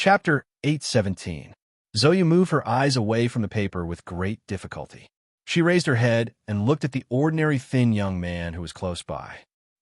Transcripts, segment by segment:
Chapter 817. Zoya moved her eyes away from the paper with great difficulty. She raised her head and looked at the ordinary thin young man who was close by.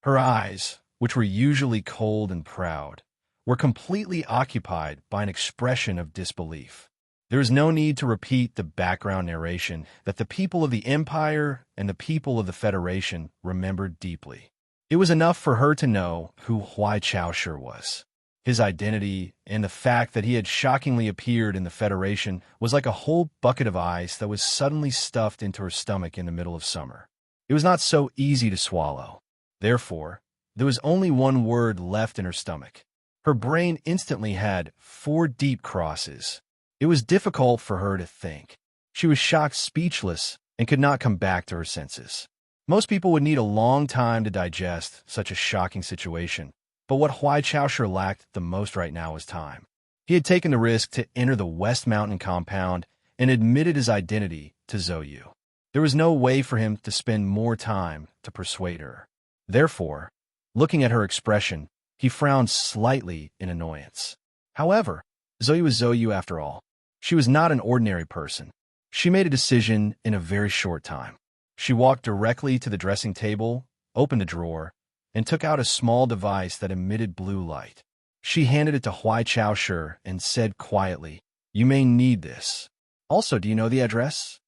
Her eyes, which were usually cold and proud, were completely occupied by an expression of disbelief. There is no need to repeat the background narration that the people of the Empire and the people of the Federation remembered deeply. It was enough for her to know who Huai Chaoshi was. His identity and the fact that he had shockingly appeared in the Federation was like a whole bucket of ice that was suddenly stuffed into her stomach in the middle of summer. It was not so easy to swallow. Therefore, there was only one word left in her stomach. Her brain instantly had 4 deep crosses. It was difficult for her to think. She was shocked speechless and could not come back to her senses. Most people would need a long time to digest such a shocking situation. But what Huai Chaoshi lacked the most right now was time. He had taken the risk to enter the West Mountain compound and admitted his identity to Zhou. There was no way for him to spend more time to persuade her. Therefore, looking at her expression, he frowned slightly in annoyance. However, Zhou was Zhou after all. She was not an ordinary person. She made a decision in a very short time. She walked directly to the dressing table, opened the drawer, and took out a small device that emitted blue light. She handed it to Huai Chaoshi and said quietly, "You may need this. Also, do you know the address?"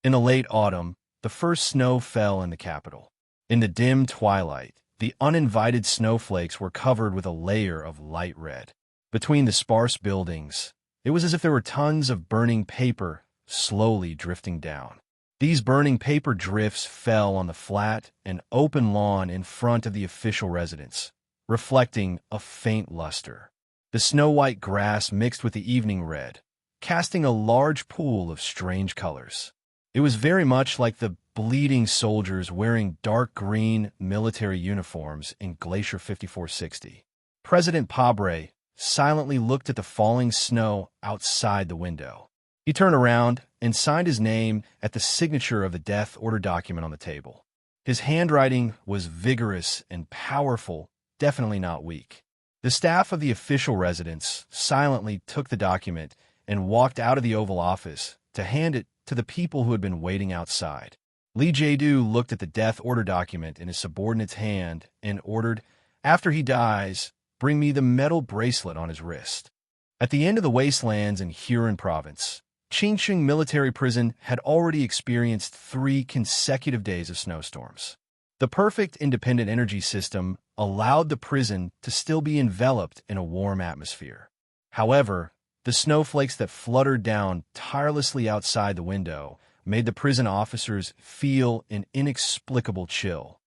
In the late autumn, the first snow fell in the capital. In the dim twilight, the uninvited snowflakes were covered with a layer of light red. Between the sparse buildings, it was as if there were tons of burning paper slowly drifting down. These burning paper drifts fell on the flat and open lawn in front of the official residence, reflecting a faint luster. The snow-white grass mixed with the evening red, casting a large pool of strange colors. It was very much like the bleeding soldiers wearing dark green military uniforms in Glacier 5460. President Pabre silently looked at the falling snow outside the window. He turned around and signed his name at the signature of the death order document on the table. His handwriting was vigorous and powerful, definitely not weak. The staff of the official residence silently took the document and walked out of the Oval Office to hand it to the people who had been waiting outside. Li Jiedu looked at the death order document in his subordinate's hand and ordered, "After he dies, bring me the metal bracelet on his wrist." At the end of the wastelands in Huron province, Qingqing military prison had already experienced 3 consecutive days of snowstorms. The perfect independent energy system allowed the prison to still be enveloped in a warm atmosphere. However, the snowflakes that fluttered down tirelessly outside the window made the prison officers feel an inexplicable chill.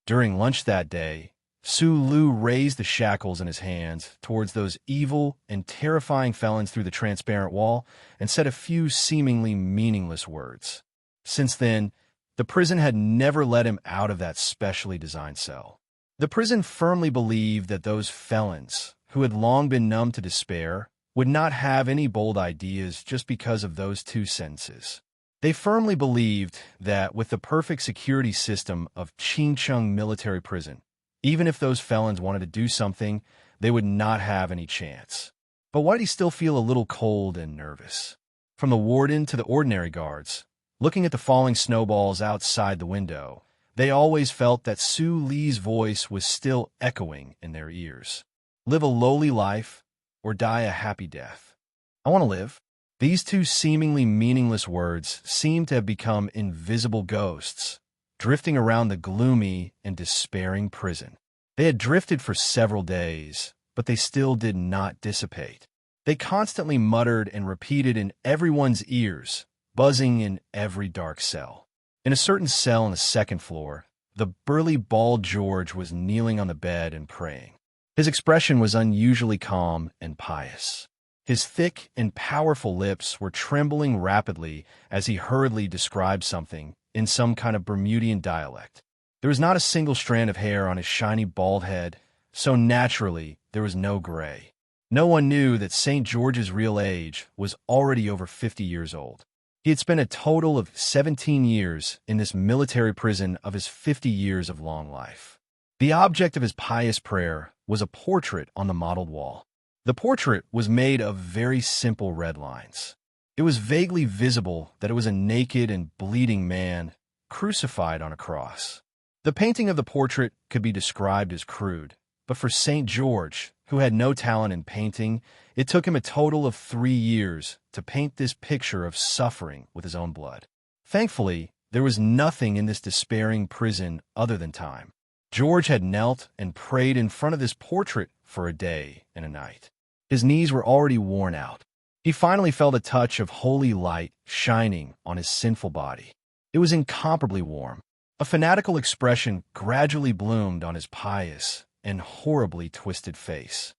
During lunch that day, Su Lu raised the shackles in his hands towards those evil and terrifying felons through the transparent wall and said a few seemingly meaningless words. Since then, the prison had never let him out of that specially designed cell. The prison firmly believed that those felons, who had long been numb to despair, would not have any bold ideas just because of those 2 sentences. They firmly believed that with the perfect security system of Qingcheng military prison, even if those felons wanted to do something, they would not have any chance. But why did he still feel a little cold and nervous? From the warden to the ordinary guards, looking at the falling snowballs outside the window, they always felt that Su Li's voice was still echoing in their ears. Live a lowly life or die a happy death. I want to live. These 2 seemingly meaningless words seemed to have become invisible ghosts, drifting around the gloomy and despairing prison. They had drifted for several days, but they still did not dissipate. They constantly muttered and repeated in everyone's ears, buzzing in every dark cell. In a certain cell on the 2nd floor, the burly bald George was kneeling on the bed and praying. His expression was unusually calm and pious. His thick and powerful lips were trembling rapidly as he hurriedly described something in some kind of Bermudian dialect. There was not a single strand of hair on his shiny bald head, so naturally there was no gray. No one knew that St. George's real age was already over 50 years old. He had spent a total of 17 years in this military prison of his 50 years of long life. The object of his pious prayer was a portrait on the mottled wall. The portrait was made of very simple red lines. It was vaguely visible that it was a naked and bleeding man crucified on a cross. The painting of the portrait could be described as crude, but for St. George, who had no talent in painting, it took him a total of 3 years to paint this picture of suffering with his own blood. Thankfully, there was nothing in this despairing prison other than time. George had knelt and prayed in front of this portrait for a day and a night. His knees were already worn out. He finally felt a touch of holy light shining on his sinful body. It was incomparably warm. A fanatical expression gradually bloomed on his pious and horribly twisted face.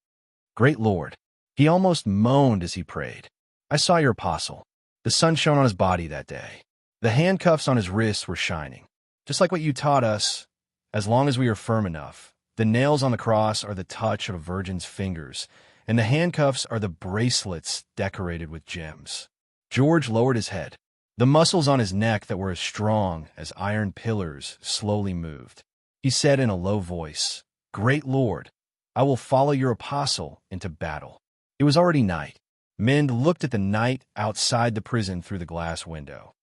Great Lord, he almost moaned as he prayed. I saw your apostle. The sun shone on his body that day. The handcuffs on his wrists were shining. Just like what you taught us, as long as we are firm enough. The nails on the cross are the touch of a virgin's fingers, and the handcuffs are the bracelets decorated with gems. George lowered his head. The muscles on his neck that were as strong as iron pillars slowly moved. He said in a low voice, Great Lord, I will follow your apostle into battle. It was already night. Men looked at the night outside the prison through the glass window.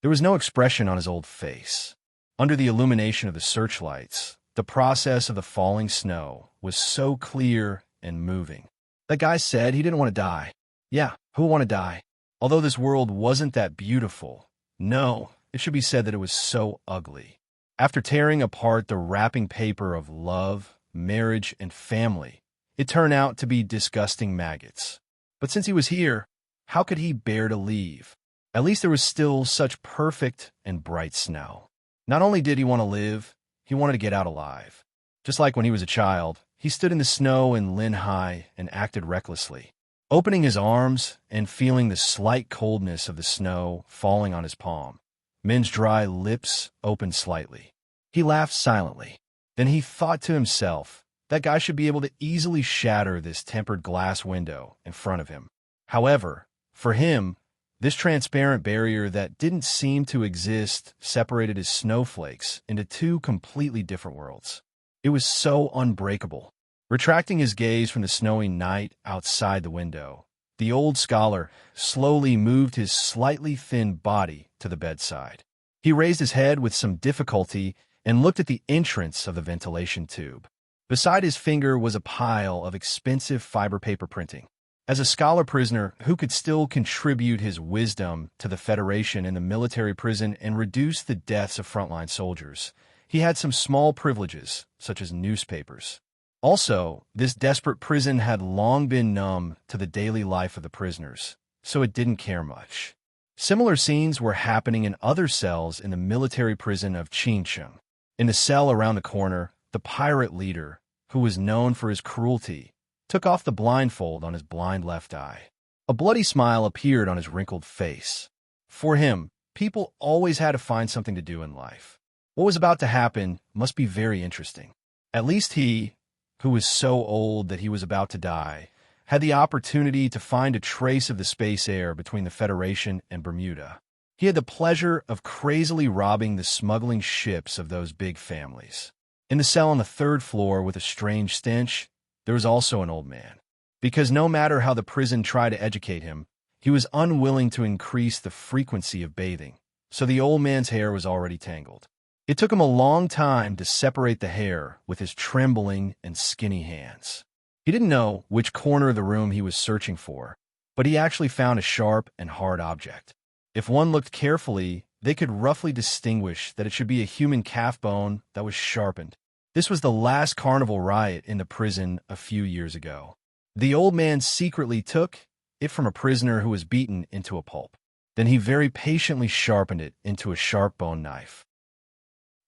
There was no expression on his old face. Under the illumination of the searchlights, the process of the falling snow was so clear and moving. That guy said he didn't want to die. Yeah, who would want to die? Although this world wasn't that beautiful, no, it should be said that it was so ugly. After tearing apart the wrapping paper of love, marriage, and family, it turned out to be disgusting maggots. But since he was here, how could he bear to leave? At least there was still such perfect and bright snow. Not only did he want to live, he wanted to get out alive. Just like when he was a child, he stood in the snow in Lynn High and acted recklessly, opening his arms and feeling the slight coldness of the snow falling on his palm. Min's dry lips opened slightly. He laughed silently. Then he thought to himself, that guy should be able to easily shatter this tempered glass window in front of him. However, for him, this transparent barrier that didn't seem to exist separated his snowflakes into 2 completely different worlds. It was so unbreakable. Retracting his gaze from the snowy night outside the window, the old scholar slowly moved his slightly thin body to the bedside. He raised his head with some difficulty and looked at the entrance of the ventilation tube. Beside his finger was a pile of expensive fiber paper printing. As a scholar prisoner who could still contribute his wisdom to the Federation in the military prison and reduce the deaths of frontline soldiers, he had some small privileges, such as newspapers. Also, this desperate prison had long been numb to the daily life of the prisoners, so it didn't care much. Similar scenes were happening in other cells in the military prison of Chincheng. In the cell around the corner, the pirate leader, who was known for his cruelty, took off the blindfold on his blind left eye. A bloody smile appeared on his wrinkled face. For him, people always had to find something to do in life. What was about to happen must be very interesting. At least he, who was so old that he was about to die, had the opportunity to find a trace of the space air between the Federation and Bermuda. He had the pleasure of crazily robbing the smuggling ships of those big families. In the cell on the 3rd floor with a strange stench, there was also an old man. Because no matter how the prison tried to educate him, he was unwilling to increase the frequency of bathing, so the old man's hair was already tangled. It took him a long time to separate the hair with his trembling and skinny hands. He didn't know which corner of the room he was searching for, but he actually found a sharp and hard object. If one looked carefully, they could roughly distinguish that it should be a human calf bone that was sharpened. This was the last carnival riot in the prison a few years ago. The old man secretly took it from a prisoner who was beaten into a pulp. Then he very patiently sharpened it into a sharp bone knife.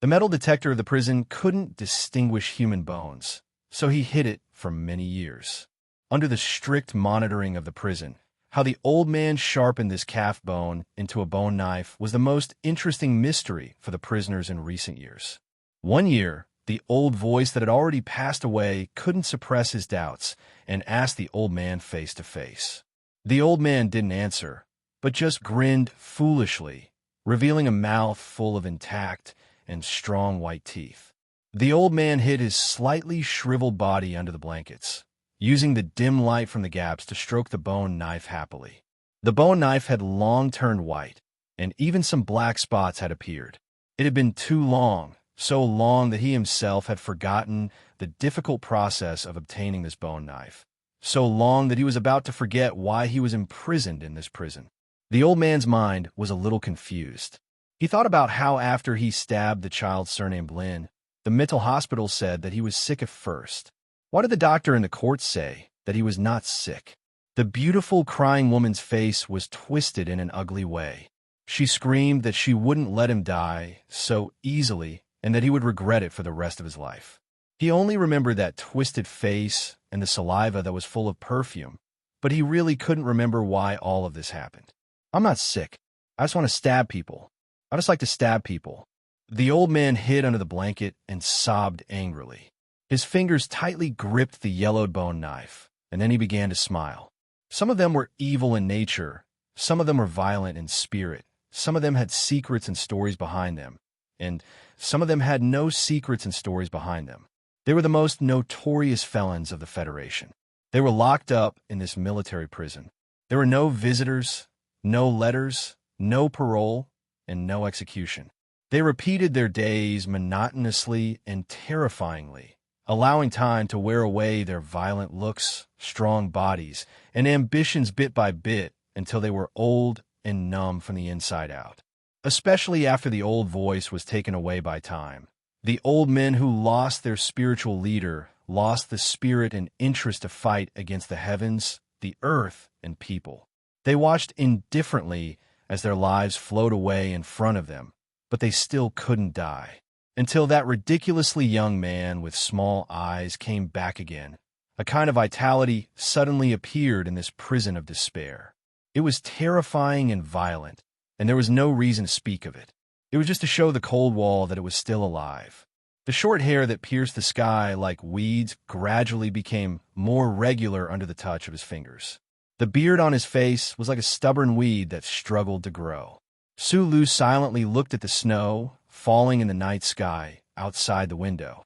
The metal detector of the prison couldn't distinguish human bones, so he hid it for many years. Under the strict monitoring of the prison, how the old man sharpened this calf bone into a bone knife was the most interesting mystery for the prisoners in recent years. One year, the old voice that had already passed away couldn't suppress his doubts and asked the old man face to face. The old man didn't answer, but just grinned foolishly, revealing a mouth full of intact and strong white teeth. The old man hid his slightly shriveled body under the blankets. using the dim light from the gaps to stroke the bone knife happily. The bone knife had long turned white, and even some black spots had appeared. It had been too long, so long that he himself had forgotten the difficult process of obtaining this bone knife. So long that he was about to forget why he was imprisoned in this prison. The old man's mind was a little confused. He thought about how after he stabbed the child surnamed Lynn, the mental hospital said that he was sick at first. Why did the doctor in the court say that he was not sick? The beautiful crying woman's face was twisted in an ugly way. She screamed that she wouldn't let him die so easily and that he would regret it for the rest of his life. He only remembered that twisted face and the saliva that was full of perfume, but he really couldn't remember why all of this happened. I'm not sick. I just want to stab people. I just like to stab people. The old man hid under the blanket and sobbed angrily. His fingers tightly gripped the yellowed bone knife, and then he began to smile. Some of them were evil in nature. Some of them were violent in spirit. Some of them had secrets and stories behind them, and some of them had no secrets and stories behind them. They were the most notorious felons of the Federation. They were locked up in this military prison. There were no visitors, no letters, no parole, and no execution. They repeated their days monotonously and terrifyingly, allowing time to wear away their violent looks, strong bodies, and ambitions bit by bit until they were old and numb from the inside out. Especially after the old voice was taken away by time. The old men who lost their spiritual leader lost the spirit and interest to fight against the heavens, the earth, and people. They watched indifferently as their lives flowed away in front of them, but they still couldn't die. Until that ridiculously young man with small eyes came back again. A kind of vitality suddenly appeared in this prison of despair. It was terrifying and violent, and there was no reason to speak of it. It was just to show the cold wall that it was still alive. The short hair that pierced the sky like weeds gradually became more regular under the touch of his fingers. The beard on his face was like a stubborn weed that struggled to grow. Sulu silently looked at the snow falling in the night sky outside the window.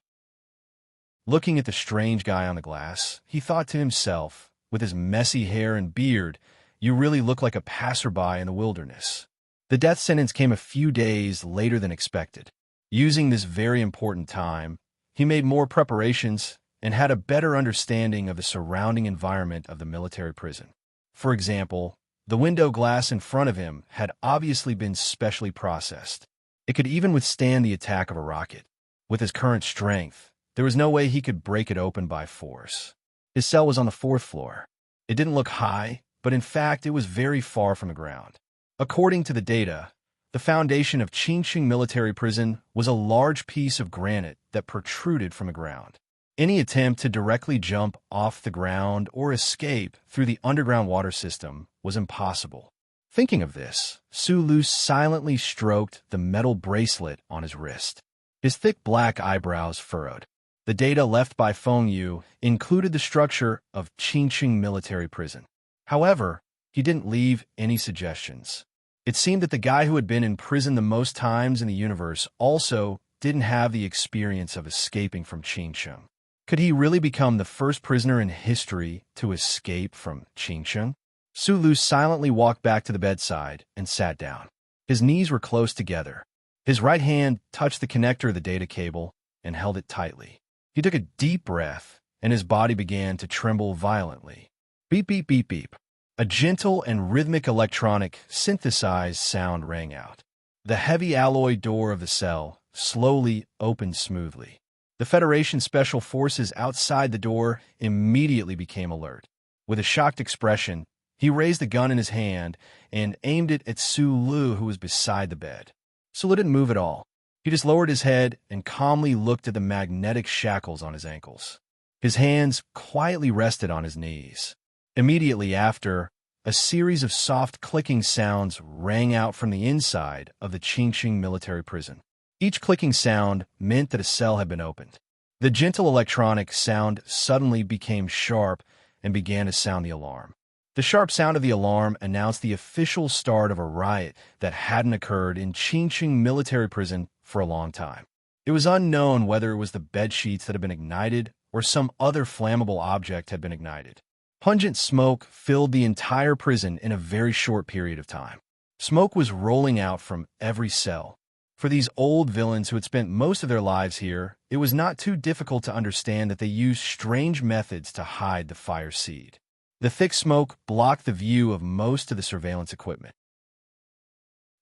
Looking at the strange guy on the glass, he thought to himself, with his messy hair and beard, you really look like a passerby in the wilderness. The death sentence came a few days later than expected. Using this very important time, he made more preparations and had a better understanding of the surrounding environment of the military prison. For example, the window glass in front of him had obviously been specially processed. It could even withstand the attack of a rocket. With his current strength, there was no way he could break it open by force. His cell was on the 4th floor. It didn't look high, but in fact it was very far from the ground. According to the data, the foundation of Qingqing military prison was a large piece of granite that protruded from the ground. Any attempt to directly jump off the ground or escape through the underground water system was impossible. Thinking of this, Sulu silently stroked the metal bracelet on his wrist. His thick black eyebrows furrowed. The data left by Feng Yu included the structure of Qingqing military prison. However, he didn't leave any suggestions. It seemed that the guy who had been in prison the most times in the universe also didn't have the experience of escaping from Qingqing. Could he really become the first prisoner in history to escape from Qingqing? Sulu silently walked back to the bedside and sat down. His knees were close together. His right hand touched the connector of the data cable and held it tightly. He took a deep breath, and his body began to tremble violently. Beep, beep, beep, beep. A gentle and rhythmic electronic synthesized sound rang out. The heavy alloy door of the cell slowly opened smoothly. The Federation Special Forces outside the door immediately became alert. With a shocked expression, he raised the gun in his hand and aimed it at Sulu, who was beside the bed. Sulu didn't move at all. He just lowered his head and calmly looked at the magnetic shackles on his ankles. His hands quietly rested on his knees. Immediately after, a series of soft clicking sounds rang out from the inside of the Qingqing military prison. Each clicking sound meant that a cell had been opened. The gentle electronic sound suddenly became sharp and began to sound the alarm. The sharp sound of the alarm announced the official start of a riot that hadn't occurred in Qingqing military prison for a long time. It was unknown whether it was the bed sheets that had been ignited or some other flammable object had been ignited. Pungent smoke filled the entire prison in a very short period of time. Smoke was rolling out from every cell. For these old villains who had spent most of their lives here, it was not too difficult to understand that they used strange methods to hide the fire seed. The thick smoke blocked the view of most of the surveillance equipment.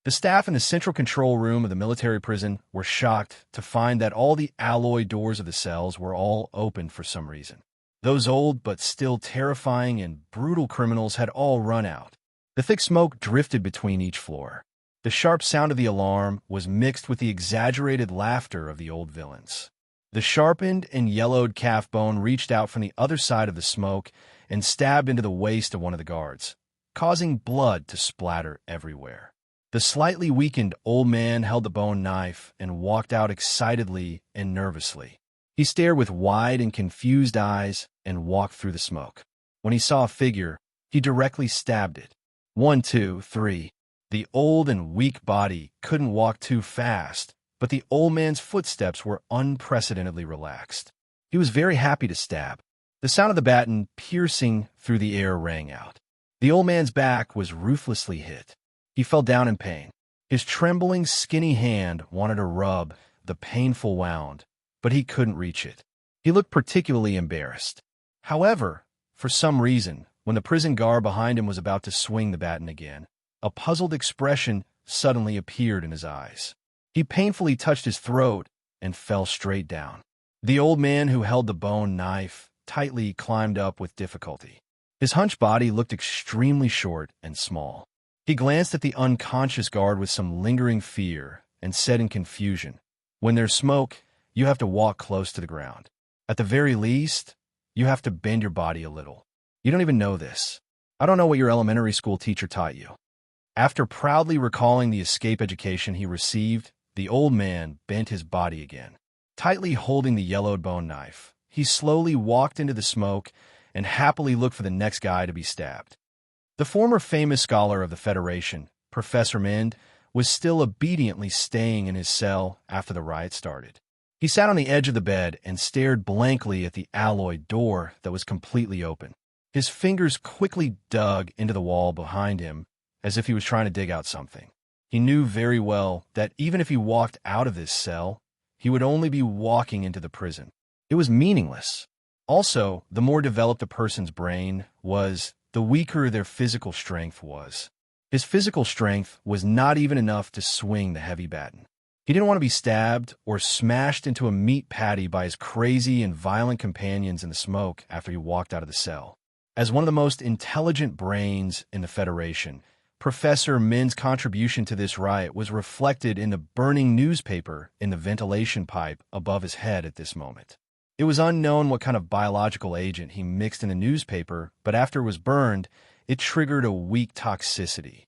The staff in the central control room of the military prison were shocked to find that all the alloy doors of the cells were all open for some reason. Those old but still terrifying and brutal criminals had all run out. The thick smoke drifted between each floor. The sharp sound of the alarm was mixed with the exaggerated laughter of the old villains. The sharpened and yellowed calf bone reached out from the other side of the smoke and stabbed into the waist of one of the guards, causing blood to splatter everywhere. The slightly weakened old man held the bone knife and walked out excitedly and nervously. He stared with wide and confused eyes and walked through the smoke. When he saw a figure, he directly stabbed it. 1, 2, 3. The old and weak body couldn't walk too fast, but the old man's footsteps were unprecedentedly relaxed. He was very happy to stab. The sound of the baton piercing through the air rang out. The old man's back was ruthlessly hit. He fell down in pain. His trembling, skinny hand wanted to rub the painful wound, but he couldn't reach it. He looked particularly embarrassed. However, for some reason, when the prison guard behind him was about to swing the baton again, a puzzled expression suddenly appeared in his eyes. He painfully touched his throat and fell straight down. The old man who held the bone knife tightly climbed up with difficulty. His hunched body looked extremely short and small. He glanced at the unconscious guard with some lingering fear and said in confusion, "When there's smoke, you have to walk close to the ground. At the very least, you have to bend your body a little. You don't even know this. I don't know what your elementary school teacher taught you." After proudly recalling the escape education he received, the old man bent his body again. Tightly holding the yellowed bone knife, he slowly walked into the smoke and happily looked for the next guy to be stabbed. The former famous scholar of the Federation, Professor Mend, was still obediently staying in his cell after the riot started. He sat on the edge of the bed and stared blankly at the alloy door that was completely open. His fingers quickly dug into the wall behind him as if he was trying to dig out something. He knew very well that even if he walked out of this cell, he would only be walking into the prison. It was meaningless. Also, the more developed a person's brain was, the weaker their physical strength was. His physical strength was not even enough to swing the heavy baton. He didn't want to be stabbed or smashed into a meat patty by his crazy and violent companions in the smoke after he walked out of the cell. As one of the most intelligent brains in the Federation, Professor Min's contribution to this riot was reflected in the burning newspaper in the ventilation pipe above his head at this moment. It was unknown what kind of biological agent he mixed in the newspaper, but after it was burned, it triggered a weak toxicity.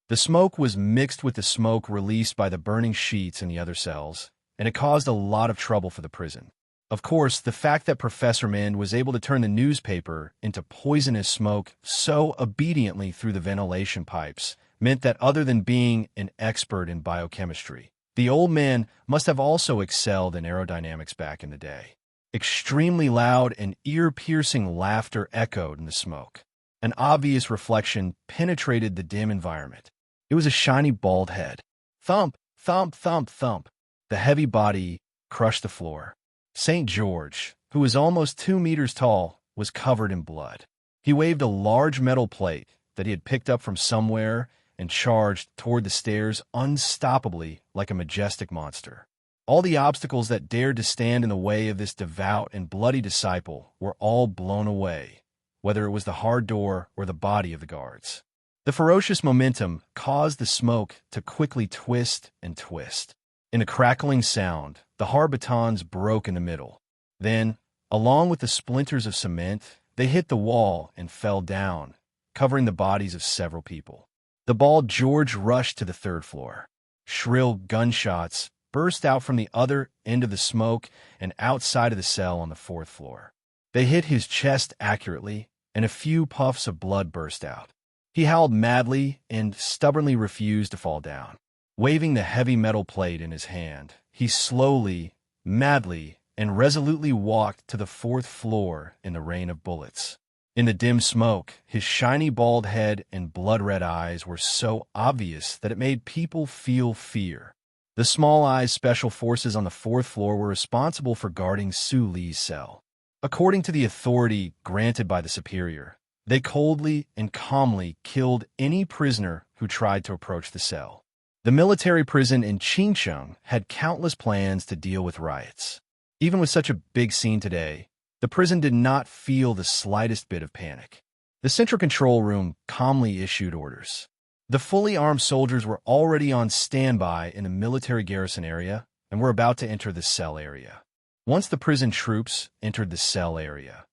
The smoke was mixed with the smoke released by the burning sheets in the other cells, and it caused a lot of trouble for the prison. Of course, the fact that Professor Mind was able to turn the newspaper into poisonous smoke so obediently through the ventilation pipes meant that other than being an expert in biochemistry, the old man must have also excelled in aerodynamics back in the day. Extremely loud and ear-piercing laughter echoed in the smoke. An obvious reflection penetrated the dim environment. It was a shiny bald head. Thump, thump, thump, thump. The heavy body crushed the floor. St. George, who was almost 2 meters tall, was covered in blood. He waved a large metal plate that he had picked up from somewhere and charged toward the stairs unstoppably like a majestic monster. All the obstacles that dared to stand in the way of this devout and bloody disciple were all blown away, whether it was the hard door or the body of the guards. The ferocious momentum caused the smoke to quickly twist and twist. In a crackling sound, the hard batons broke in the middle. Then, along with the splinters of cement, they hit the wall and fell down, covering the bodies of several people. The bald George rushed to the 3rd floor. Shrill gunshots burst out from the other end of the smoke and outside of the cell on the 4th floor. They hit his chest accurately, and a few puffs of blood burst out. He howled madly and stubbornly refused to fall down. Waving the heavy metal plate in his hand, he slowly, madly, and resolutely walked to the fourth floor in the rain of bullets. In the dim smoke, his shiny bald head and blood-red eyes were so obvious that it made people feel fear. The Small Eyes Special Forces on the fourth floor were responsible for guarding Su Li's cell. According to the authority granted by the superior, they coldly and calmly killed any prisoner who tried to approach the cell. The military prison in Qingcheng had countless plans to deal with riots. Even with such a big scene today, the prison did not feel the slightest bit of panic. The central control room calmly issued orders. The fully armed soldiers were already on standby in the military garrison area and were about to enter the cell area. Once the prison troops entered the cell area,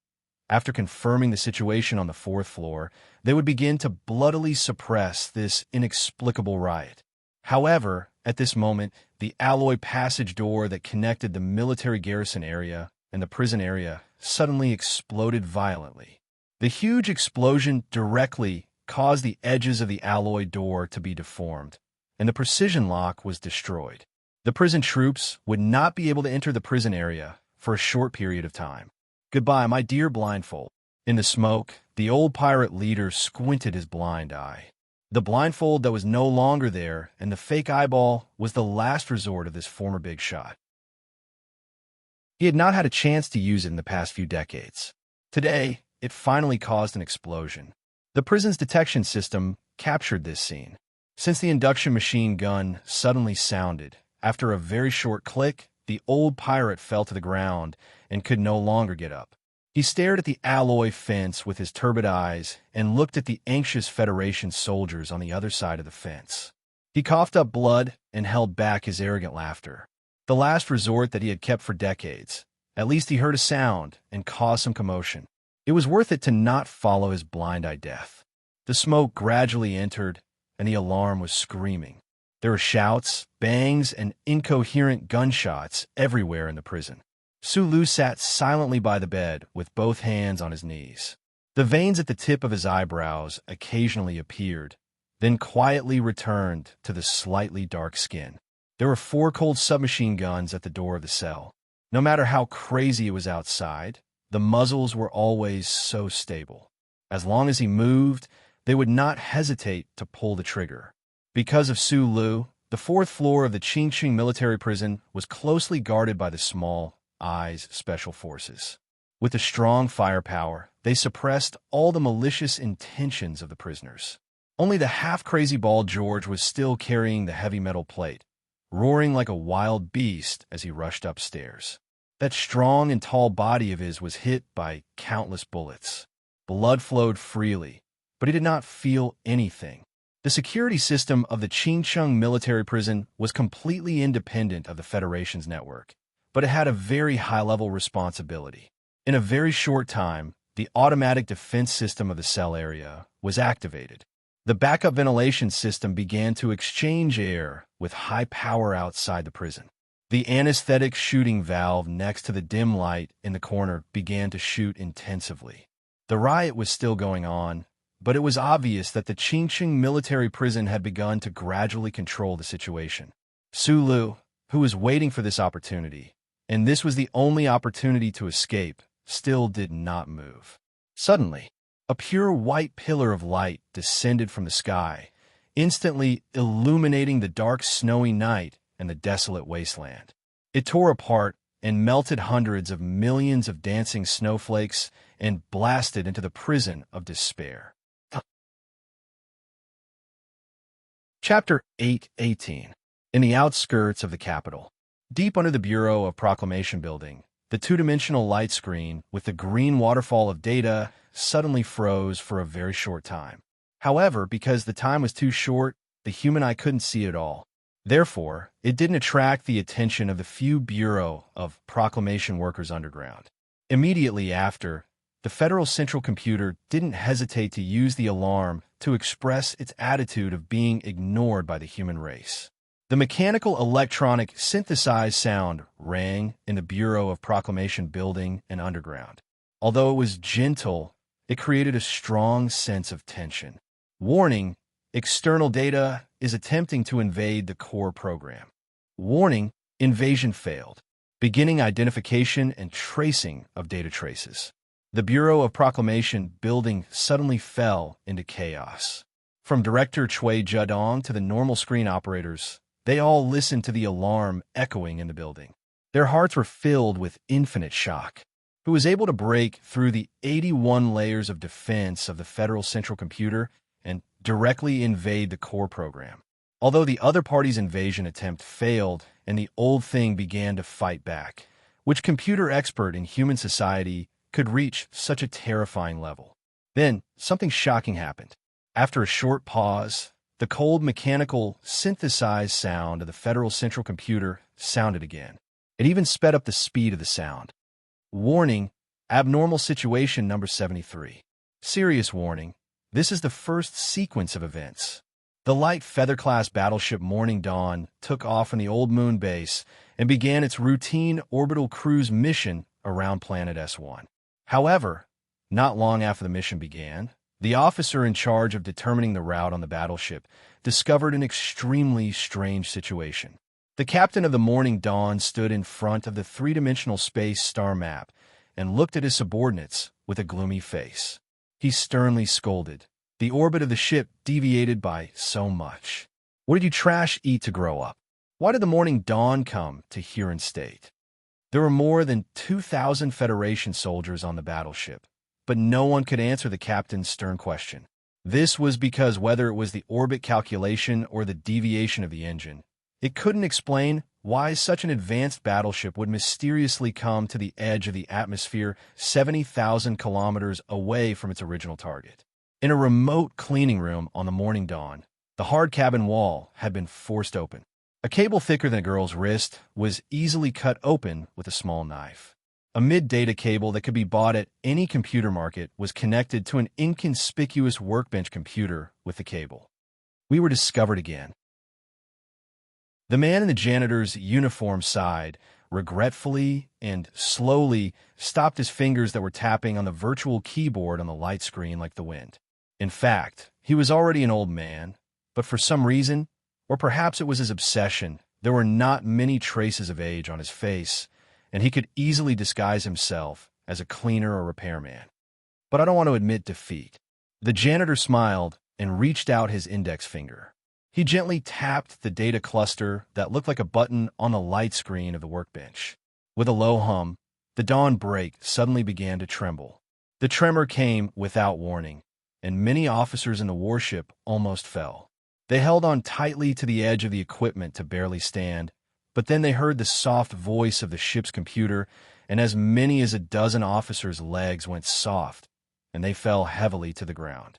after confirming the situation on the fourth floor, they would begin to bloodily suppress this inexplicable riot. However, at this moment, the alloy passage door that connected the military garrison area and the prison area suddenly exploded violently. The huge explosion directly caused the edges of the alloy door to be deformed, and the precision lock was destroyed. The prison troops would not be able to enter the prison area for a short period of time. Goodbye, my dear blindfold. In the smoke, the old pirate leader squinted his blind eye. The blindfold that was no longer there and the fake eyeball was the last resort of this former big shot. He had not had a chance to use it in the past few decades. Today, it finally caused an explosion. The prison's detection system captured this scene. Since the induction machine gun suddenly sounded, after a very short click, the old pirate fell to the ground and could no longer get up. He stared at the alloy fence with his turbid eyes and looked at the anxious Federation soldiers on the other side of the fence. He coughed up blood and held back his arrogant laughter. The last resort that he had kept for decades. At least he heard a sound and caused some commotion. It was worth it to not follow his blind-eye death. The smoke gradually entered, and the alarm was screaming. There were shouts, bangs, and incoherent gunshots everywhere in the prison. Su Lu sat silently by the bed with both hands on his knees. The veins at the tip of his eyebrows occasionally appeared, then quietly returned to the slightly dark skin. There were 4 cold submachine guns at the door of the cell. No matter how crazy it was outside, the muzzles were always so stable. As long as he moved, they would not hesitate to pull the trigger. Because of Su Lu, the fourth floor of the Qingcheng military prison was closely guarded by the Small Eyes Special Forces. With a strong firepower, they suppressed all the malicious intentions of the prisoners. Only the half-crazy bald George was still carrying the heavy metal plate, roaring like a wild beast as he rushed upstairs. That strong and tall body of his was hit by countless bullets. Blood flowed freely, but he did not feel anything. The security system of the Qingcheng military prison was completely independent of the Federation's network, but it had a very high-level responsibility. In a very short time, the automatic defense system of the cell area was activated. The backup ventilation system began to exchange air with high power outside the prison. The anesthetic shooting valve next to the dim light in the corner began to shoot intensively. The riot was still going on, but it was obvious that the Qingcheng military prison had begun to gradually control the situation. Su Lu, who was waiting for this opportunity, and this was the only opportunity to escape, still did not move. Suddenly, a pure white pillar of light descended from the sky, instantly illuminating the dark snowy night and the desolate wasteland. It tore apart and melted hundreds of millions of dancing snowflakes and blasted into the prison of despair. Chapter 8:18. In the outskirts of the capital, deep under the Bureau of Proclamation building, the two-dimensional light screen with the green waterfall of data suddenly froze for a very short time. However, because the time was too short, the human eye couldn't see it all. Therefore, it didn't attract the attention of the few Bureau of Proclamation workers underground. Immediately after, the Federal Central Computer didn't hesitate to use the alarm to express its attitude of being ignored by the human race. The mechanical electronic synthesized sound rang in the Bureau of Proclamation building and underground. Although it was gentle, it created a strong sense of tension. Warning: external data is attempting to invade the core program. Warning: invasion failed. beginning identification and tracing of data traces. The Bureau of Proclamation building suddenly fell into chaos. From Director Chui Judong to the normal screen operators, they all listened to the alarm echoing in the building. Their hearts were filled with infinite shock. Who was able to break through the 81 layers of defense of the Federal Central Computer and directly invade the core program? Although the other party's invasion attempt failed and the old thing began to fight back, which computer expert in human society could reach such a terrifying level? Then, something shocking happened. After a short pause, the cold mechanical synthesized sound of the Federal Central Computer sounded again. It even sped up the speed of the sound. Warning, abnormal situation number 73. Serious warning, this is the first sequence of events. The light Feather-class battleship Morning Dawn took off from the Old Moon base and began its routine orbital cruise mission around planet S1. However, not long after the mission began, the officer in charge of determining the route on the battleship discovered an extremely strange situation. The captain of the Morning Dawn stood in front of the three-dimensional space star map and looked at his subordinates with a gloomy face. He sternly scolded. The orbit of the ship deviated by so much. What did you trash eat to grow up? Why did the Morning Dawn come to Huron State? There were more than 2,000 Federation soldiers on the battleship, but no one could answer the captain's stern question. This was because whether it was the orbit calculation or the deviation of the engine, it couldn't explain why such an advanced battleship would mysteriously come to the edge of the atmosphere 70,000 kilometers away from its original target. In a remote cleaning room on the Morning Dawn, the hard cabin wall had been forced open. A cable thicker than a girl's wrist was easily cut open with a small knife. A mid-data cable that could be bought at any computer market was connected to an inconspicuous workbench computer with the cable. We were discovered again. The man in the janitor's uniform sighed, regretfully and slowly stopped his fingers that were tapping on the virtual keyboard on the light screen like the wind. In fact, he was already an old man, but for some reason, or perhaps it was his obsession, there were not many traces of age on his face, and he could easily disguise himself as a cleaner or repairman. But I don't want to admit defeat. The janitor smiled and reached out his index finger. He gently tapped the data cluster that looked like a button on the light screen of the workbench. With a low hum, the dawn break suddenly began to tremble. The tremor came without warning, and many officers in the warship almost fell. They held on tightly to the edge of the equipment to barely stand, but then they heard the soft voice of the ship's computer, and as many as a dozen officers' legs went soft, and they fell heavily to the ground.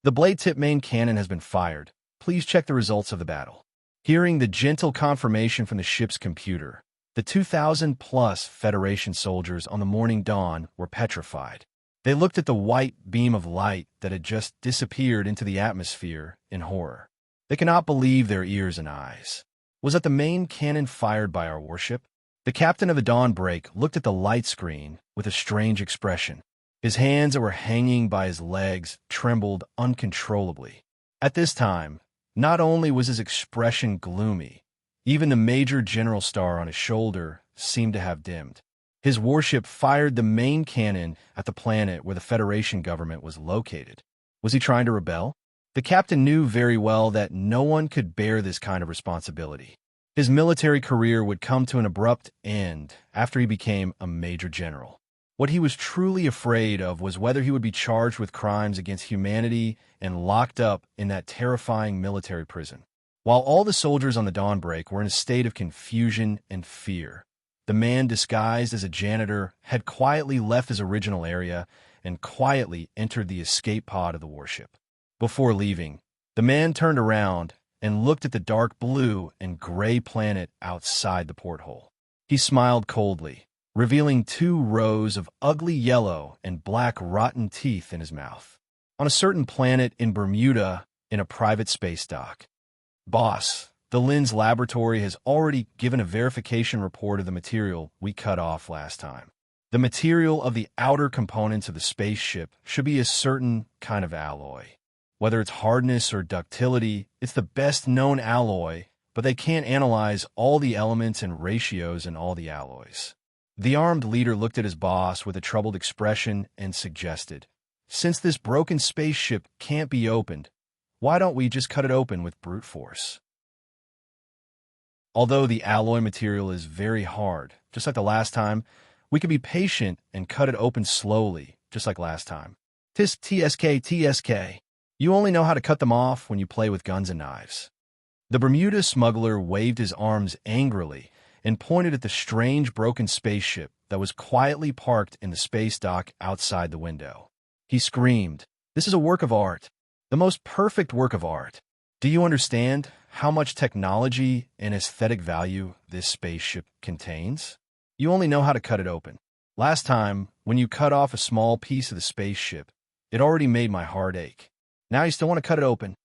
The blade-tip main cannon has been fired. Please check the results of the battle. Hearing the gentle confirmation from the ship's computer, the 2,000-plus Federation soldiers on the Morning Dawn were petrified. They looked at the white beam of light that had just disappeared into the atmosphere in horror. They cannot believe their ears and eyes. Was that the main cannon fired by our warship? The captain of the Dawn Break looked at the light screen with a strange expression. His hands that were hanging by his legs trembled uncontrollably. At this time, not only was his expression gloomy, even the Major General star on his shoulder seemed to have dimmed. His warship fired the main cannon at the planet where the Federation government was located. Was he trying to rebel? The captain knew very well that no one could bear this kind of responsibility. His military career would come to an abrupt end after he became a major general. What he was truly afraid of was whether he would be charged with crimes against humanity and locked up in that terrifying military prison. While all the soldiers on the Dawn Break were in a state of confusion and fear, the man disguised as a janitor had quietly left his original area and quietly entered the escape pod of the warship. Before leaving, the man turned around and looked at the dark blue and gray planet outside the porthole. He smiled coldly, revealing 2 rows of ugly yellow and black rotten teeth in his mouth. On a certain planet in Bermuda, in a private space dock. Boss, the Linz laboratory has already given a verification report of the material we cut off last time. The material of the outer components of the spaceship should be a certain kind of alloy. Whether it's hardness or ductility, it's the best known alloy but they can't analyze all the elements and ratios in all the alloys. The armed leader looked at his boss with a troubled expression and suggested, "Since this broken spaceship can't be opened, why don't we just cut it open with brute force?" Although the alloy material is very hard, just like the last time, we could be patient and cut it open slowly, just like last time. TSK. You only know how to cut them off when you play with guns and knives. The Bermuda smuggler waved his arms angrily and pointed at the strange broken spaceship that was quietly parked in the space dock outside the window. He screamed, "This is a work of art, the most perfect work of art. Do you understand how much technology and aesthetic value this spaceship contains? You only know how to cut it open. Last time, when you cut off a small piece of the spaceship, it already made my heart ache. Now you still want to cut it open?"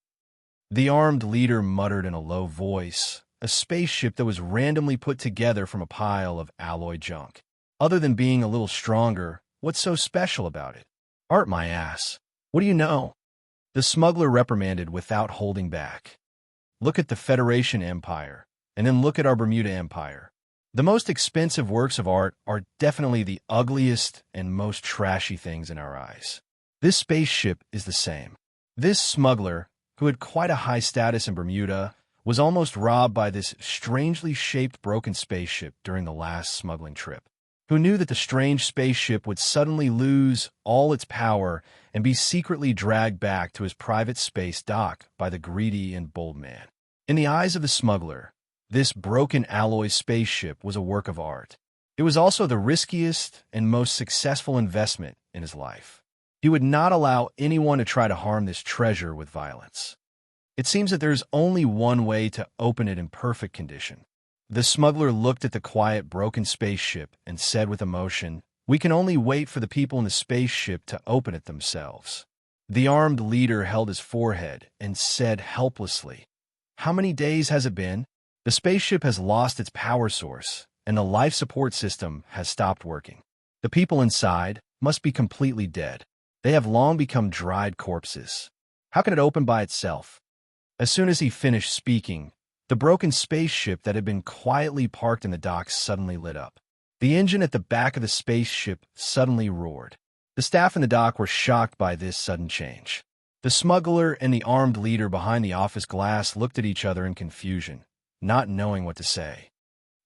The armed leader muttered in a low voice, a spaceship that was randomly put together from a pile of alloy junk. Other than being a little stronger, what's so special about it? Art, my ass. What do you know? The smuggler reprimanded without holding back. Look at the Federation Empire, and then look at our Bermuda Empire. The most expensive works of art are definitely the ugliest and most trashy things in our eyes. This spaceship is the same. This smuggler, who had quite a high status in Bermuda, was almost robbed by this strangely shaped broken spaceship during the last smuggling trip. Who knew that the strange spaceship would suddenly lose all its power and be secretly dragged back to his private space dock by the greedy and bold man? In the eyes of the smuggler, this broken alloy spaceship was a work of art. It was also the riskiest and most successful investment in his life. He would not allow anyone to try to harm this treasure with violence. It seems that there's only one way to open it in perfect condition. The smuggler looked at the quiet, broken spaceship and said with emotion, "We can only wait for the people in the spaceship to open it themselves." The armed leader held his forehead and said helplessly, "How many days has it been? The spaceship has lost its power source, and the life support system has stopped working. The people inside must be completely dead. They have long become dried corpses. How can it open by itself?" As soon as he finished speaking, the broken spaceship that had been quietly parked in the docks suddenly lit up. The engine at the back of the spaceship suddenly roared. The staff in the dock were shocked by this sudden change. The smuggler and the armed leader behind the office glass looked at each other in confusion, not knowing what to say.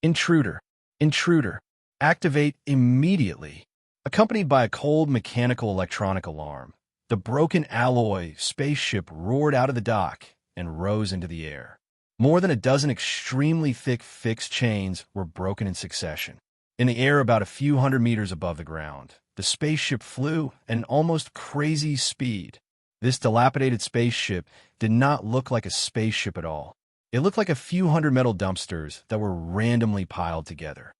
"Intruder! Intruder! Activate immediately!" Accompanied by a cold mechanical electronic alarm, the broken alloy spaceship roared out of the dock and rose into the air. More than a dozen extremely thick fixed chains were broken in succession. In the air about a few hundred meters above the ground, the spaceship flew at an almost crazy speed. This dilapidated spaceship did not look like a spaceship at all. It looked like a few hundred metal dumpsters that were randomly piled together.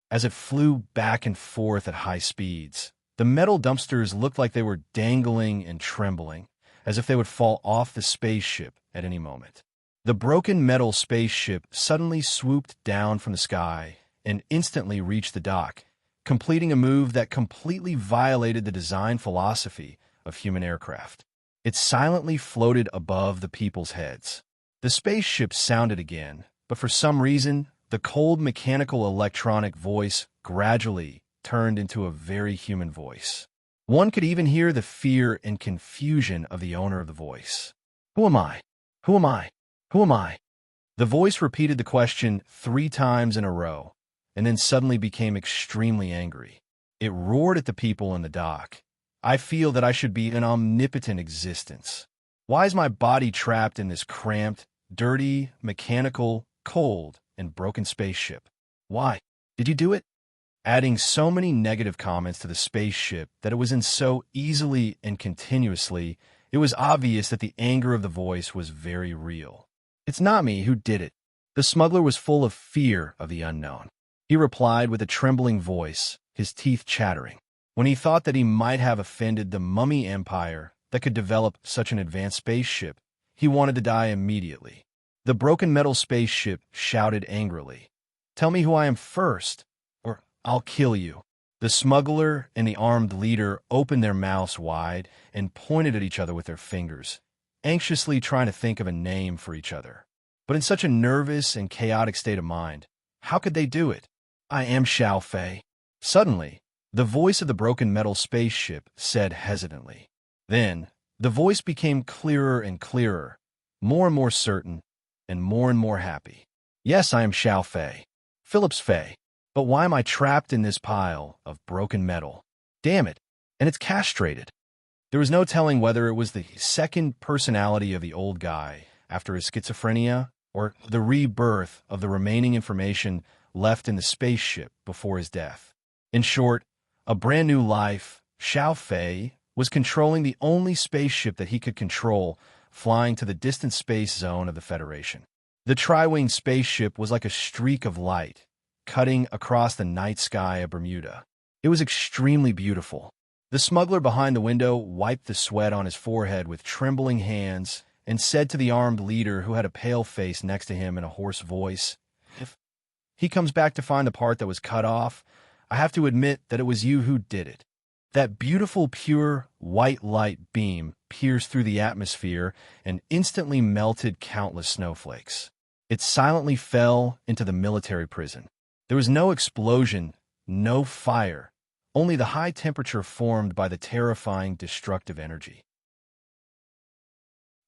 As it flew back and forth at high speeds, the metal dumpsters looked like they were dangling and trembling, as if they would fall off the spaceship at any moment. The broken metal spaceship suddenly swooped down from the sky and instantly reached the dock, completing a move that completely violated the design philosophy of human aircraft. It silently floated above the people's heads. The spaceship sounded again, but for some reason, the cold mechanical electronic voice gradually turned into a very human voice. One could even hear the fear and confusion of the owner of the voice. "Who am I? Who am I? Who am I?" The voice repeated the question 3 times in a row, and then suddenly became extremely angry. It roared at the people in the dock. "I feel that I should be an omnipotent existence. Why is my body trapped in this cramped, dirty, mechanical, cold, and broken spaceship? Why? Did you do it?" Adding so many negative comments to the spaceship that it was in so easily and continuously, it was obvious that the anger of the voice was very real. "It's not me who did it." The smuggler was full of fear of the unknown. He replied with a trembling voice, his teeth chattering. When he thought that he might have offended the mummy empire that could develop such an advanced spaceship, he wanted to die immediately. The broken metal spaceship shouted angrily, "Tell me who I am first, or I'll kill you." The smuggler and the armed leader opened their mouths wide and pointed at each other with their fingers, anxiously trying to think of a name for each other. but in such a nervous and chaotic state of mind. How could they do it? I am Xiao Fei. Suddenly, the voice of the broken metal spaceship said hesitantly. Then, the voice became clearer and clearer, more and more certain, and more happy. Yes, I am Xiao Fei. Phillips Fei. But why am I trapped in this pile of broken metal? Damn it, and it's castrated. There was no telling whether it was the second personality of the old guy after his schizophrenia or the rebirth of the remaining information left in the spaceship before his death. In short, a brand new life, Xiao Fei was controlling the only spaceship that he could control, flying to the distant space zone of the Federation. The tri-winged spaceship was like a streak of light, cutting across the night sky of Bermuda. It was extremely beautiful. The smuggler behind the window wiped the sweat on his forehead with trembling hands and said to the armed leader who had a pale face next to him in a hoarse voice, "If he comes back to find the part that was cut off, I have to admit that it was you who did it." That beautiful, pure, white light beam pierced through the atmosphere and instantly melted countless snowflakes. It silently fell into the military prison. There was no explosion, no fire, only the high temperature formed by the terrifying destructive energy.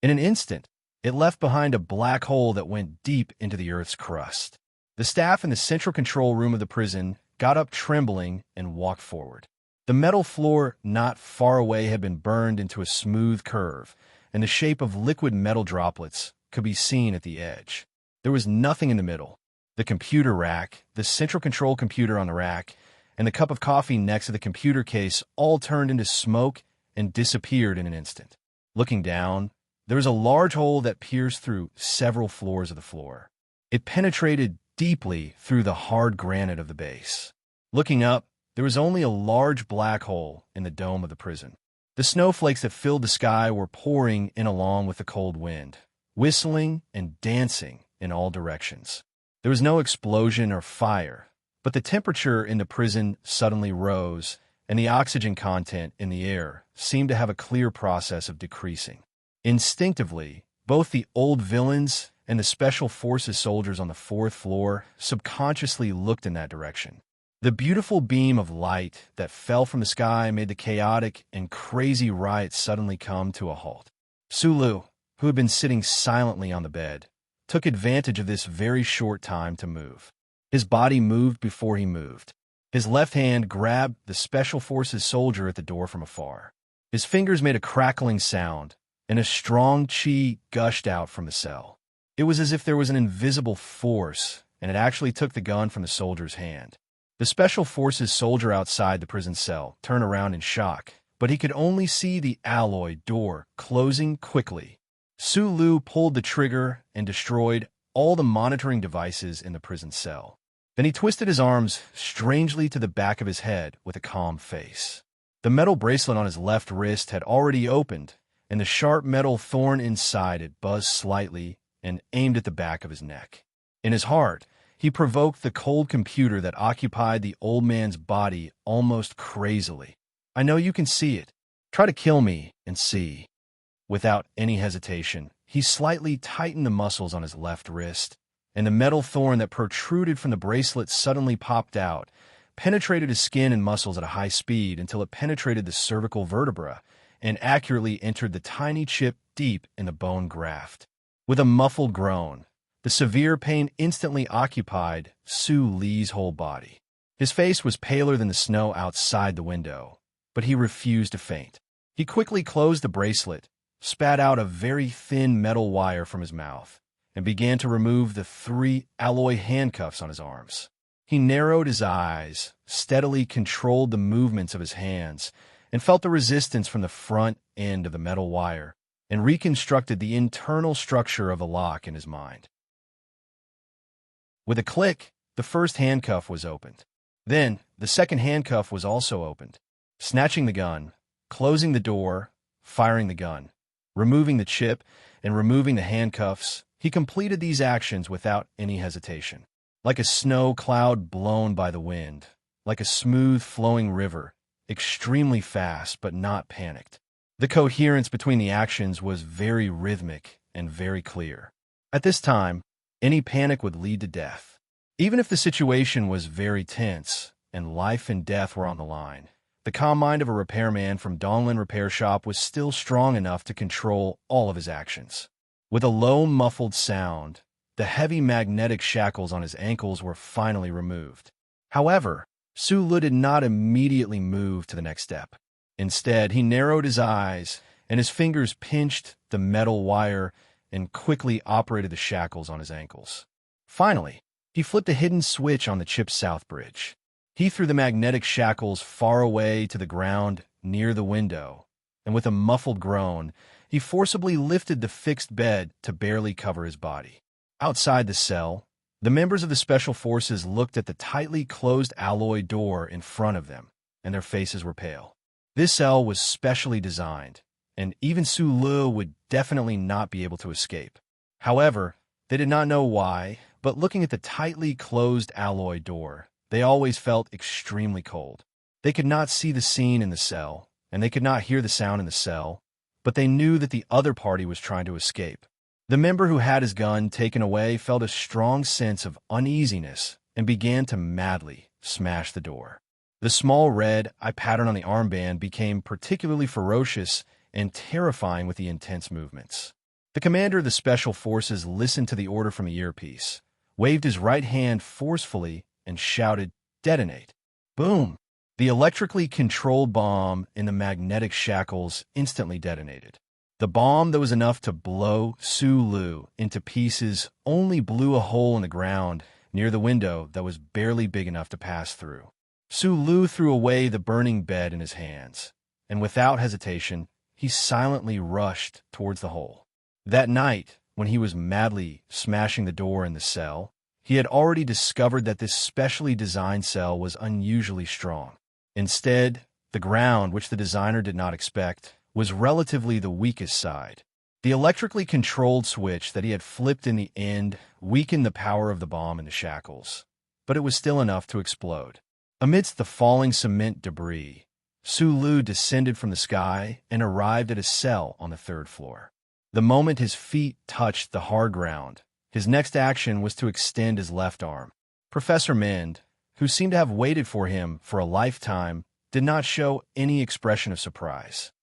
In an instant, it left behind a black hole that went deep into the Earth's crust. The staff in the central control room of the prison got up trembling and walked forward. The metal floor not far away had been burned into a smooth curve, and the shape of liquid metal droplets could be seen at the edge. There was nothing in the middle. The computer rack, the central control computer on the rack, and the cup of coffee next to the computer case all turned into smoke and disappeared in an instant. Looking down, there was a large hole that pierced through several floors of the floor. It penetrated deeply through the hard granite of the base. Looking up, there was only a large black hole in the dome of the prison. The snowflakes that filled the sky were pouring in along with the cold wind, whistling and dancing in all directions. There was no explosion or fire, but the temperature in the prison suddenly rose, and the oxygen content in the air seemed to have a clear process of decreasing. Instinctively, both the old villains and the Special Forces soldiers on the fourth floor subconsciously looked in that direction. The beautiful beam of light that fell from the sky made the chaotic and crazy riot suddenly come to a halt. Sulu, who had been sitting silently on the bed, took advantage of this very short time to move. His body moved before he moved. His left hand grabbed the Special Forces soldier at the door from afar. His fingers made a crackling sound, and a strong chi gushed out from the cell. It was as if there was an invisible force, and it actually took the gun from the soldier's hand. The Special Forces soldier outside the prison cell turned around in shock, but he could only see the alloy door closing quickly. Sulu pulled the trigger and destroyed all the monitoring devices in the prison cell. Then he twisted his arms strangely to the back of his head with a calm face. The metal bracelet on his left wrist had already opened, and the sharp metal thorn inside it buzzed slightly and aimed at the back of his neck. In his heart, he provoked the cold computer that occupied the old man's body almost crazily. "I know you can see it. Try to kill me and see." Without any hesitation, he slightly tightened the muscles on his left wrist, and the metal thorn that protruded from the bracelet suddenly popped out, penetrated his skin and muscles at a high speed until it penetrated the cervical vertebra and accurately entered the tiny chip deep in the bone graft. With a muffled groan, the severe pain instantly occupied Su Li's whole body. His face was paler than the snow outside the window, but he refused to faint. He quickly closed the bracelet, spat out a very thin metal wire from his mouth, and began to remove the 3 alloy handcuffs on his arms. He narrowed his eyes, steadily controlled the movements of his hands, and felt the resistance from the front end of the metal wire, and reconstructed the internal structure of the lock in his mind. With a click, the first handcuff was opened. Then, the second handcuff was also opened. Snatching the gun, closing the door, firing the gun, removing the chip, and removing the handcuffs, he completed these actions without any hesitation. Like a snow cloud blown by the wind, like a smooth flowing river, extremely fast but not panicked. The coherence between the actions was very rhythmic and very clear. At this time, any panic would lead to death. Even if the situation was very tense and life and death were on the line, the calm mind of a repairman from Donglin Repair Shop was still strong enough to control all of his actions. With a low, muffled sound, the heavy magnetic shackles on his ankles were finally removed. However, Su Lu did not immediately move to the next step. Instead, he narrowed his eyes, and his fingers pinched the metal wire and quickly operated the shackles on his ankles. Finally, he flipped a hidden switch on the chip's south bridge. He threw the magnetic shackles far away to the ground near the window, and with a muffled groan, he forcibly lifted the fixed bed to barely cover his body. Outside the cell, the members of the Special Forces looked at the tightly closed alloy door in front of them, and their faces were pale. This cell was specially designed, and even Su Lu would definitely not be able to escape. However, they did not know why, but looking at the tightly closed alloy door, they always felt extremely cold. They could not see the scene in the cell, and they could not hear the sound in the cell, but they knew that the other party was trying to escape. The member who had his gun taken away felt a strong sense of uneasiness and began to madly smash the door. The small red eye pattern on the armband became particularly ferocious and terrifying with the intense movements. The commander of the Special Forces listened to the order from the earpiece, waved his right hand forcefully, and shouted, "Detonate!" Boom! The electrically controlled bomb in the magnetic shackles instantly detonated. The bomb that was enough to blow Su Lu into pieces only blew a hole in the ground near the window that was barely big enough to pass through. Su Lu threw away the burning bed in his hands, and without hesitation, he silently rushed towards the hole. That night, when he was madly smashing the door in the cell, he had already discovered that this specially designed cell was unusually strong. Instead, the ground, which the designer did not expect, was relatively the weakest side. The electrically controlled switch that he had flipped in the end weakened the power of the bomb in the shackles, but it was still enough to explode. Amidst the falling cement debris, Su Lu descended from the sky and arrived at his cell on the 3rd floor. The moment his feet touched the hard ground, his next action was to extend his left arm. Professor Mend, who seemed to have waited for him for a lifetime, did not show any expression of surprise.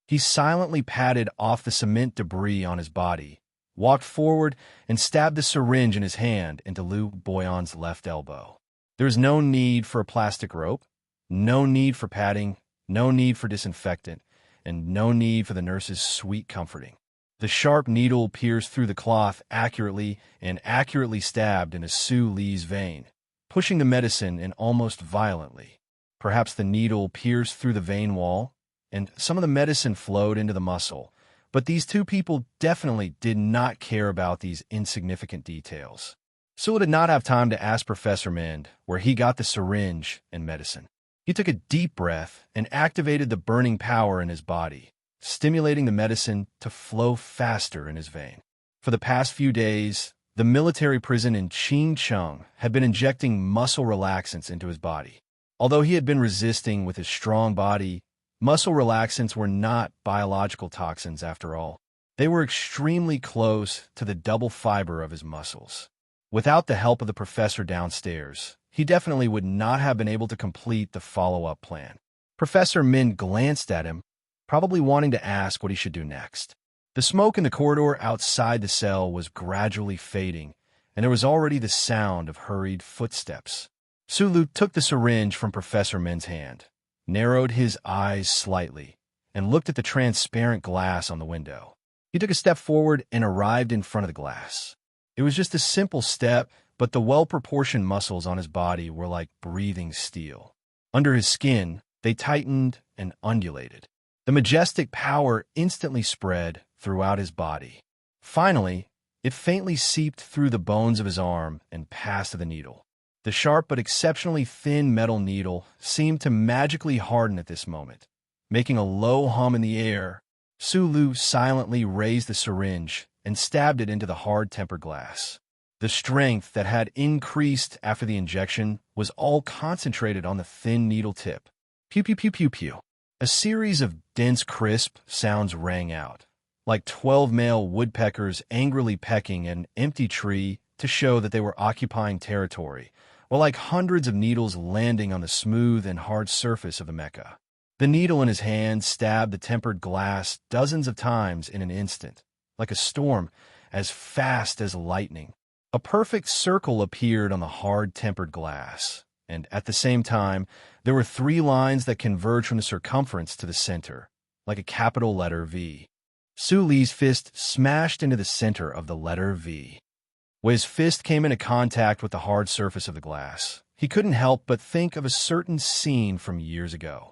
He silently patted off the cement debris on his body, walked forward, and stabbed the syringe in his hand into Liu Boyan's left elbow. There was no need for a plastic rope, no need for padding, no need for disinfectant, and no need for the nurse's sweet comforting. The sharp needle pierced through the cloth accurately and accurately stabbed into Su Li's vein, pushing the medicine in almost violently. Perhaps the needle pierced through the vein wall, and some of the medicine flowed into the muscle, but these two people definitely did not care about these insignificant details. Su did not have time to ask Professor Mend where he got the syringe and medicine. He took a deep breath and activated the burning power in his body, stimulating the medicine to flow faster in his vein. For the past few days, the military prison in Chingcheng had been injecting muscle relaxants into his body. Although he had been resisting with his strong body, muscle relaxants were not biological toxins after all. They were extremely close to the double fiber of his muscles. Without the help of the professor downstairs, he definitely would not have been able to complete the follow-up plan. Professor Min glanced at him, probably wanting to ask what he should do next. The smoke in the corridor outside the cell was gradually fading, and there was already the sound of hurried footsteps. Su Lu took the syringe from Professor Min's hand, narrowed his eyes slightly, and looked at the transparent glass on the window. He took a step forward and arrived in front of the glass. It was just a simple step, but the well-proportioned muscles on his body were like breathing steel. Under his skin, they tightened and undulated. The majestic power instantly spread throughout his body. Finally, it faintly seeped through the bones of his arm and passed to the needle. The sharp but exceptionally thin metal needle seemed to magically harden at this moment. Making a low hum in the air, Su Lu silently raised the syringe and stabbed it into the hard tempered glass. The strength that had increased after the injection was all concentrated on the thin needle tip. Pew, pew, pew, pew, pew. A series of dense, crisp sounds rang out, like 12 male woodpeckers angrily pecking at an empty tree to show that they were occupying territory, or like hundreds of needles landing on the smooth and hard surface of the mecha. The needle in his hand stabbed the tempered glass dozens of times in an instant, like a storm, as fast as lightning. A perfect circle appeared on the hard tempered glass, and at the same time, there were 3 lines that converged from the circumference to the center, like a capital letter V. Su Li's fist smashed into the center of the letter V. When his fist came into contact with the hard surface of the glass, he couldn't help but think of a certain scene from years ago.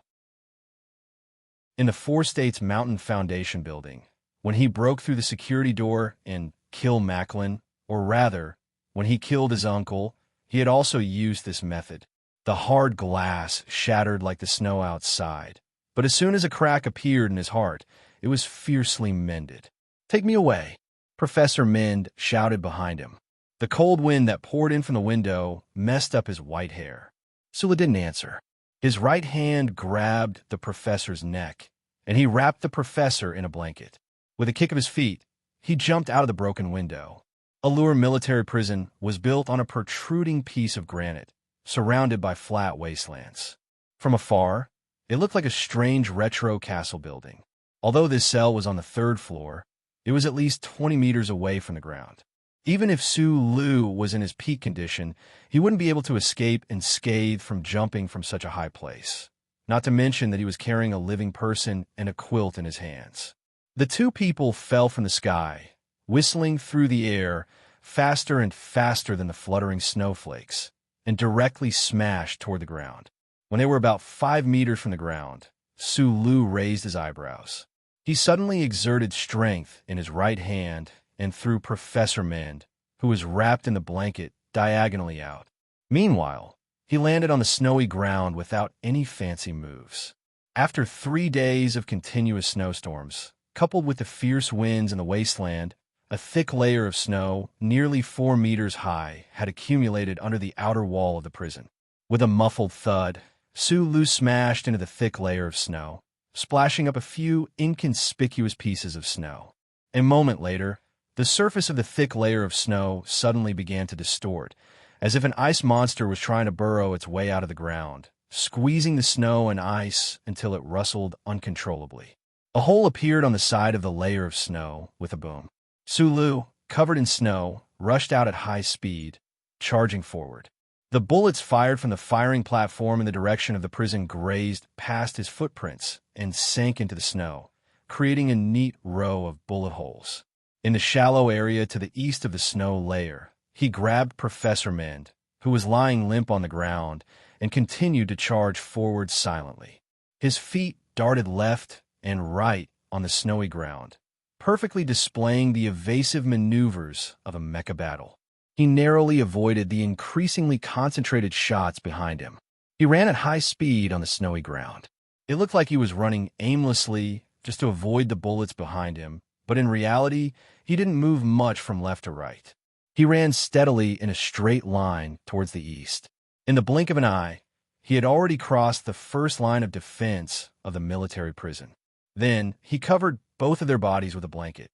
In the 4 States Mountain Foundation building, when he broke through the security door and killed Macklin, or rather, when he killed his uncle, he had also used this method. The hard glass shattered like the snow outside, but as soon as a crack appeared in his heart, it was fiercely mended. "Take me away," Professor Mend shouted behind him. The cold wind that poured in from the window messed up his white hair. Sula didn't answer. His right hand grabbed the professor's neck, and he wrapped the professor in a blanket. With a kick of his feet, he jumped out of the broken window. Allure Military Prison was built on a protruding piece of granite, surrounded by flat wastelands. From afar, it looked like a strange retro castle building. Although this cell was on the 3rd floor, it was at least 20 meters away from the ground. Even if Su Lu was in his peak condition, he wouldn't be able to escape unscathed from jumping from such a high place. Not to mention that he was carrying a living person and a quilt in his hands. The 2 people fell from the sky, whistling through the air faster and faster than the fluttering snowflakes, and directly smashed toward the ground. When they were about 5 meters from the ground, Su Lu raised his eyebrows. He suddenly exerted strength in his right hand and threw Professor Mend, who was wrapped in the blanket, diagonally out. Meanwhile, he landed on the snowy ground without any fancy moves. After 3 days of continuous snowstorms, coupled with the fierce winds in the wasteland, a thick layer of snow, nearly 4 meters high, had accumulated under the outer wall of the prison. With a muffled thud, Su Lu smashed into the thick layer of snow, splashing up a few inconspicuous pieces of snow. A moment later, the surface of the thick layer of snow suddenly began to distort, as if an ice monster was trying to burrow its way out of the ground, squeezing the snow and ice until it rustled uncontrollably. A hole appeared on the side of the layer of snow with a boom. Su Lu, covered in snow, rushed out at high speed, charging forward. The bullets fired from the firing platform in the direction of the prison grazed past his footprints and sank into the snow, creating a neat row of bullet holes. In the shallow area to the east of the snow layer, he grabbed Professor Mend, who was lying limp on the ground, and continued to charge forward silently. His feet darted left and right on the snowy ground, perfectly displaying the evasive maneuvers of a mecha battle. He narrowly avoided the increasingly concentrated shots behind him. He ran at high speed on the snowy ground. It looked like he was running aimlessly just to avoid the bullets behind him, but in reality, he didn't move much from left to right. He ran steadily in a straight line towards the east. In the blink of an eye, he had already crossed the first line of defense of the military prison. Then, he covered both of their bodies with a blanket.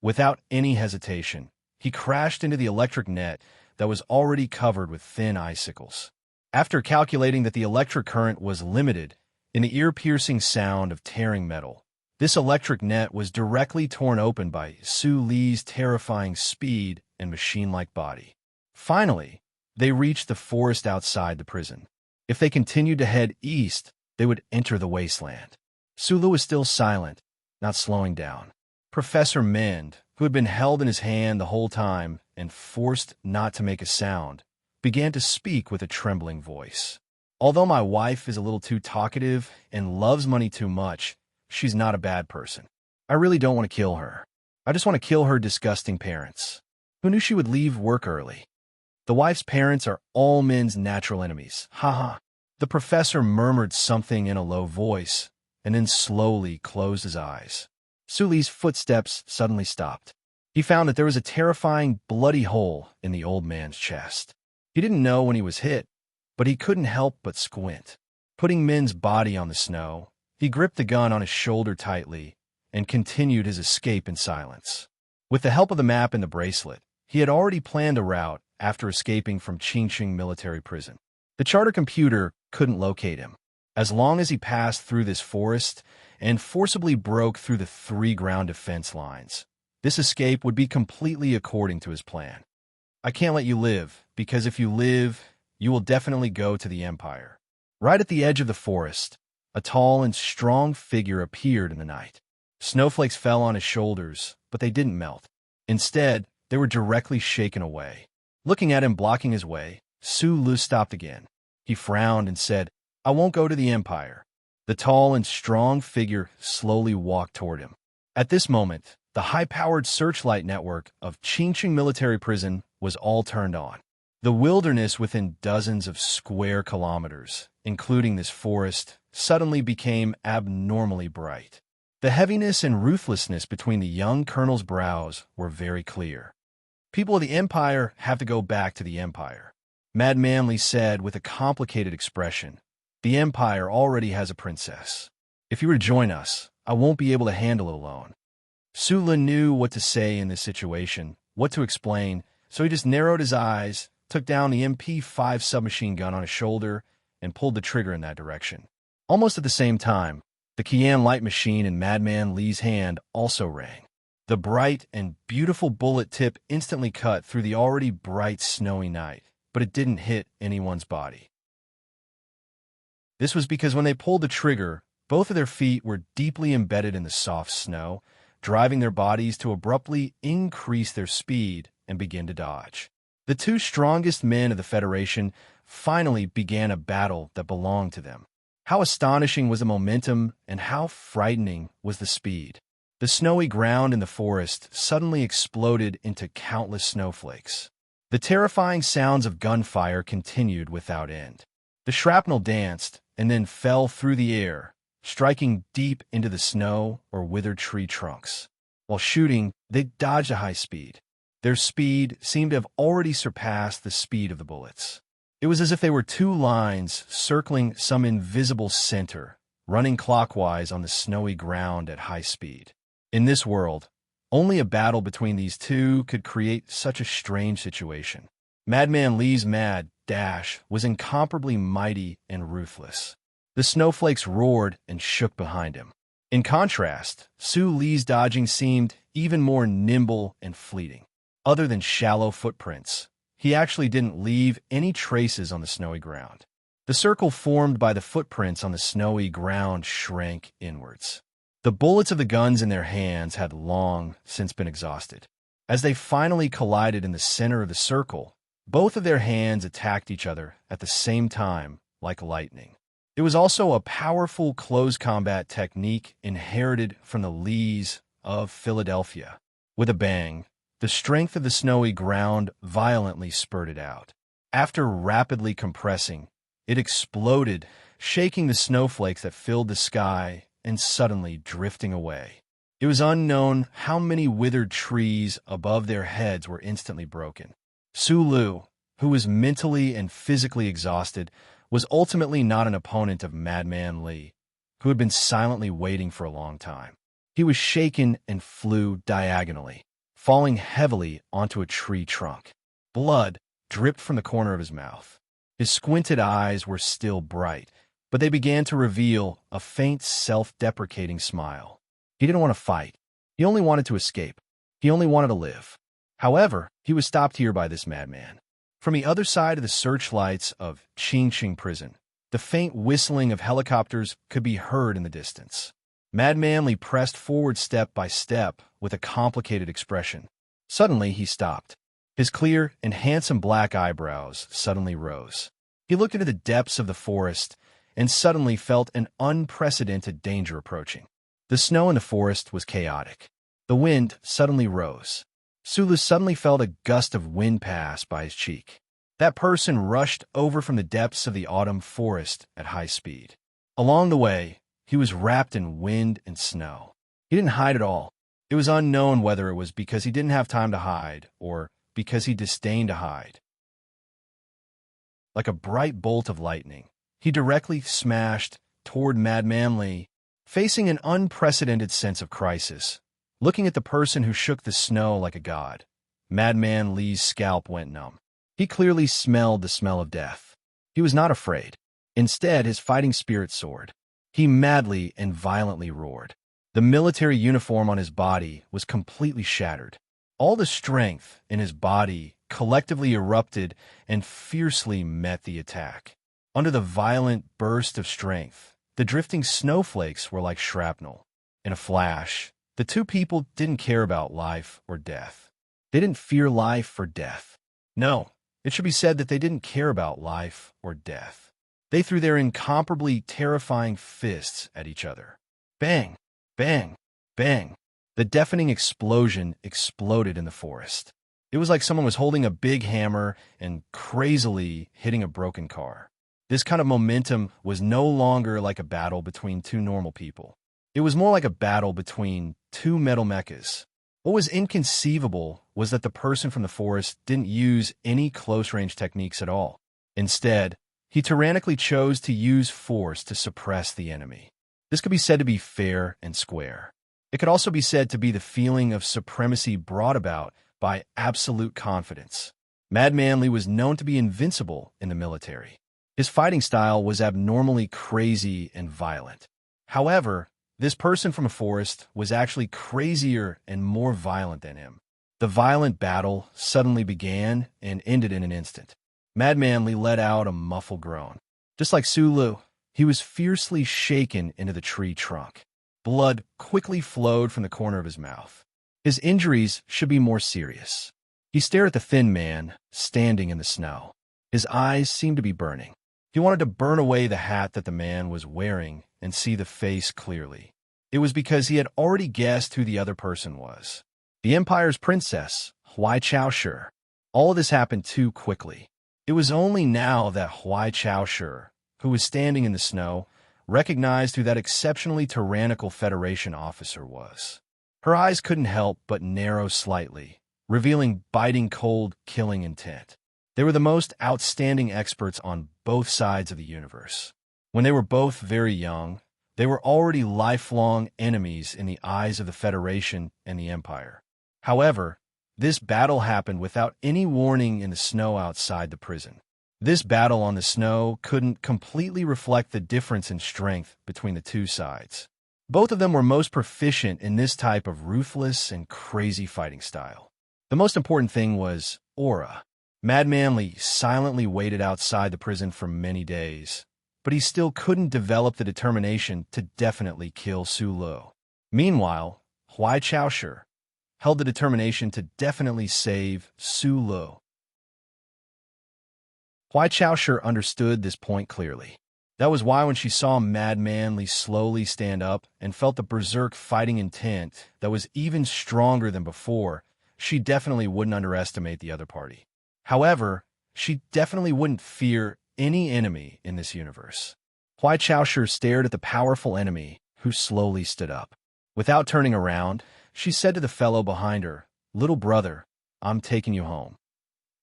Without any hesitation, he crashed into the electric net that was already covered with thin icicles. After calculating that the electric current was limited in the ear-piercing sound of tearing metal, this electric net was directly torn open by Su Li's terrifying speed and machine-like body. Finally, they reached the forest outside the prison. If they continued to head east, they would enter the wasteland. Su Lu was still silent, not slowing down. Professor Mend, who had been held in his hand the whole time and forced not to make a sound, began to speak with a trembling voice. "Although my wife is a little too talkative and loves money too much, she's not a bad person. I really don't want to kill her. I just want to kill her disgusting parents. Who knew she would leave work early? The wife's parents are all men's natural enemies. Ha ha." The professor murmured something in a low voice and then slowly closed his eyes. Su Li's footsteps suddenly stopped. He found that there was a terrifying, bloody hole in the old man's chest. He didn't know when he was hit, but he couldn't help but squint. Putting Min's body on the snow, he gripped the gun on his shoulder tightly and continued his escape in silence. With the help of the map and the bracelet, he had already planned a route after escaping from Qingqing military prison. The charter computer couldn't locate him. As long as he passed through this forest and forcibly broke through the 3 ground defense lines, this escape would be completely according to his plan. I can't let you live, because if you live, you will definitely go to the Empire. Right at the edge of the forest, a tall and strong figure appeared in the night. Snowflakes fell on his shoulders, but they didn't melt. Instead, they were directly shaken away. Looking at him blocking his way, Su Lu stopped again. He frowned and said, "I won't go to the Empire." The tall and strong figure slowly walked toward him. At this moment, the high-powered searchlight network of Qingqing military prison was all turned on. The wilderness within dozens of square kilometers, including this forest, suddenly became abnormally bright. The heaviness and ruthlessness between the young colonel's brows were very clear. "People of the Empire have to go back to the Empire," Madman Li said with a complicated expression. "The Empire already has a princess. If you were to join us, I won't be able to handle it alone." Su Lin knew what to say in this situation, what to explain, so he just narrowed his eyes, took down the MP5 submachine gun on his shoulder, and pulled the trigger in that direction. Almost at the same time, the Qian light machine in Madman Li's hand also rang. The bright and beautiful bullet tip instantly cut through the already bright snowy night, but it didn't hit anyone's body. This was because when they pulled the trigger, both of their feet were deeply embedded in the soft snow, driving their bodies to abruptly increase their speed and begin to dodge. The 2 strongest men of the Federation finally began a battle that belonged to them. How astonishing was the momentum, and how frightening was the speed. The snowy ground in the forest suddenly exploded into countless snowflakes. The terrifying sounds of gunfire continued without end. The shrapnel danced and then fell through the air, striking deep into the snow or withered tree trunks. While shooting, they dodged at high speed. Their speed seemed to have already surpassed the speed of the bullets. It was as if they were 2 lines circling some invisible center, running clockwise on the snowy ground at high speed. In this world, only a battle between these 2 could create such a strange situation. Madman Li's mad dash was incomparably mighty and ruthless. The snowflakes roared and shook behind him. In contrast, Su Li's dodging seemed even more nimble and fleeting. Other than shallow footprints, he actually didn't leave any traces on the snowy ground. The circle formed by the footprints on the snowy ground shrank inwards. The bullets of the guns in their hands had long since been exhausted. As they finally collided in the center of the circle, both of their hands attacked each other at the same time like lightning. It was also a powerful close combat technique inherited from the Lees of Philadelphia. With a bang, the strength of the snowy ground violently spurted out. After rapidly compressing, it exploded, shaking the snowflakes that filled the sky and suddenly drifting away. It was unknown how many withered trees above their heads were instantly broken. Su Lu, who was mentally and physically exhausted, was ultimately not an opponent of Madman Li, who had been silently waiting for a long time. He was shaken and flew diagonally, falling heavily onto a tree trunk. Blood dripped from the corner of his mouth. His squinted eyes were still bright, but they began to reveal a faint self-deprecating smile. He didn't want to fight. He only wanted to escape. He only wanted to live. However, he was stopped here by this madman. From the other side of the searchlights of Qingqing prison, the faint whistling of helicopters could be heard in the distance. Madman Li pressed forward step by step with a complicated expression. Suddenly, he stopped. His clear and handsome black eyebrows suddenly rose. He looked into the depths of the forest and suddenly felt an unprecedented danger approaching. The snow in the forest was chaotic. The wind suddenly rose. Sulu suddenly felt a gust of wind pass by his cheek. That person rushed over from the depths of the autumn forest at high speed. Along the way, he was wrapped in wind and snow. He didn't hide at all. It was unknown whether it was because he didn't have time to hide or because he disdained to hide. Like a bright bolt of lightning, he directly smashed toward Madman Li, Facing an unprecedented sense of crisis, looking at the person who shook the snow like a god, Madman Li's scalp went numb. He clearly smelled the smell of death. He was not afraid. Instead, his fighting spirit soared. He madly and violently roared. The military uniform on his body was completely shattered. All the strength in his body collectively erupted and fiercely met the attack. Under the violent burst of strength, the drifting snowflakes were like shrapnel. In a flash, the two people didn't care about life or death. They didn't fear life or death. No, it should be said that they didn't care about life or death. They threw their incomparably terrifying fists at each other. Bang, bang, bang. The deafening explosion exploded in the forest. It was like someone was holding a big hammer and crazily hitting a broken car. This kind of momentum was no longer like a battle between two normal people. It was more like a battle between two metal mechas. What was inconceivable was that the person from the forest didn't use any close-range techniques at all. Instead, he tyrannically chose to use force to suppress the enemy. This could be said to be fair and square. It could also be said to be the feeling of supremacy brought about by absolute confidence. Madman Li was known to be invincible in the military. His fighting style was abnormally crazy and violent. However, this person from a forest was actually crazier and more violent than him. The violent battle suddenly began and ended in an instant. Madman Li let out a muffled groan. Just like Sulu, he was fiercely shaken into the tree trunk. Blood quickly flowed from the corner of his mouth. His injuries should be more serious. He stared at the thin man standing in the snow. His eyes seemed to be burning. He wanted to burn away the hat that the man was wearing and see the face clearly. It was because he had already guessed who the other person was. The Empire's princess, Huai Chaoshi. All of this happened too quickly. It was only now that Huai Chaoshi, who was standing in the snow, recognized who that exceptionally tyrannical Federation officer was. Her eyes couldn't help but narrow slightly, revealing biting cold, killing intent. They were the most outstanding experts on both sides of the universe. When they were both very young, they were already lifelong enemies in the eyes of the Federation and the Empire. However, this battle happened without any warning in the snow outside the prison. This battle on the snow couldn't completely reflect the difference in strength between the two sides. Both of them were most proficient in this type of ruthless and crazy fighting style. The most important thing was aura. Madman Li silently waited outside the prison for many days, but he still couldn't develop the determination to definitely kill Sulu. Meanwhile, Huai Chaoshi held the determination to definitely save Sulu. Huai Chaoshi understood this point clearly. That was why when she saw Madman Li slowly stand up and felt the berserk fighting intent that was even stronger than before, she definitely wouldn't underestimate the other party. However, she definitely wouldn't fear any enemy in this universe. Huai Chaoshi stared at the powerful enemy who slowly stood up. Without turning around, she said to the fellow behind her, "Little brother, I'm taking you home."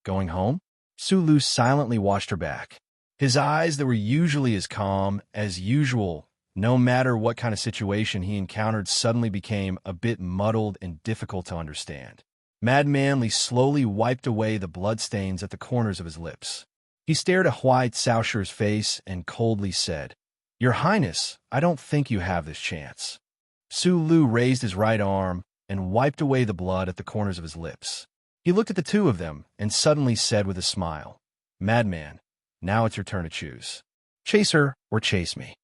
Going home? Sulu silently watched her back. His eyes that were usually as calm as usual, no matter what kind of situation he encountered, suddenly became a bit muddled and difficult to understand. Madman Li slowly wiped away the bloodstains at the corners of his lips. He stared at Huai Chaoshi's face and coldly said, "Your Highness, I don't think you have this chance." Sulu raised his right arm and wiped away the blood at the corners of his lips. He looked at the two of them and suddenly said with a smile, "Madman, now it's your turn to choose. Chase her or chase me."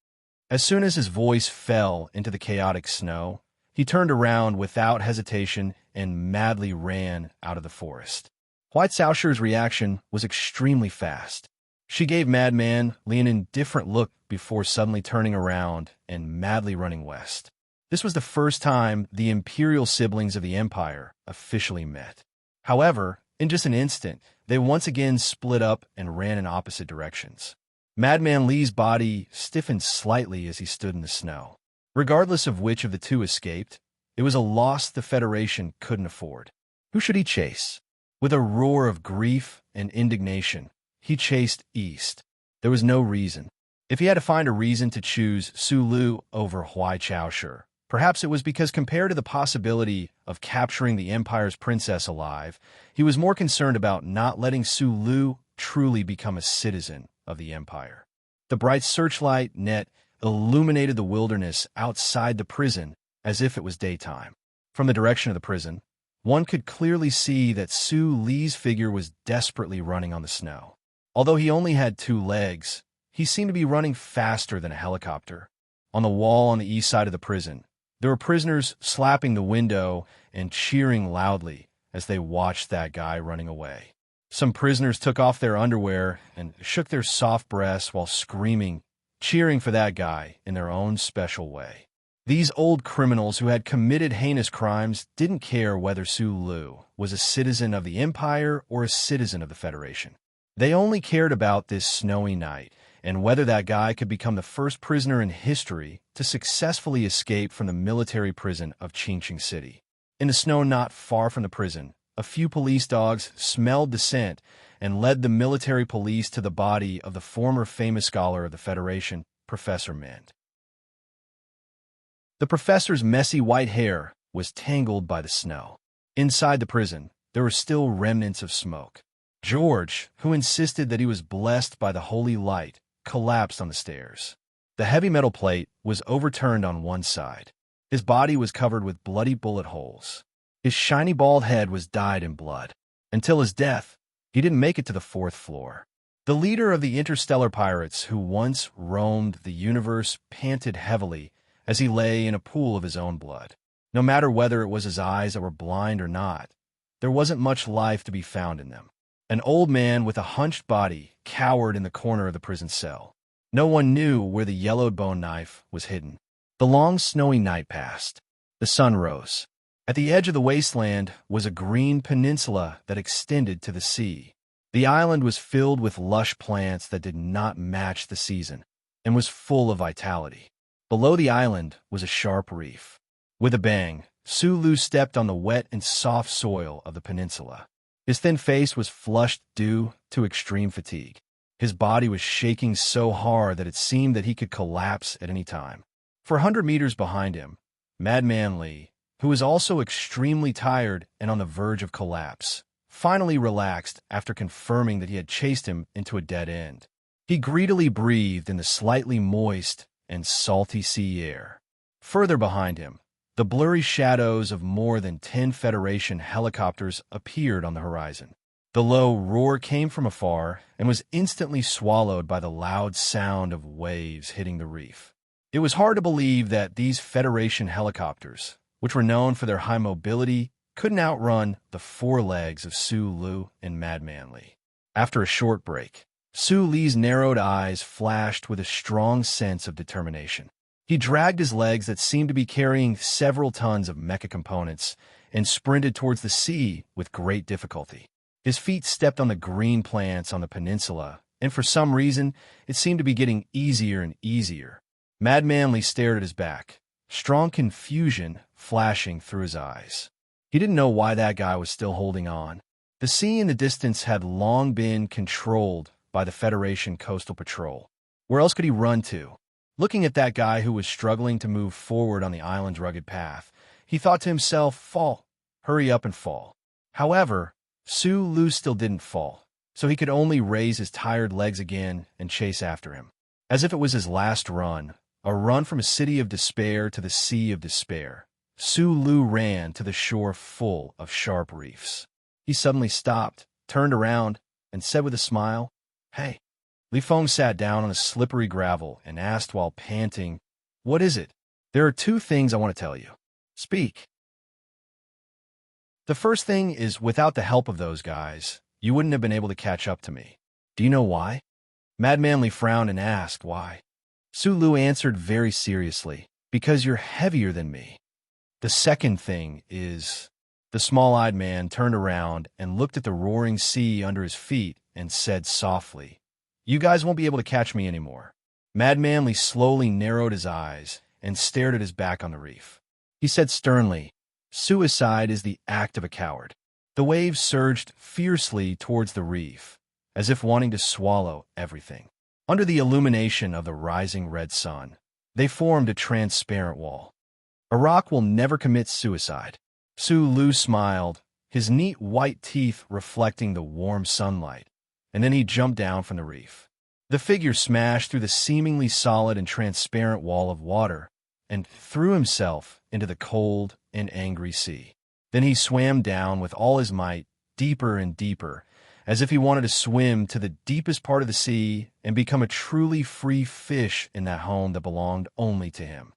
As soon as his voice fell into the chaotic snow, he turned around without hesitation and madly ran out of the forest. Huai Chaoshi's reaction was extremely fast. She gave Madman Li an indifferent look before suddenly turning around and madly running west. This was the first time the imperial siblings of the Empire officially met. However, in just an instant, they once again split up and ran in opposite directions. Madman Li's body stiffened slightly as he stood in the snow. Regardless of which of the two escaped, it was a loss the Federation couldn't afford. Who should he chase? With a roar of grief and indignation, he chased east. There was no reason. If he had to find a reason to choose Sulu over Huai Chaoshi, perhaps it was because compared to the possibility of capturing the Empire's princess alive, he was more concerned about not letting Sulu truly become a citizen of the Empire. The bright searchlight net illuminated the wilderness outside the prison as if it was daytime. From the direction of the prison, one could clearly see that Su Li's figure was desperately running on the snow. Although he only had 2 legs, he seemed to be running faster than a helicopter. On the wall on the east side of the prison, there were prisoners slapping the window and cheering loudly as they watched that guy running away. Some prisoners took off their underwear and shook their soft breasts while screaming, cheering for that guy in their own special way. These old criminals who had committed heinous crimes didn't care whether Sulu was a citizen of the Empire or a citizen of the Federation. They only cared about this snowy night and whether that guy could become the first prisoner in history to successfully escape from the military prison of Qingqing City. In the snow not far from the prison, a few police dogs smelled the scent and led the military police to the body of the former famous scholar of the Federation, Professor Mint. The professor's messy white hair was tangled by the snow. Inside the prison, there were still remnants of smoke. George, who insisted that he was blessed by the holy light, collapsed on the stairs. The heavy metal plate was overturned on one side. His body was covered with bloody bullet holes. His shiny bald head was dyed in blood. Until his death, he didn't make it to the 4th floor. The leader of the interstellar pirates who once roamed the universe panted heavily as he lay in a pool of his own blood. No matter whether it was his eyes that were blind or not, there wasn't much life to be found in them. An old man with a hunched body cowered in the corner of the prison cell. No one knew where the yellowed bone knife was hidden. The long snowy night passed. The sun rose. At the edge of the wasteland was a green peninsula that extended to the sea. The island was filled with lush plants that did not match the season and was full of vitality. Below the island was a sharp reef. With a bang, Sulu stepped on the wet and soft soil of the peninsula. His thin face was flushed due to extreme fatigue. His body was shaking so hard that it seemed that he could collapse at any time. For 100 meters behind him, Madman Li, who was also extremely tired and on the verge of collapse, finally relaxed after confirming that he had chased him into a dead end. He greedily breathed in the slightly moist and salty sea air. Further behind him, the blurry shadows of more than 10 Federation helicopters appeared on the horizon. The low roar came from afar and was instantly swallowed by the loud sound of waves hitting the reef. It was hard to believe that these Federation helicopters, which were known for their high mobility, couldn't outrun the 4 legs of Sulu and Madman Li. After a short break, Su Li's narrowed eyes flashed with a strong sense of determination. He dragged his legs that seemed to be carrying several tons of mecha components and sprinted towards the sea with great difficulty. His feet stepped on the green plants on the peninsula, and for some reason, it seemed to be getting easier and easier. Madman Li stared at his back, strong confusion flashing through his eyes. He didn't know why that guy was still holding on. The sea in the distance had long been controlled by the Federation Coastal Patrol. Where else could he run to? Looking at that guy who was struggling to move forward on the island's rugged path, he thought to himself, fall, hurry up and fall. However, Su Lu still didn't fall, so he could only raise his tired legs again and chase after him. As if it was his last run, a run from a city of despair to the sea of despair, Su Lu ran to the shore full of sharp reefs. He suddenly stopped, turned around, and said with a smile, "Hey." Li Feng sat down on the slippery gravel and asked while panting, "What is it?" "There are 2 things I want to tell you." "Speak." "The first thing is, without the help of those guys, you wouldn't have been able to catch up to me. Do you know why?" Madman Li frowned and asked why. Su Lu answered very seriously, "Because you're heavier than me." "The second thing is..." The small-eyed man turned around and looked at the roaring sea under his feet and said softly, "You guys won't be able to catch me anymore." Madman Li slowly narrowed his eyes and stared at his back on the reef. He said sternly, "Suicide is the act of a coward." The waves surged fiercely towards the reef, as if wanting to swallow everything. Under the illumination of the rising red sun, they formed a transparent wall. A rock will never commit suicide. Su Lu smiled, his neat white teeth reflecting the warm sunlight, and then he jumped down from the reef. The figure smashed through the seemingly solid and transparent wall of water and threw himself into the cold and angry sea. Then he swam down with all his might, deeper and deeper, as if he wanted to swim to the deepest part of the sea and become a truly free fish in that home that belonged only to him.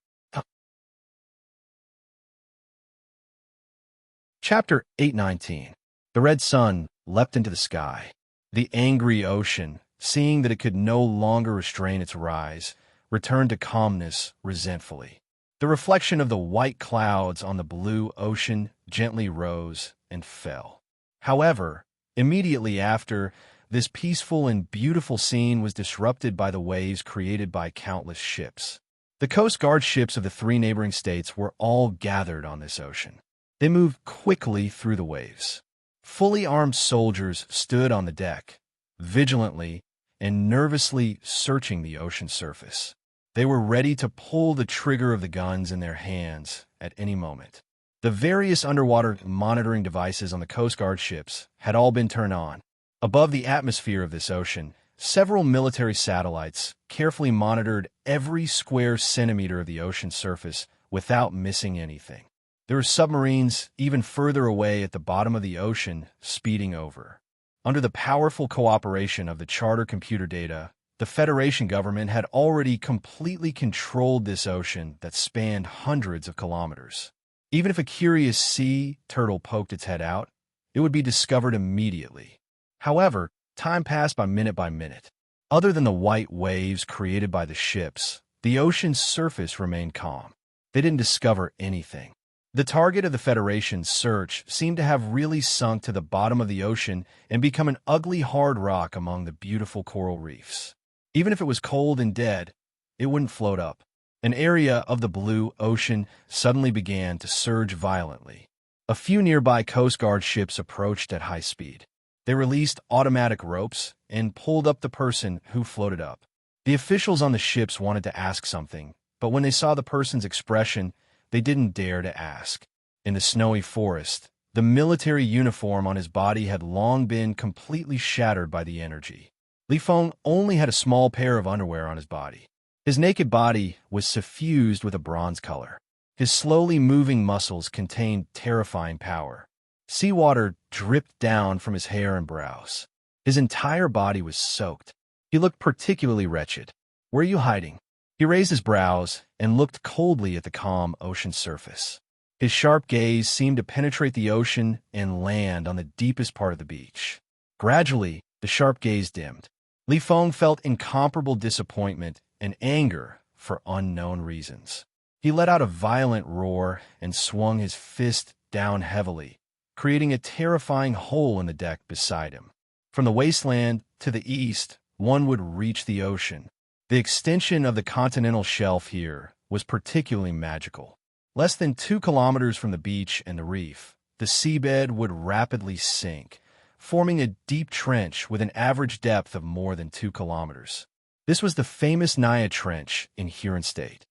Chapter 819. The red sun leapt into the sky. The angry ocean, seeing that it could no longer restrain its rise, returned to calmness resentfully. The reflection of the white clouds on the blue ocean gently rose and fell. However, immediately after, this peaceful and beautiful scene was disrupted by the waves created by countless ships. The Coast Guard ships of the 3 neighboring states were all gathered on this ocean. They moved quickly through the waves. Fully armed soldiers stood on the deck, vigilantly and nervously searching the ocean surface. They were ready to pull the trigger of the guns in their hands at any moment. The various underwater monitoring devices on the Coast Guard ships had all been turned on. Above the atmosphere of this ocean, several military satellites carefully monitored every square centimeter of the ocean surface without missing anything. There were submarines even further away at the bottom of the ocean speeding over. Under the powerful cooperation of the charter computer data, the Federation government had already completely controlled this ocean that spanned hundreds of kilometers. Even if a curious sea turtle poked its head out, it would be discovered immediately. However, time passed by minute. Other than the white waves created by the ships, the ocean's surface remained calm. They didn't discover anything. The target of the Federation's search seemed to have really sunk to the bottom of the ocean and become an ugly hard rock among the beautiful coral reefs. Even if it was cold and dead, it wouldn't float up. An area of the blue ocean suddenly began to surge violently. A few nearby Coast Guard ships approached at high speed. They released automatic ropes and pulled up the person who floated up. The officials on the ships wanted to ask something, but when they saw the person's expression, they didn't dare to ask. In the snowy forest, the military uniform on his body had long been completely shattered by the energy. Li Feng only had a small pair of underwear on his body. His naked body was suffused with a bronze color. His slowly moving muscles contained terrifying power. Seawater dripped down from his hair and brows. His entire body was soaked. He looked particularly wretched. "Where are you hiding?" He raised his brows and looked coldly at the calm ocean surface. His sharp gaze seemed to penetrate the ocean and land on the deepest part of the beach. Gradually, the sharp gaze dimmed. Li Feng felt incomparable disappointment and anger for unknown reasons. He let out a violent roar and swung his fist down heavily, creating a terrifying hole in the deck beside him. From the wasteland to the east, one would reach the ocean. The extension of the continental shelf here was particularly magical. Less than 2 kilometers from the beach and the reef, the seabed would rapidly sink, forming a deep trench with an average depth of more than 2 kilometers. This was the famous Naya Trench in Huron State.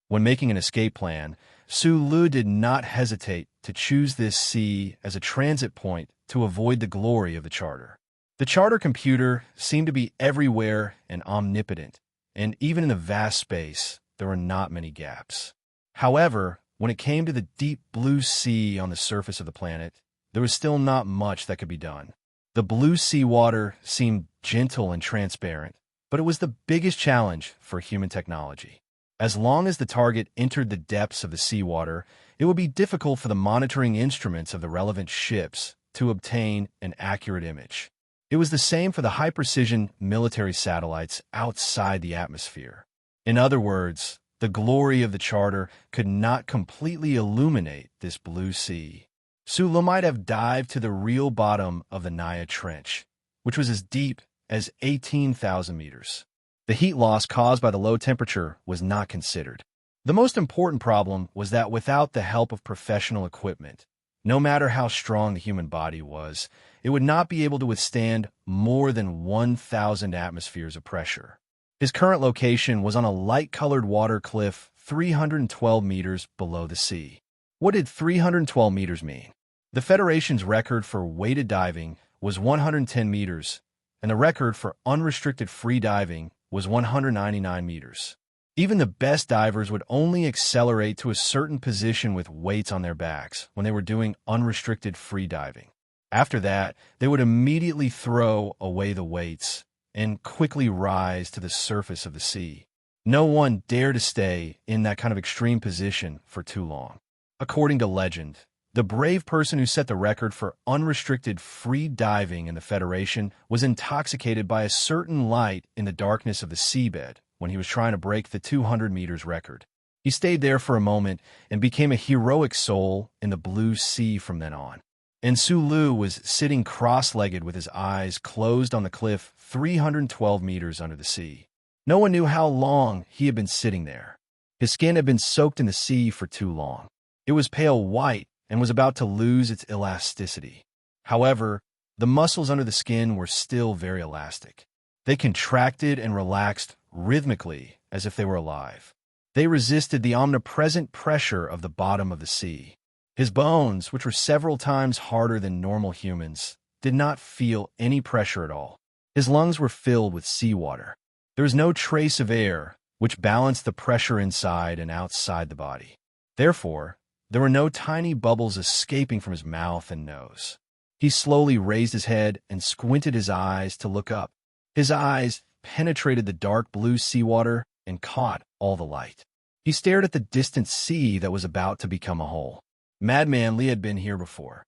When making an escape plan, Su Lu did not hesitate to choose this sea as a transit point to avoid the glory of the charter. The charter computer seemed to be everywhere and omnipotent, and even in the vast space, there were not many gaps. However, when it came to the deep blue sea on the surface of the planet, there was still not much that could be done. The blue seawater seemed gentle and transparent, but it was the biggest challenge for human technology. As long as the target entered the depths of the seawater, it would be difficult for the monitoring instruments of the relevant ships to obtain an accurate image. It was the same for the high-precision military satellites outside the atmosphere. In other words, the glory of the charter could not completely illuminate this blue sea. Su Lu might have dived to the real bottom of the Naya Trench, which was as deep as 18,000 meters. The heat loss caused by the low temperature was not considered. The most important problem was that without the help of professional equipment, no matter how strong the human body was, it would not be able to withstand more than 1,000 atmospheres of pressure. His current location was on a light-colored water cliff 312 meters below the sea. What did 312 meters mean? The Federation's record for weighted diving was 110 meters, and the record for unrestricted free diving was 199 meters. Even the best divers would only accelerate to a certain position with weights on their backs when they were doing unrestricted free diving. After that, they would immediately throw away the weights and quickly rise to the surface of the sea. No one dared to stay in that kind of extreme position for too long. According to legend, the brave person who set the record for unrestricted free diving in the Federation was intoxicated by a certain light in the darkness of the seabed when he was trying to break the 200 meters record. He stayed there for a moment and became a heroic soul in the blue sea from then on. And Sulu was sitting cross-legged with his eyes closed on the cliff 312 meters under the sea. No one knew how long he had been sitting there. His skin had been soaked in the sea for too long. It was pale white and was about to lose its elasticity. However, the muscles under the skin were still very elastic. They contracted and relaxed rhythmically as if they were alive. They resisted the omnipresent pressure of the bottom of the sea. His bones, which were several times harder than normal humans, did not feel any pressure at all. His lungs were filled with seawater. There was no trace of air, which balanced the pressure inside and outside the body. Therefore, there were no tiny bubbles escaping from his mouth and nose. He slowly raised his head and squinted his eyes to look up. His eyes penetrated the dark blue seawater and caught all the light. He stared at the distant sea that was about to become a hole. Madman Lee had been here before.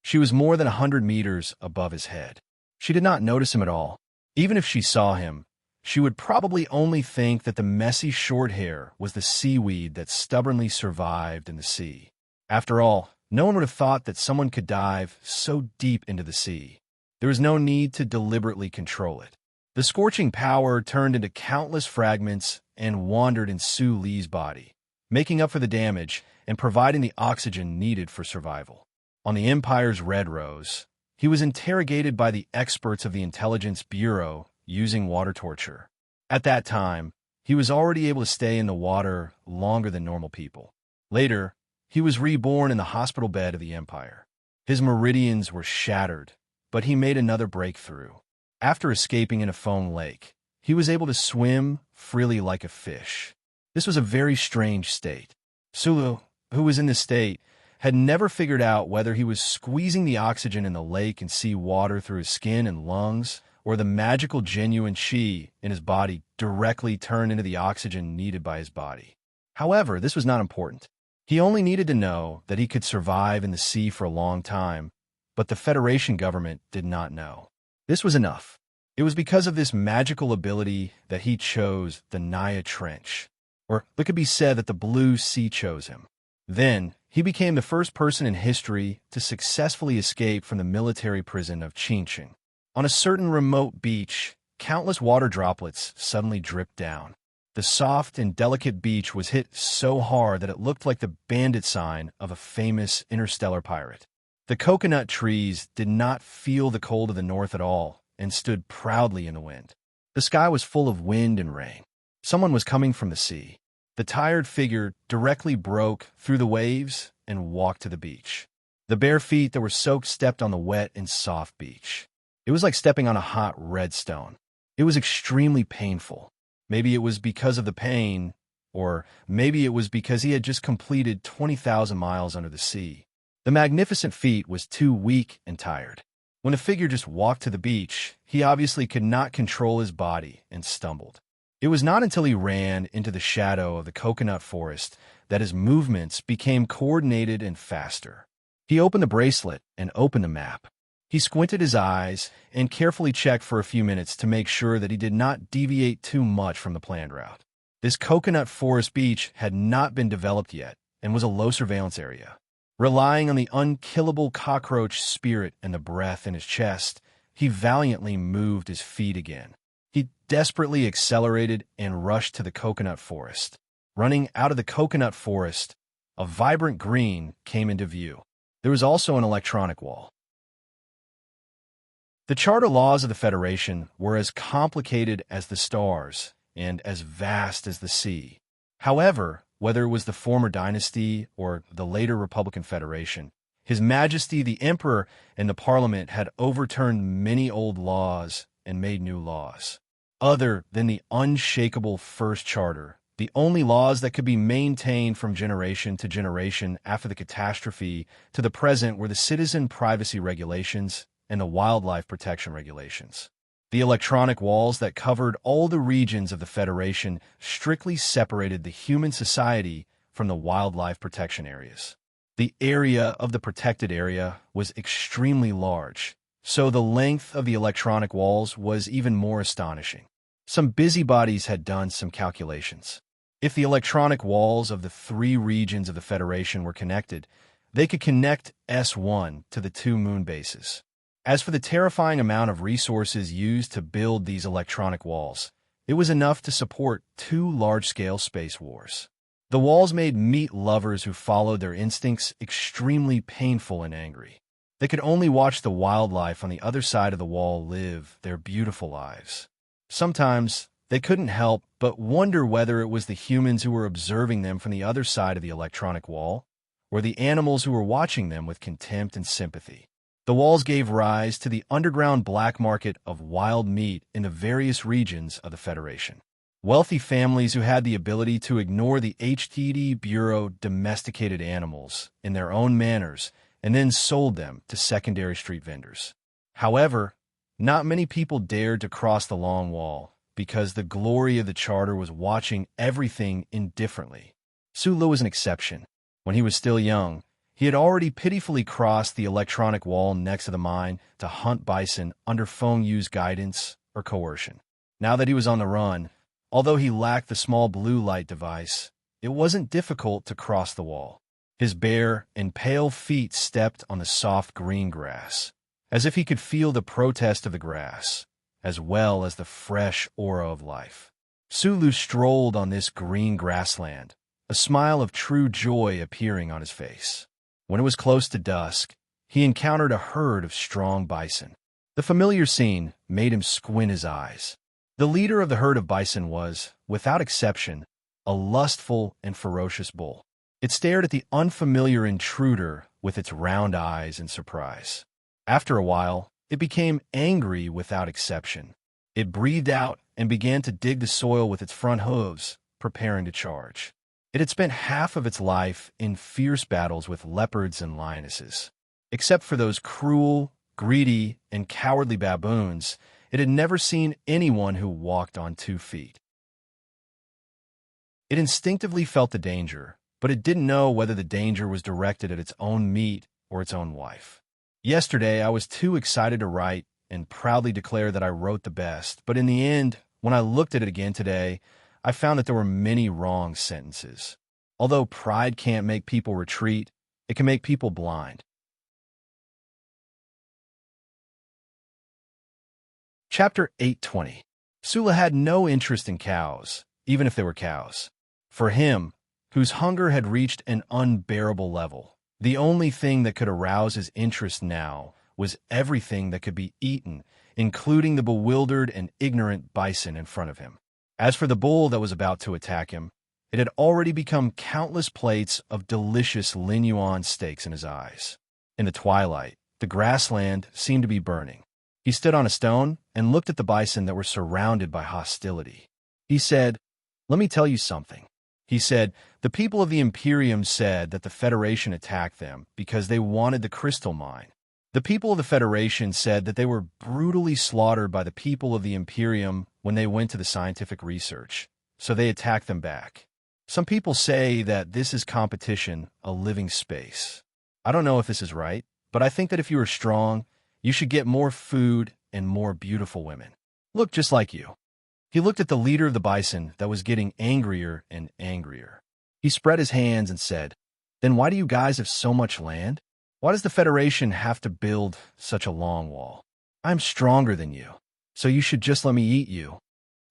She was more than 100 meters above his head. She did not notice him at all. Even if she saw him, she would probably only think that the messy short hair was the seaweed that stubbornly survived in the sea. After all, no one would have thought that someone could dive so deep into the sea. There was no need to deliberately control it. The scorching power turned into countless fragments and wandered in Su Li's body, making up for the damage and providing the oxygen needed for survival. On the Empire's Red Rose, he was interrogated by the experts of the Intelligence Bureau using water torture. At that time, he was already able to stay in the water longer than normal people. Later, he was reborn in the hospital bed of the Empire. His meridians were shattered, but he made another breakthrough. After escaping in a foam lake, he was able to swim freely like a fish. This was a very strange state. Sulu, who was in this state, had never figured out whether he was squeezing the oxygen in the lake and sea water through his skin and lungs, or the magical genuine chi in his body directly turned into the oxygen needed by his body. However, this was not important. He only needed to know that he could survive in the sea for a long time, but the Federation government did not know. This was enough. It was because of this magical ability that he chose the Naya Trench, or it could be said that the Blue Sea chose him. Then, he became the first person in history to successfully escape from the military prison of Chinching. On a certain remote beach, countless water droplets suddenly dripped down. The soft and delicate beach was hit so hard that it looked like the bandit sign of a famous interstellar pirate. The coconut trees did not feel the cold of the north at all and stood proudly in the wind. The sky was full of wind and rain. Someone was coming from the sea. The tired figure directly broke through the waves and walked to the beach. The bare feet that were soaked stepped on the wet and soft beach. It was like stepping on a hot red stone. It was extremely painful. Maybe it was because of the pain, or maybe it was because he had just completed 20,000 miles under the sea. The magnificent feat was too weak and tired. When the figure just walked to the beach, he obviously could not control his body and stumbled. It was not until he ran into the shadow of the coconut forest that his movements became coordinated and faster. He opened the bracelet and opened the map. He squinted his eyes and carefully checked for a few minutes to make sure that he did not deviate too much from the planned route. This coconut forest beach had not been developed yet and was a low surveillance area. Relying on the unkillable cockroach spirit and the breath in his chest, he valiantly moved his feet again. He desperately accelerated and rushed to the coconut forest. Running out of the coconut forest, a vibrant green came into view. there was also an electronic wall. The charter laws of the Federation were as complicated as the stars and as vast as the sea. However, whether it was the former dynasty or the later Republican Federation, His Majesty the Emperor and the Parliament had overturned many old laws and made new laws. Other than the unshakable First Charter, the only laws that could be maintained from generation to generation after the catastrophe to the present were the citizen privacy regulations and the wildlife protection regulations. The electronic walls that covered all the regions of the Federation strictly separated the human society from the wildlife protection areas. The area of the protected area was extremely large, so the length of the electronic walls was even more astonishing. Some busybodies had done some calculations. If the electronic walls of the 3 regions of the Federation were connected, they could connect S1 to the 2 moon bases. As for the terrifying amount of resources used to build these electronic walls, it was enough to support 2 large-scale space wars. The walls made meat lovers who followed their instincts extremely painful and angry. They could only watch the wildlife on the other side of the wall live their beautiful lives. Sometimes, they couldn't help but wonder whether it was the humans who were observing them from the other side of the electronic wall, or the animals who were watching them with contempt and sympathy. The walls gave rise to the underground black market of wild meat in the various regions of the Federation. Wealthy families who had the ability to ignore the HTD Bureau domesticated animals in their own manners and then sold them to secondary street vendors. However, not many people dared to cross the long wall because the glory of the charter was watching everything indifferently. Sulu was an exception. When he was still young, he had already pitifully crossed the electronic wall next to the mine to hunt bison under Feng Yu's guidance or coercion. Now that he was on the run, although he lacked the small blue light device, it wasn't difficult to cross the wall. His bare and pale feet stepped on the soft green grass, as if he could feel the protest of the grass, as well as the fresh aura of life. Sulu strolled on this green grassland, a smile of true joy appearing on his face. When it was close to dusk, he encountered a herd of strong bison. The familiar scene made him squint his eyes. The leader of the herd of bison was, without exception, a lustful and ferocious bull. It stared at the unfamiliar intruder with its round eyes in surprise. After a while, it became angry without exception. It breathed out and began to dig the soil with its front hooves, preparing to charge. It had spent half of its life in fierce battles with leopards and lionesses. Except for those cruel, greedy, and cowardly baboons, it had never seen anyone who walked on 2 feet. It instinctively felt the danger, but it didn't know whether the danger was directed at its own meat or its own wife. Yesterday, I was too excited to write and proudly declare that I wrote the best, but in the end, when I looked at it again today, I found that there were many wrong sentences. Although pride can't make people retreat, it can make people blind. Chapter 820. Sula had no interest in cows, even if they were cows. For him, whose hunger had reached an unbearable level, the only thing that could arouse his interest now was everything that could be eaten, including the bewildered and ignorant bison in front of him. As for the bull that was about to attack him, it had already become countless plates of delicious Linyuan steaks in his eyes. In the twilight, the grassland seemed to be burning. He stood on a stone and looked at the bison that were surrounded by hostility. He said, "Let me tell you something." He said, "The people of the Imperium said that the Federation attacked them because they wanted the crystal mine. The people of the Federation said that they were brutally slaughtered by the people of the Imperium when they went to the scientific research, so they attacked them back. Some people say that this is competition, a living space. I don't know if this is right, but I think that if you are strong, you should get more food and more beautiful women. Look just like you." He looked at the leader of the bison that was getting angrier and angrier. He spread his hands and said, "Then why do you guys have so much land? Why does the Federation have to build such a long wall? I'm stronger than you, so you should just let me eat you."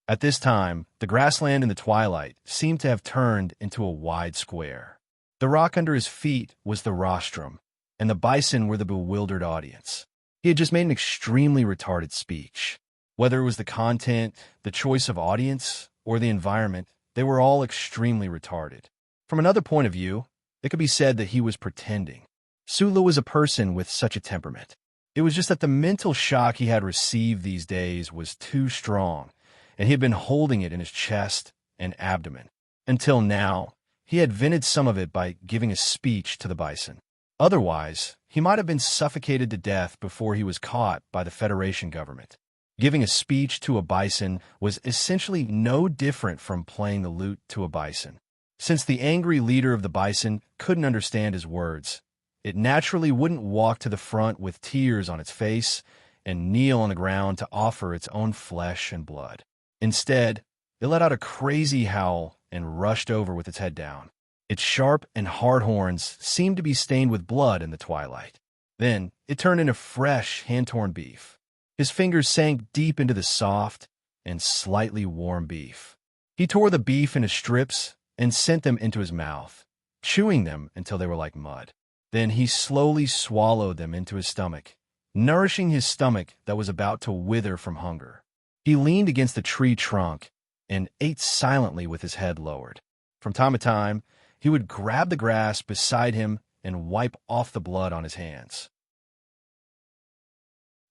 At this time, the grassland in the twilight seemed to have turned into a wide square. The rock under his feet was the rostrum, and the bison were the bewildered audience. He had just made an extremely retarded speech. Whether it was the content, the choice of audience, or the environment, they were all extremely retarded. From another point of view, it could be said that he was pretending. Sulu was a person with such a temperament. It was just that the mental shock he had received these days was too strong, and he had been holding it in his chest and abdomen. Until now, he had vented some of it by giving a speech to the bison. Otherwise, he might have been suffocated to death before he was caught by the Federation government. Giving a speech to a bison was essentially no different from playing the lute to a bison. Since the angry leader of the bison couldn't understand his words, it naturally wouldn't walk to the front with tears on its face and kneel on the ground to offer its own flesh and blood. Instead, it let out a crazy howl and rushed over with its head down. Its sharp and hard horns seemed to be stained with blood in the twilight. Then it turned into fresh, hand-torn beef. His fingers sank deep into the soft and slightly warm beef. He tore the beef into strips and sent them into his mouth, chewing them until they were like mud. Then he slowly swallowed them into his stomach, nourishing his stomach that was about to wither from hunger. He leaned against the tree trunk and ate silently with his head lowered. From time to time, he would grab the grass beside him and wipe off the blood on his hands.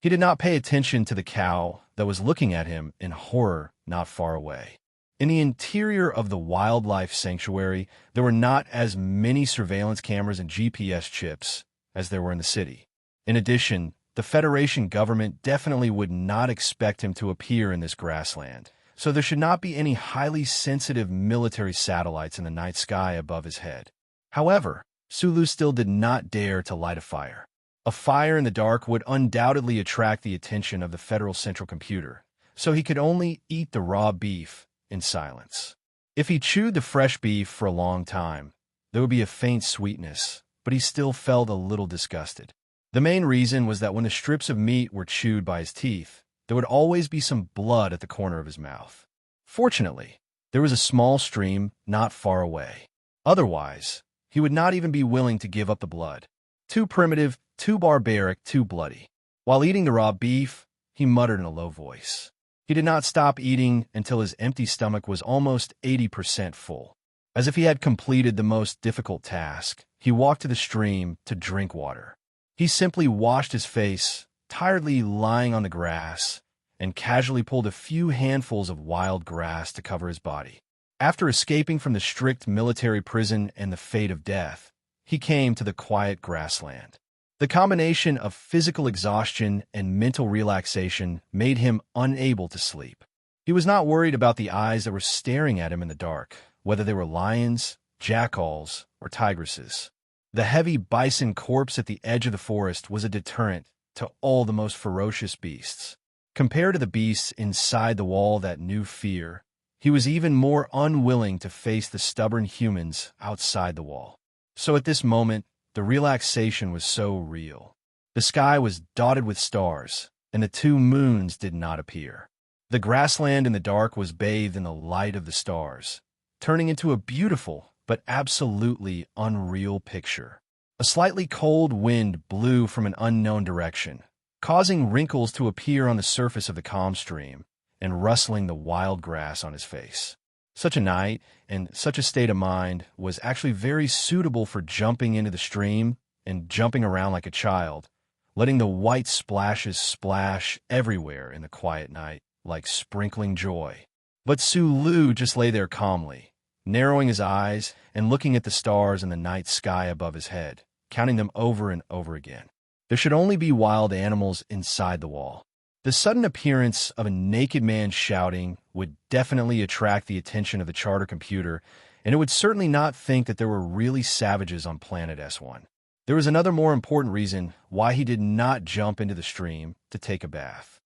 He did not pay attention to the cow that was looking at him in horror not far away. In the interior of the wildlife sanctuary, there were not as many surveillance cameras and GPS chips as there were in the city. In addition, the Federation government definitely would not expect him to appear in this grassland, so there should not be any highly sensitive military satellites in the night sky above his head. However, Sulu still did not dare to light a fire. A fire in the dark would undoubtedly attract the attention of the Federal Central Computer, so he could only eat the raw beef in silence. If he chewed the fresh beef for a long time, there would be a faint sweetness, but he still felt a little disgusted. The main reason was that when the strips of meat were chewed by his teeth, there would always be some blood at the corner of his mouth. Fortunately, there was a small stream not far away. Otherwise, he would not even be willing to give up the blood. Too primitive, too barbaric, too bloody. While eating the raw beef, he muttered in a low voice. He did not stop eating until his empty stomach was almost 80% full. As if he had completed the most difficult task, he walked to the stream to drink water. He simply washed his face, tiredly lying on the grass, and casually pulled a few handfuls of wild grass to cover his body. After escaping from the strict military prison and the fate of death, he came to the quiet grassland. The combination of physical exhaustion and mental relaxation made him unable to sleep. He was not worried about the eyes that were staring at him in the dark, whether they were lions, jackals, or tigresses. The heavy bison corpse at the edge of the forest was a deterrent to all the most ferocious beasts. Compared to the beasts inside the wall that knew fear, he was even more unwilling to face the stubborn humans outside the wall. So at this moment, the relaxation was so real. The sky was dotted with stars, and the two moons did not appear. The grassland in the dark was bathed in the light of the stars, turning into a beautiful but absolutely unreal picture. A slightly cold wind blew from an unknown direction, causing wrinkles to appear on the surface of the calm stream and rustling the wild grass on his face. Such a night and such a state of mind was actually very suitable for jumping into the stream and jumping around like a child, letting the white splashes splash everywhere in the quiet night like sprinkling joy. But Sulu just lay there calmly, narrowing his eyes and looking at the stars in the night sky above his head, counting them over and over again. There should only be wild animals inside the wall. The sudden appearance of a naked man shouting would definitely attract the attention of the charter computer, and it would certainly not think that there were really savages on planet S1. There was another more important reason why he did not jump into the stream to take a bath.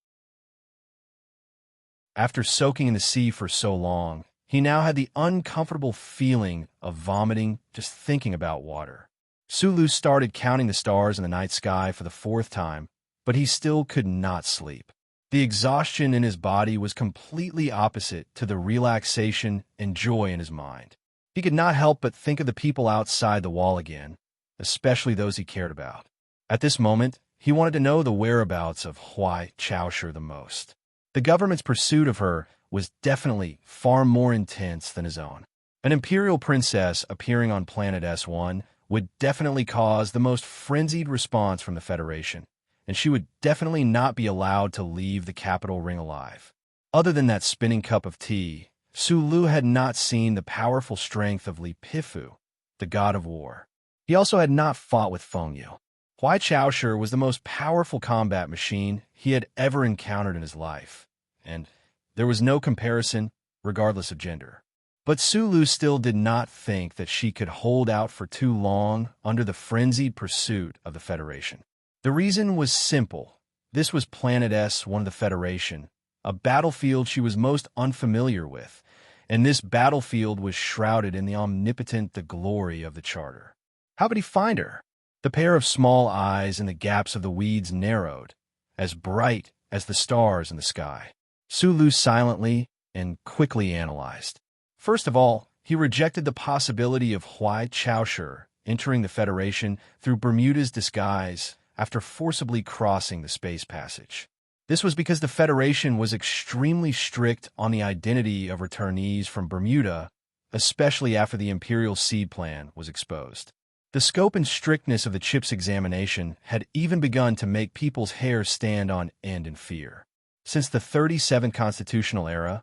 After soaking in the sea for so long, he now had the uncomfortable feeling of vomiting just thinking about water. Sulu started counting the stars in the night sky for the fourth time, but he still could not sleep. The exhaustion in his body was completely opposite to the relaxation and joy in his mind. He could not help but think of the people outside the wall again, especially those he cared about. At this moment, he wanted to know the whereabouts of Huai Chaoshi the most. The government's pursuit of her was definitely far more intense than his own. An imperial princess appearing on planet S1 would definitely cause the most frenzied response from the Federation, and she would definitely not be allowed to leave the capital ring alive. Other than that spinning cup of tea, Sulu had not seen the powerful strength of Li Pifu, the god of war. He also had not fought with Fengyu. Huai Chaoshi was the most powerful combat machine he had ever encountered in his life, and there was no comparison, regardless of gender. But Sulu still did not think that she could hold out for too long under the frenzied pursuit of the Federation. The reason was simple. This was Planet S1 of the Federation, a battlefield she was most unfamiliar with, and this battlefield was shrouded in the omnipotent the glory of the Charter. How could he find her? The pair of small eyes in the gaps of the weeds narrowed, as bright as the stars in the sky. Sulu silently and quickly analyzed. First of all, he rejected the possibility of Huai Chaoshi entering the Federation through Bermuda's disguise after forcibly crossing the space passage. This was because the Federation was extremely strict on the identity of returnees from Bermuda, especially after the Imperial Seed Plan was exposed. The scope and strictness of the chip's examination had even begun to make people's hair stand on end in fear. Since the 37 constitutional era,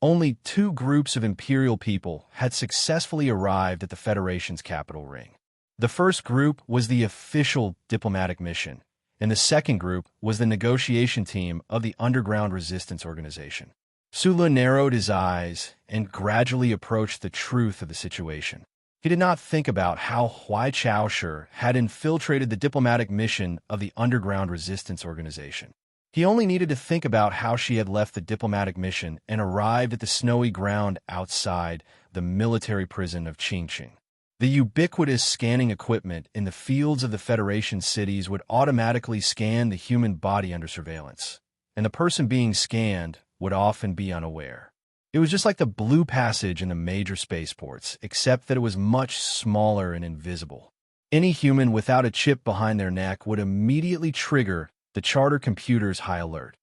only 2 groups of imperial people had successfully arrived at the Federation's capital ring. The first group was the official diplomatic mission, and the second group was the negotiation team of the Underground Resistance Organization. Sulu narrowed his eyes and gradually approached the truth of the situation. He did not think about how Huai Chaoshi had infiltrated the diplomatic mission of the Underground Resistance Organization. He only needed to think about how she had left the diplomatic mission and arrived at the snowy ground outside the military prison of Qingqing. The ubiquitous scanning equipment in the fields of the Federation cities would automatically scan the human body under surveillance, and the person being scanned would often be unaware. It was just like the blue passage in the major spaceports, except that it was much smaller and invisible. Any human without a chip behind their neck would immediately trigger the Charter computer's high alert.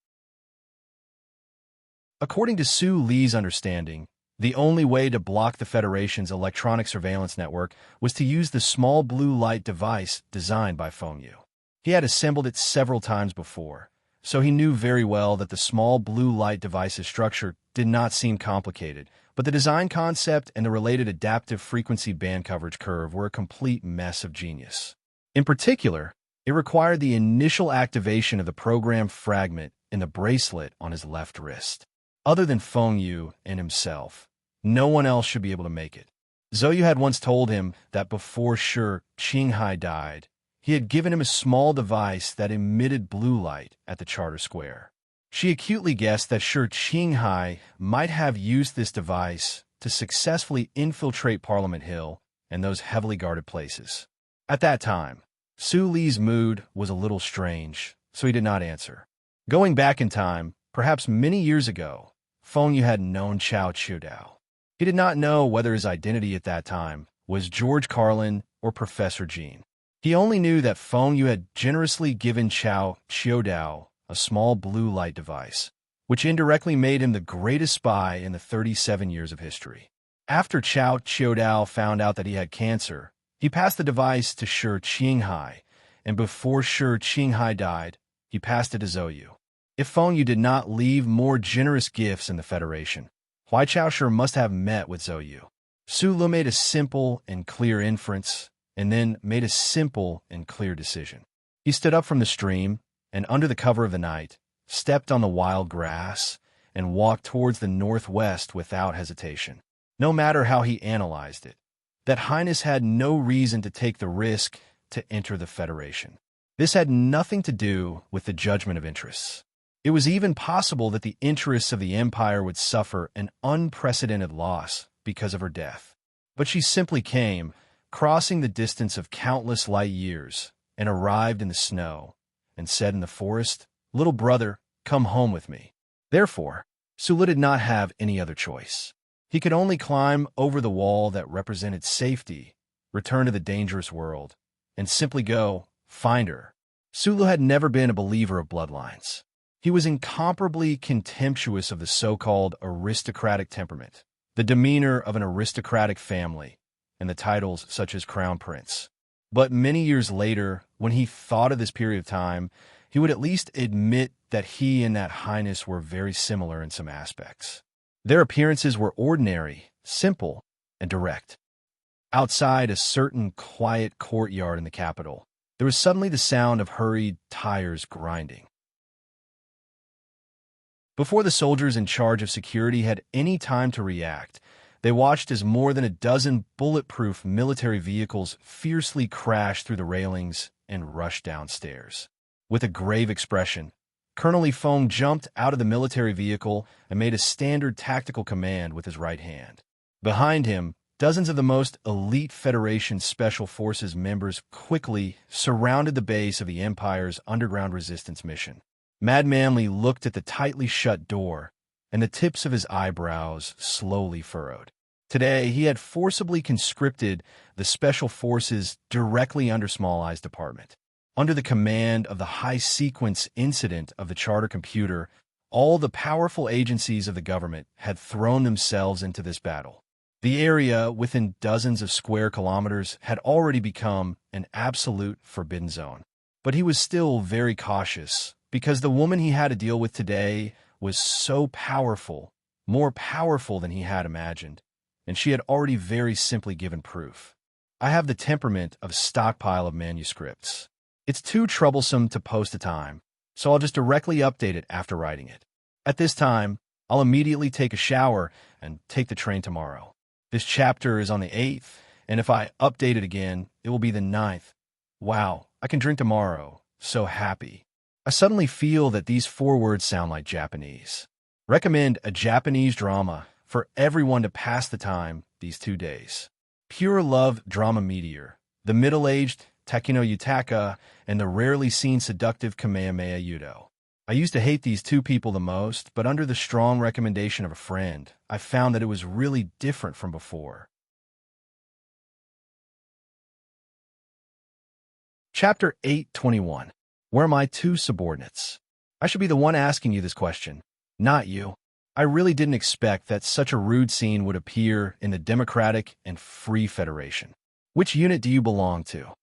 According to Su Li's understanding, the only way to block the Federation's electronic surveillance network was to use the small blue light device designed by Fengyu. He had assembled it several times before, so he knew very well that the small blue light device's structure did not seem complicated, but the design concept and the related adaptive frequency band coverage curve were a complete mess of genius. In particular, it required the initial activation of the program fragment in the bracelet on his left wrist. Other than Fengyu and himself, no one else should be able to make it. Zhou had once told him that before Shi Qinghai died, he had given him a small device that emitted blue light at the Charter Square. She acutely guessed that Shi Qinghai might have used this device to successfully infiltrate Parliament Hill and those heavily guarded places. At that time, Su Li's mood was a little strange, so he did not answer. Going back in time, perhaps many years ago, Fengyu had known Chao Chiudao. He did not know whether his identity at that time was George Carlin or Professor Jean. He only knew that Fengyu had generously given Chao Chiudao a small blue light device, which indirectly made him the greatest spy in the 37 years of history. After Chao Chiudao found out that he had cancer, he passed the device to Shi Qinghai, and before Shi Qinghai died, he passed it to Zhou. If Fengyu did not leave more generous gifts in the Federation, Huai Chaoshi must have met with Zhou. Sulu made a simple and clear inference, and then made a simple and clear decision. He stood up from the stream, and under the cover of the night, stepped on the wild grass, and walked towards the northwest without hesitation. No matter how he analyzed it, that Highness had no reason to take the risk to enter the Federation. This had nothing to do with the judgment of interests. It was even possible that the interests of the Empire would suffer an unprecedented loss because of her death. But she simply came, crossing the distance of countless light years, and arrived in the snow, and said in the forest, "Little brother, come home with me." Therefore, Sulu did not have any other choice. He could only climb over the wall that represented safety, return to the dangerous world, and simply go, find her. Sulu had never been a believer of bloodlines. He was incomparably contemptuous of the so-called aristocratic temperament, the demeanor of an aristocratic family, and the titles such as Crown Prince. But many years later, when he thought of this period of time, he would at least admit that he and that highness were very similar in some aspects. Their appearances were ordinary, simple, and direct. Outside a certain quiet courtyard in the capital, there was suddenly the sound of hurried tires grinding. Before the soldiers in charge of security had any time to react, they watched as more than a dozen bulletproof military vehicles fiercely crashed through the railings and rushed downstairs. With a grave expression, Colonel Li Feng jumped out of the military vehicle and made a standard tactical command with his right hand. Behind him, dozens of the most elite Federation Special Forces members quickly surrounded the base of the Empire's underground resistance mission. Madman Li looked at the tightly shut door, and the tips of his eyebrows slowly furrowed. Today, he had forcibly conscripted the Special Forces directly under Small Eye's department. Under the command of the high-sequence incident of the charter computer, all the powerful agencies of the government had thrown themselves into this battle. The area within dozens of square kilometers had already become an absolute forbidden zone. But he was still very cautious, because the woman he had to deal with today was so powerful, more powerful than he had imagined, and she had already very simply given proof. I have the temperament of a stockpile of manuscripts. It's too troublesome to post a time, so I'll just directly update it after writing it. At this time, I'll immediately take a shower and take the train tomorrow. This chapter is on the 8th, and if I update it again, it will be the 9th. Wow, I can drink tomorrow. So happy. I suddenly feel that these 4 words sound like Japanese. Recommend a Japanese drama for everyone to pass the time these 2 days. Pure love drama meteor, the middle-aged Takino Yutaka, and the rarely seen seductive Kamehameha Yudo. I used to hate these 2 people the most, but under the strong recommendation of a friend, I found that it was really different from before. Chapter 821. Where are my 2 subordinates? I should be the one asking you this question, not you. I really didn't expect that such a rude scene would appear in the Democratic and Free Federation. Which unit do you belong to?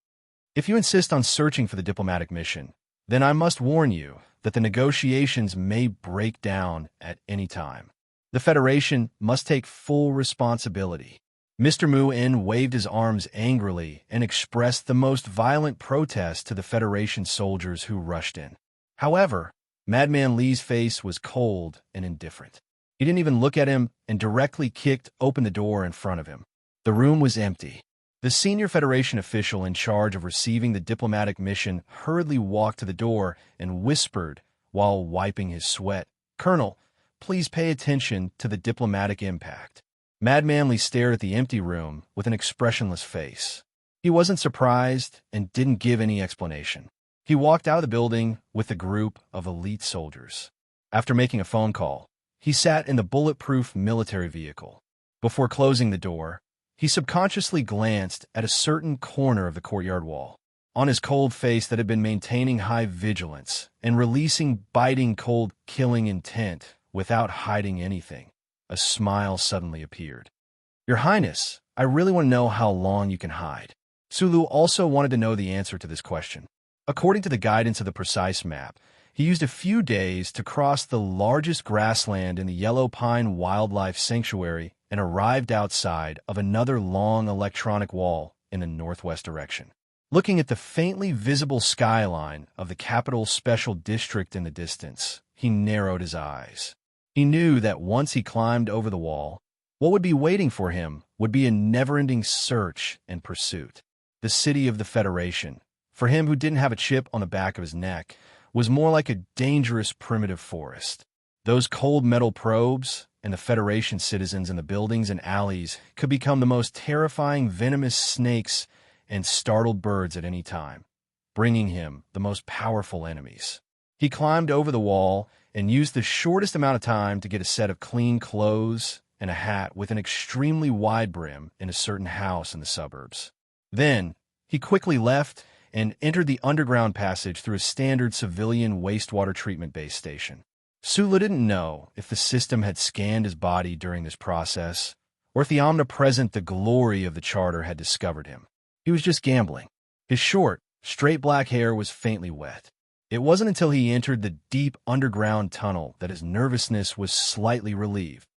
If you insist on searching for the diplomatic mission, then I must warn you that the negotiations may break down at any time. The Federation must take full responsibility. Mr. Mu-In waved his arms angrily and expressed the most violent protest to the Federation soldiers who rushed in. However, Madman Li's face was cold and indifferent. He didn't even look at him and directly kicked open the door in front of him. The room was empty. The senior Federation official in charge of receiving the diplomatic mission hurriedly walked to the door and whispered while wiping his sweat, "Colonel, please pay attention to the diplomatic impact." Madman Li stared at the empty room with an expressionless face. He wasn't surprised and didn't give any explanation. He walked out of the building with a group of elite soldiers. After making a phone call, he sat in the bulletproof military vehicle. Before closing the door, he subconsciously glanced at a certain corner of the courtyard wall. On his cold face that had been maintaining high vigilance and releasing biting cold killing intent without hiding anything, a smile suddenly appeared. "Your Highness, I really want to know how long you can hide." Sulu also wanted to know the answer to this question. According to the guidance of the precise map, he used a few days to cross the largest grassland in the Yellow Pine Wildlife Sanctuary and arrived outside of another long electronic wall in the northwest direction. Looking at the faintly visible skyline of the capital special district in the distance, he narrowed his eyes. He knew that once he climbed over the wall, what would be waiting for him would be a never-ending search and pursuit. The city of the Federation, for him who didn't have a chip on the back of his neck, was more like a dangerous primitive forest. Those cold metal probes and the Federation citizens in the buildings and alleys could become the most terrifying venomous snakes and startled birds at any time, bringing him the most powerful enemies. He climbed over the wall and used the shortest amount of time to get a set of clean clothes and a hat with an extremely wide brim in a certain house in the suburbs. Then, He quickly left and entered the underground passage through a standard civilian wastewater treatment base station. Sulu didn't know if the system had scanned his body during this process, or if the omnipresent the glory of the charter had discovered him. He was just gambling. His short, straight black hair was faintly wet. It wasn't until he entered the deep underground tunnel that his nervousness was slightly relieved.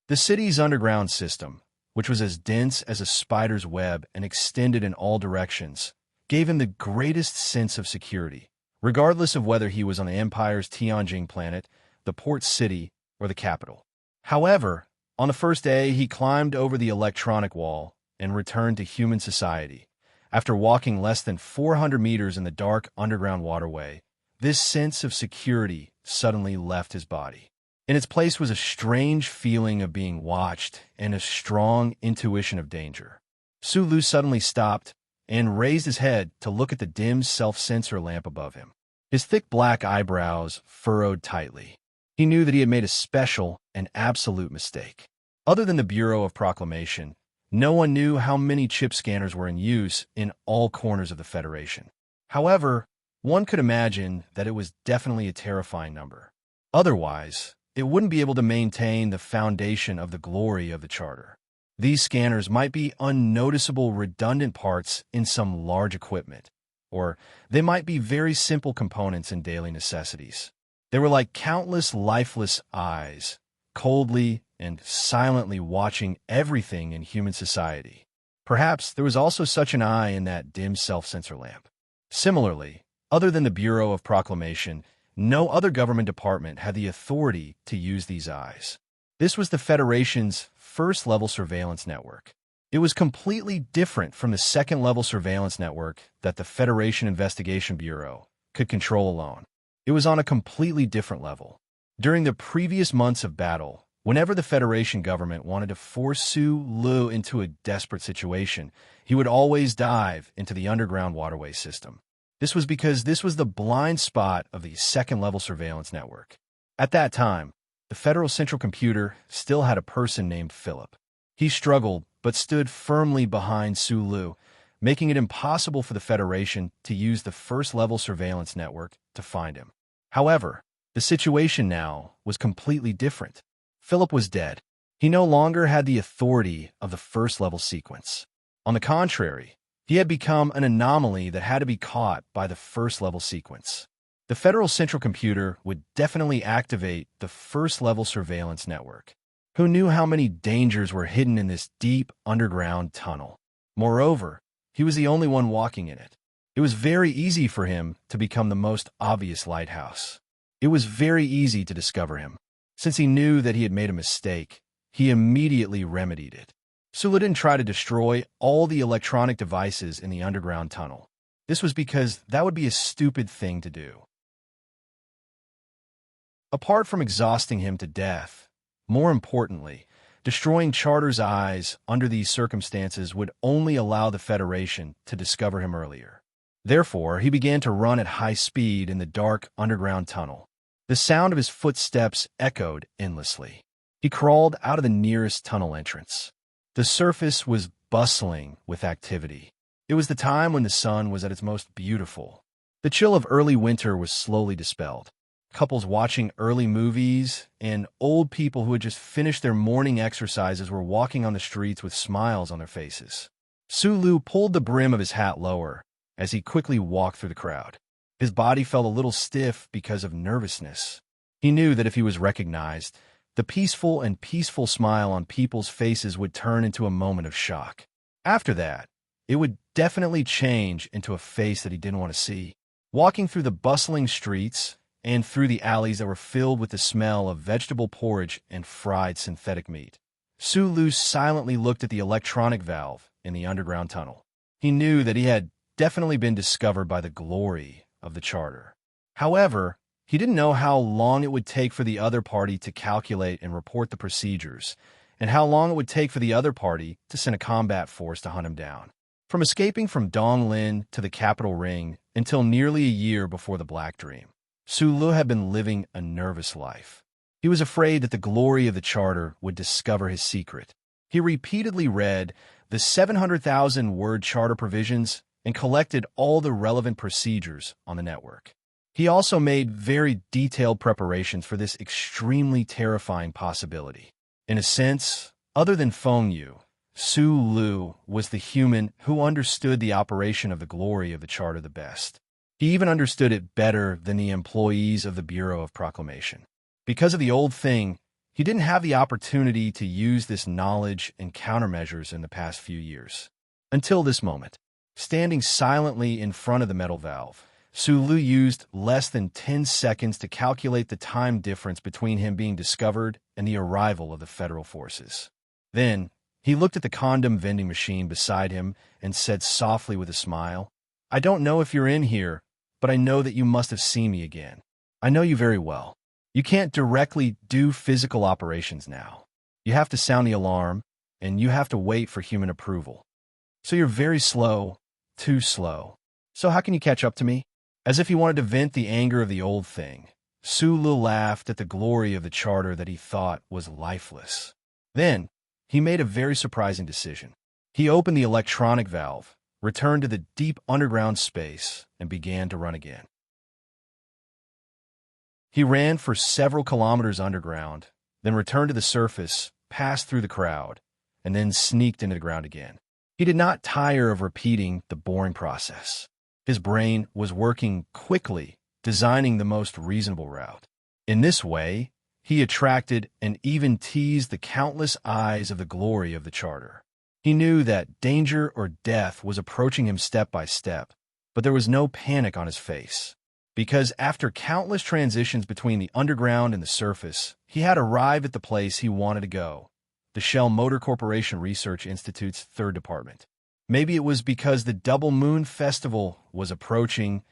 The city's underground system, which was as dense as a spider's web and extended in all directions, gave him the greatest sense of security, regardless of whether he was on the Empire's Tianjin planet, the port city, or the capital. However, on the first day, he climbed over the electronic wall and returned to human society. After walking less than 400 meters in the dark underground waterway, this sense of security suddenly left his body. In its place was a strange feeling of being watched and a strong intuition of danger. Sulu suddenly stopped and raised his head to look at the dim self-sensor lamp above him. His thick black eyebrows furrowed tightly. He knew that he had made a special and absolute mistake. Other than the Bureau of Proclamation, no one knew how many chip scanners were in use in all corners of the Federation. However, one could imagine that it was definitely a terrifying number. Otherwise, it wouldn't be able to maintain the foundation of the glory of the Charter. These scanners might be unnoticeable redundant parts in some large equipment, or they might be very simple components in daily necessities. They were like countless lifeless eyes, coldly and silently watching everything in human society. Perhaps there was also such an eye in that dim self-sensor lamp. Similarly, other than the Bureau of Proclamation, no other government department had the authority to use these eyes. This was the Federation's first-level surveillance network. It was completely different from the second-level surveillance network that the Federation Investigation Bureau could control alone. It was on a completely different level. During the previous months of battle, whenever the Federation government wanted to force Sulu into a desperate situation, he would always dive into the underground waterway system. This was because this was the blind spot of the second-level surveillance network. At that time, the Federal Central Computer still had a person named Philip. He struggled, but stood firmly behind Sulu, making it impossible for the Federation to use the first-level surveillance network to find him. However, the situation now was completely different. Philip was dead. He no longer had the authority of the first-level sequence. On the contrary, he had become an anomaly that had to be caught by the first-level sequence. The Federal Central Computer would definitely activate the first-level surveillance network. Who knew how many dangers were hidden in this deep underground tunnel? Moreover, he was the only one walking in it. It was very easy for him to become the most obvious lighthouse. It was very easy to discover him. Since he knew that he had made a mistake, he immediately remedied it. Sulu didn't try to destroy all the electronic devices in the underground tunnel. This was because that would be a stupid thing to do. Apart from exhausting him to death, more importantly, destroying Charter's eyes under these circumstances would only allow the Federation to discover him earlier. Therefore, he began to run at high speed in the dark underground tunnel. The sound of his footsteps echoed endlessly. He crawled out of the nearest tunnel entrance. The surface was bustling with activity. It was the time when the sun was at its most beautiful. The chill of early winter was slowly dispelled. Couples watching early movies and old people who had just finished their morning exercises were walking on the streets with smiles on their faces. Sulu pulled the brim of his hat lower as he quickly walked through the crowd. His body felt a little stiff because of nervousness. He knew that if he was recognized, the peaceful smile on people's faces would turn into a moment of shock. After that, it would definitely change into a face that he didn't want to see. Walking through the bustling streets and through the alleys that were filled with the smell of vegetable porridge and fried synthetic meat, Sulu silently looked at the electronic valve in the underground tunnel. He knew that he had definitely been discovered by the glory of the Charter. However, he didn't know how long it would take for the other party to calculate and report the procedures, and how long it would take for the other party to send a combat force to hunt him down. From escaping from Donglin to the capital ring until nearly a year before the Black Dream, Sulu had been living a nervous life. He was afraid that the glory of the Charter would discover his secret. He repeatedly read the 700,000-word charter provisions and collected all the relevant procedures on the network. He also made very detailed preparations for this extremely terrifying possibility. In a sense, other than Feng Yu, Su Lu was the human who understood the operation of the glory of the charter the best. He even understood it better than the employees of the Bureau of Proclamation. Because of the old thing, he didn't have the opportunity to use this knowledge and countermeasures in the past few years. Until this moment, standing silently in front of the metal valve, Su Lu used less than 10 seconds to calculate the time difference between him being discovered and the arrival of the federal forces. Then, he looked at the condom vending machine beside him and said softly with a smile, "I don't know if you're in here, but I know that you must have seen me again. I know you very well. You can't directly do physical operations now. You have to sound the alarm, and you have to wait for human approval. So you're very slow, too slow. So how can you catch up to me?" As if he wanted to vent the anger of the old thing, Su Lu laughed at the glory of the charter that he thought was lifeless. Then, he made a very surprising decision. He opened the electronic valve, returned to the deep underground space, and began to run again. He ran for several kilometers underground, then returned to the surface, passed through the crowd, and then sneaked into the ground again. He did not tire of repeating the boring process. His brain was working quickly, designing the most reasonable route. In this way, he attracted and even teased the countless eyes of the glory of the charter. He knew that danger or death was approaching him step by step, but there was no panic on his face. Because after countless transitions between the underground and the surface, he had arrived at the place he wanted to go, the Shell Motor Corporation Research Institute's third department. Maybe it was because the Double Moon Festival was approaching,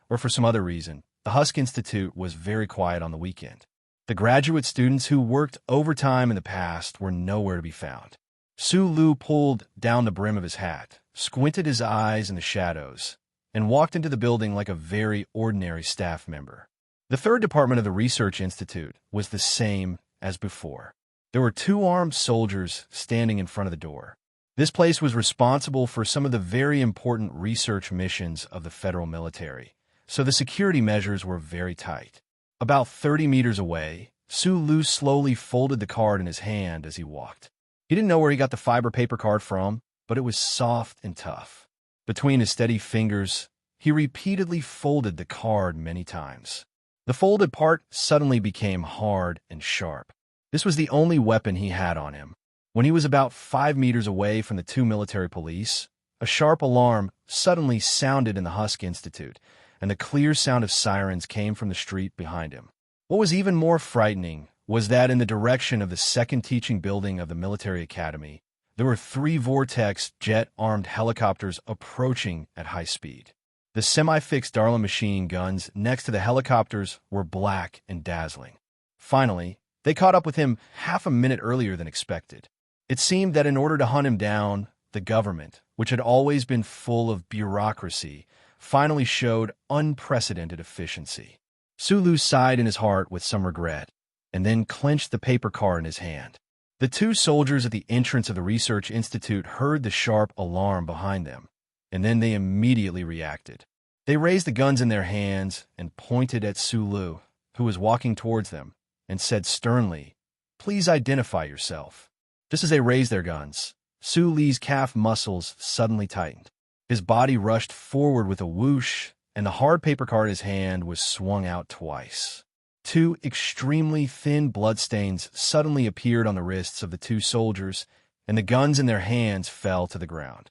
or for some other reason, the Husk Institute was very quiet on the weekend. The graduate students who worked overtime in the past were nowhere to be found. Su Lu pulled down the brim of his hat, squinted his eyes in the shadows, and walked into the building like a very ordinary staff member. The third department of the Research Institute was the same as before. There were 2 armed soldiers standing in front of the door. This place was responsible for some of the very important research missions of the federal military, so the security measures were very tight. About 30 meters away, Su Lu slowly folded the card in his hand as he walked. He didn't know where he got the fiber paper card from, but it was soft and tough. Between his steady fingers, he repeatedly folded the card many times. The folded part suddenly became hard and sharp. This was the only weapon he had on him. When he was about 5 meters away from the 2 military police, a sharp alarm suddenly sounded in the Husk Institute, and the clear sound of sirens came from the street behind him. What was even more frightening was that in the direction of the second teaching building of the military academy, there were 3 Vortex jet-armed helicopters approaching at high speed. The semi-fixed Darla machine guns next to the helicopters were black and dazzling. Finally, they caught up with him half a minute earlier than expected. It seemed that in order to hunt him down, the government, which had always been full of bureaucracy, finally showed unprecedented efficiency. Su Lu sighed in his heart with some regret, and then clenched the paper card in his hand. The 2 soldiers at the entrance of the Research Institute heard the sharp alarm behind them, and then they immediately reacted. They raised the guns in their hands and pointed at Su Lu, who was walking towards them, and said sternly, "Please identify yourself." Just as they raised their guns, Su Li's calf muscles suddenly tightened. His body rushed forward with a whoosh, and the hard paper card in his hand was swung out twice. 2 extremely thin bloodstains suddenly appeared on the wrists of the 2 soldiers, and the guns in their hands fell to the ground.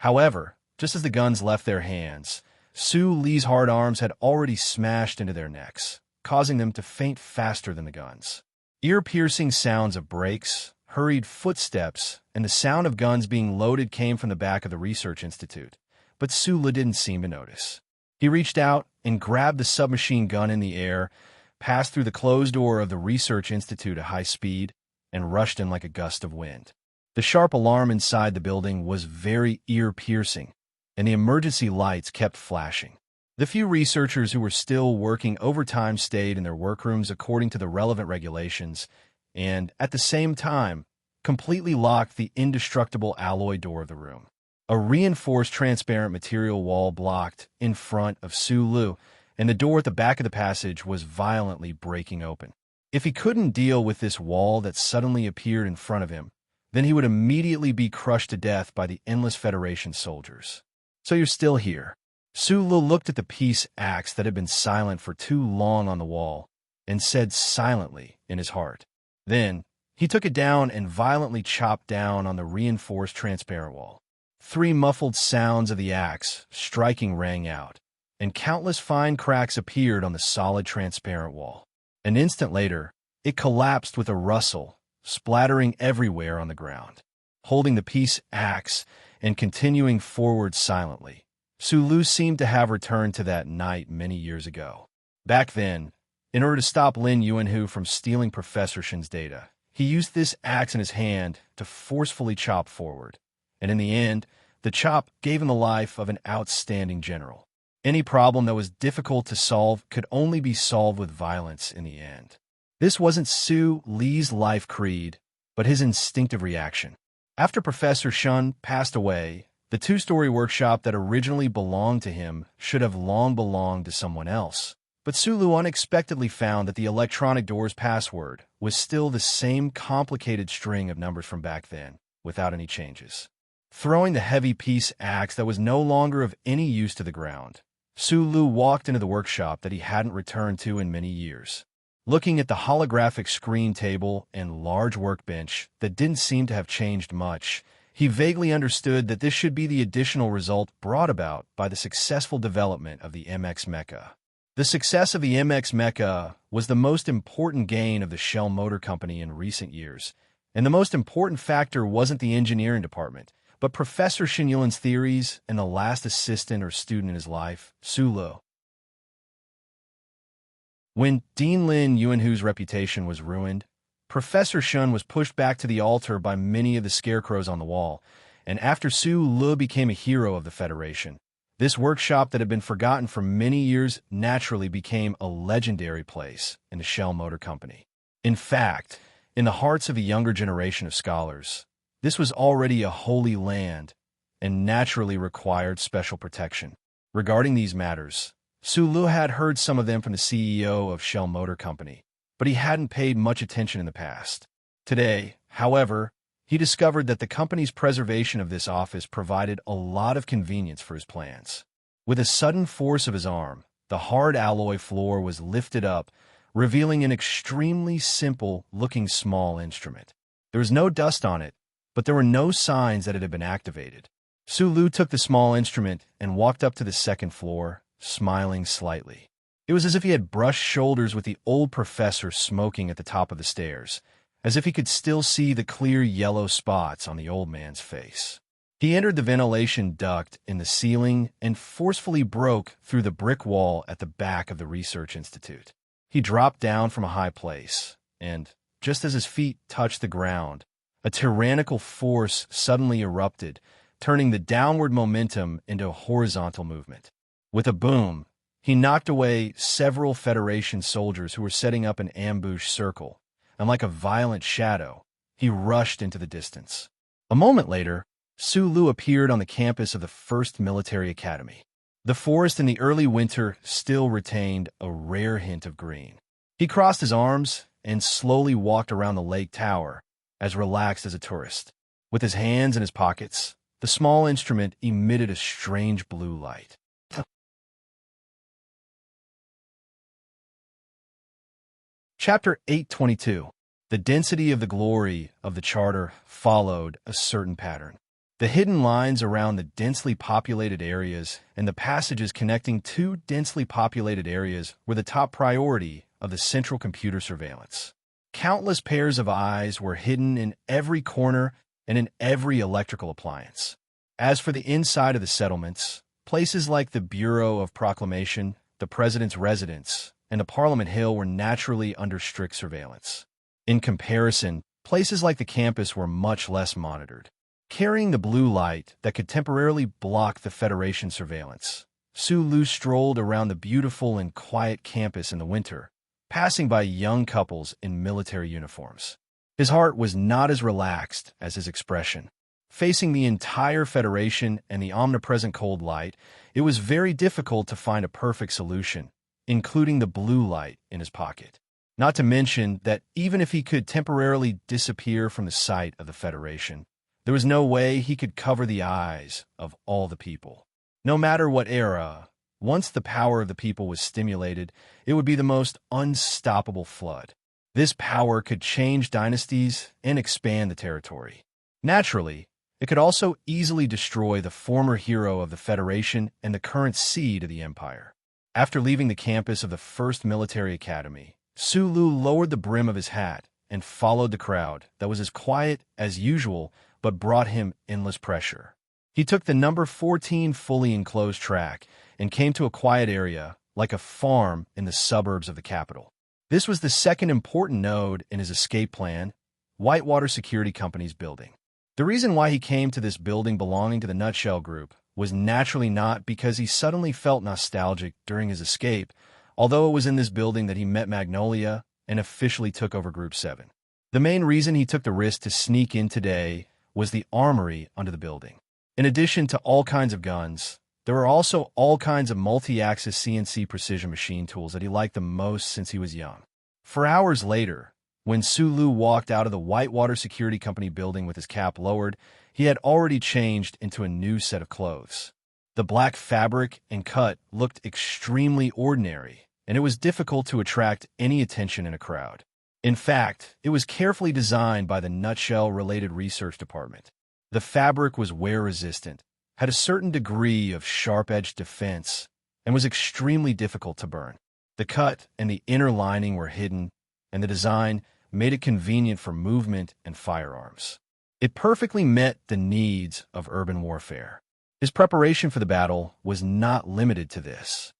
However, just as the guns left their hands, Su Li's hard arms had already smashed into their necks, causing them to faint faster than the guns. Ear-piercing sounds of brakes, hurried footsteps, and the sound of guns being loaded came from the back of the Research Institute, but Su Lu didn't seem to notice. He reached out and grabbed the submachine gun in the air, passed through the closed door of the Research Institute at high speed, and rushed in like a gust of wind. The sharp alarm inside the building was very ear-piercing, and the emergency lights kept flashing. The few researchers who were still working overtime stayed in their workrooms according to the relevant regulations, and, at the same time, completely locked the indestructible alloy door of the room. A reinforced transparent material wall blocked in front of Sulu, and the door at the back of the passage was violently breaking open. If he couldn't deal with this wall that suddenly appeared in front of him, then he would immediately be crushed to death by the endless Federation soldiers. "So you're still here." Sulu looked at the peace axe that had been silent for too long on the wall and said silently in his heart. Then, he took it down and violently chopped down on the reinforced transparent wall. 3 muffled sounds of the axe striking rang out, and countless fine cracks appeared on the solid transparent wall. An instant later, it collapsed with a rustle, splattering everywhere on the ground. Holding the peace axe and continuing forward silently, Sulu seemed to have returned to that night many years ago. Back then, in order to stop Lin Yuanhu from stealing Professor Shin's data, he used this axe in his hand to forcefully chop forward, and in the end, the chop gave him the life of an outstanding general. Any problem that was difficult to solve could only be solved with violence in the end. This wasn't Su Li's life creed, but his instinctive reaction. After Professor Shun passed away, the 2-story workshop that originally belonged to him should have long belonged to someone else. But Sulu unexpectedly found that the electronic door's password was still the same complicated string of numbers from back then, without any changes. Throwing the heavy peace axe that was no longer of any use to the ground, Sulu walked into the workshop that he hadn't returned to in many years. Looking at the holographic screen table and large workbench that didn't seem to have changed much, he vaguely understood that this should be the additional result brought about by the successful development of the MX Mecha. The success of the MX Mecha was the most important gain of the Shell Motor Company in recent years, and the most important factor wasn't the engineering department, but Professor Shin Yulin's theories and the last assistant or student in his life, Sulu. When Dean Lin Yuanhu's reputation was ruined, Professor Shun was pushed back to the altar by many of the scarecrows on the wall, and after Sulu became a hero of the Federation, this workshop that had been forgotten for many years naturally became a legendary place in the Shell Motor Company. In fact, in the hearts of a younger generation of scholars, this was already a holy land and naturally required special protection. Regarding these matters, Sulu had heard some of them from the CEO of Shell Motor Company, but he hadn't paid much attention in the past. Today, however, he discovered that the company's preservation of this office provided a lot of convenience for his plans. With a sudden force of his arm, the hard alloy floor was lifted up, revealing an extremely simple-looking small instrument. There was no dust on it, but there were no signs that it had been activated. Sulu took the small instrument and walked up to the second floor, smiling slightly. It was as if he had brushed shoulders with the old professor smoking at the top of the stairs, as if he could still see the clear yellow spots on the old man's face. He entered the ventilation duct in the ceiling and forcefully broke through the brick wall at the back of the research institute. He dropped down from a high place, and, just as his feet touched the ground, a tyrannical force suddenly erupted, turning the downward momentum into a horizontal movement. With a boom, he knocked away several Federation soldiers who were setting up an ambush circle, and like a violent shadow, he rushed into the distance. A moment later, Sulu appeared on the campus of the 1st Military Academy. The forest in the early winter still retained a rare hint of green. He crossed his arms and slowly walked around the lake tower, as relaxed as a tourist. With his hands in his pockets, the small instrument emitted a strange blue light. Chapter 822. The density of the glory of the charter followed a certain pattern. The hidden lines around the densely populated areas and the passages connecting two densely populated areas were the top priority of the central computer surveillance. Countless pairs of eyes were hidden in every corner and in every electrical appliance. As for the inside of the settlements, places like the Bureau of Proclamation, the President's residence, and the Parliament Hill were naturally under strict surveillance. In comparison, places like the campus were much less monitored. Carrying the blue light that could temporarily block the Federation surveillance, Sulu strolled around the beautiful and quiet campus in the winter, passing by young couples in military uniforms. His heart was not as relaxed as his expression. Facing the entire Federation and the omnipresent cold light, it was very difficult to find a perfect solution, including the blue light in his pocket. Not to mention that even if he could temporarily disappear from the sight of the Federation, there was no way he could cover the eyes of all the people. No matter what era, once the power of the people was stimulated, it would be the most unstoppable flood. This power could change dynasties and expand the territory. Naturally, it could also easily destroy the former hero of the Federation and the current seed of the Empire. After leaving the campus of the First Military Academy, Sulu lowered the brim of his hat and followed the crowd that was as quiet as usual but brought him endless pressure. He took the number 14 fully enclosed track and came to a quiet area like a farm in the suburbs of the capital. This was the second important node in his escape plan, Whitewater Security Company's building. The reason why he came to this building belonging to the Nutshell Group was naturally not because he suddenly felt nostalgic during his escape, although it was in this building that he met Magnolia and officially took over Group 7. The main reason he took the risk to sneak in today was the armory under the building. In addition to all kinds of guns, there were also all kinds of multi-axis CNC precision machine tools that he liked the most since he was young. 4 hours later, when Sulu walked out of the Whitewater Security Company building with his cap lowered, he had already changed into a new set of clothes. The black fabric and cut looked extremely ordinary, and it was difficult to attract any attention in a crowd. In fact, it was carefully designed by the Nutshell-related research department. The fabric was wear-resistant, had a certain degree of sharp-edged defense, and was extremely difficult to burn. The cut and the inner lining were hidden, and the design made it convenient for movement and firearms. It perfectly met the needs of urban warfare. His preparation for the battle was not limited to this.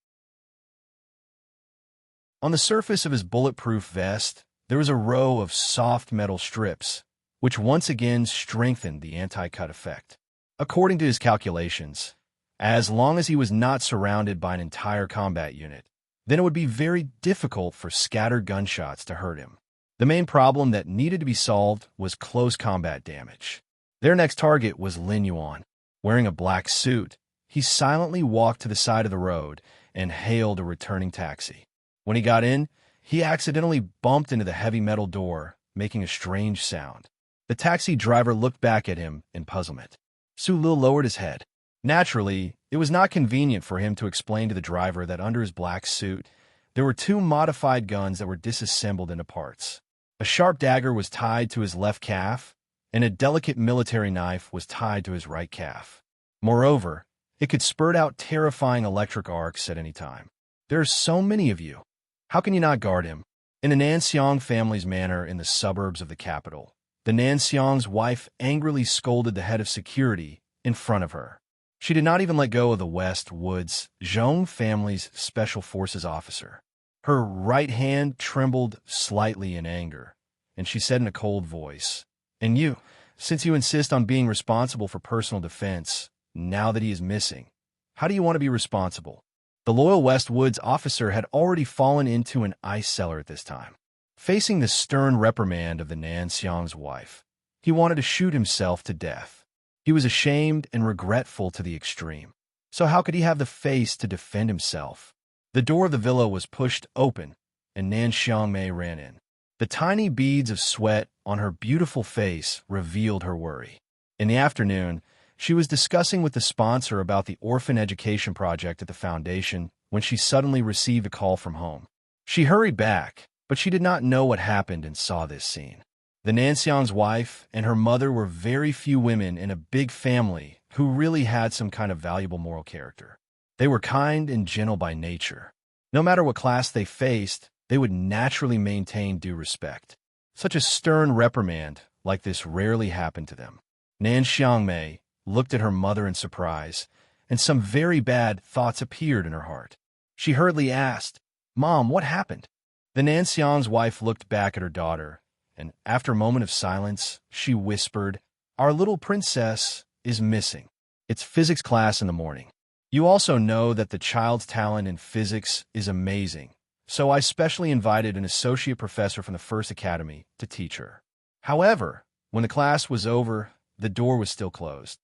On the surface of his bulletproof vest, there was a row of soft metal strips, which once again strengthened the anti-cut effect. According to his calculations, as long as he was not surrounded by an entire combat unit, then it would be very difficult for scattered gunshots to hurt him. The main problem that needed to be solved was close combat damage. Their next target was Lin Yuan. Wearing a black suit, he silently walked to the side of the road and hailed a returning taxi. When he got in, he accidentally bumped into the heavy metal door, making a strange sound. The taxi driver looked back at him in puzzlement. Sulu lowered his head. Naturally, it was not convenient for him to explain to the driver that under his black suit, there were 2 modified guns that were disassembled into parts. A sharp dagger was tied to his left calf, and a delicate military knife was tied to his right calf. Moreover, it could spurt out terrifying electric arcs at any time. There are so many of you. How can you not guard him? In the Nanxiang family's manor in the suburbs of the capital, the Nanxiang's wife angrily scolded the head of security in front of her. She did not even let go of the West Woods Zhong family's special forces officer. Her right hand trembled slightly in anger, and she said in a cold voice, "And you, since you insist on being responsible for personal defense, now that he is missing, how do you want to be responsible?" The loyal West Woods officer had already fallen into an ice cellar at this time. Facing the stern reprimand of the Nanxiang's wife, he wanted to shoot himself to death. He was ashamed and regretful to the extreme. So how could he have the face to defend himself? The door of the villa was pushed open, and Nan Xiangmei ran in. The tiny beads of sweat on her beautiful face revealed her worry. In the afternoon, she was discussing with the sponsor about the orphan education project at the foundation when she suddenly received a call from home. She hurried back, but she did not know what happened and saw this scene. The Nanxiang's wife and her mother were very few women in a big family who really had some kind of valuable moral character. They were kind and gentle by nature. No matter what class they faced, they would naturally maintain due respect. Such a stern reprimand like this rarely happened to them. Nan Xiangmei looked at her mother in surprise, and some very bad thoughts appeared in her heart. She hurriedly asked, "Mom, what happened?" The Nanxiang's wife looked back at her daughter, and after a moment of silence, she whispered, "Our little princess is missing. It's physics class in the morning. You also know that the child's talent in physics is amazing, so I specially invited an associate professor from the first academy to teach her. However, when the class was over, the door was still closed.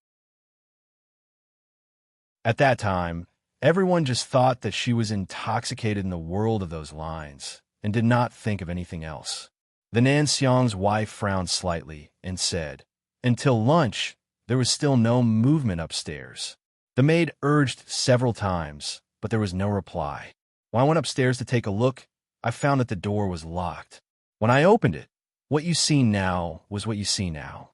At that time, everyone just thought that she was intoxicated in the world of those lines and did not think of anything else. The Nan Xiang's wife frowned slightly and said, "Until lunch, there was still no movement upstairs." The maid urged several times, but there was no reply. When I went upstairs to take a look, I found that the door was locked. When I opened it, what you see now was what you see now.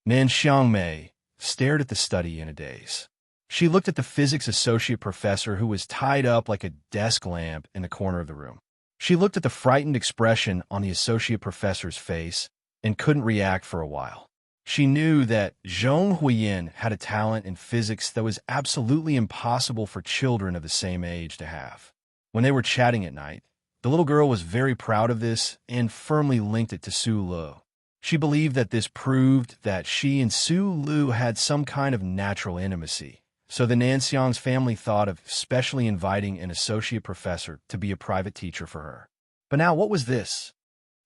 Nan Xiangmei stared at the study in a daze. She looked at the physics associate professor who was tied up like a desk lamp in the corner of the room. She looked at the frightened expression on the associate professor's face and couldn't react for a while. She knew that Zhong Huiyin had a talent in physics that was absolutely impossible for children of the same age to have. When they were chatting at night, the little girl was very proud of this and firmly linked it to Su Lu. She believed that this proved that she and Su Lu had some kind of natural intimacy. So the Nanxiang's family thought of specially inviting an associate professor to be a private teacher for her. But now what was this?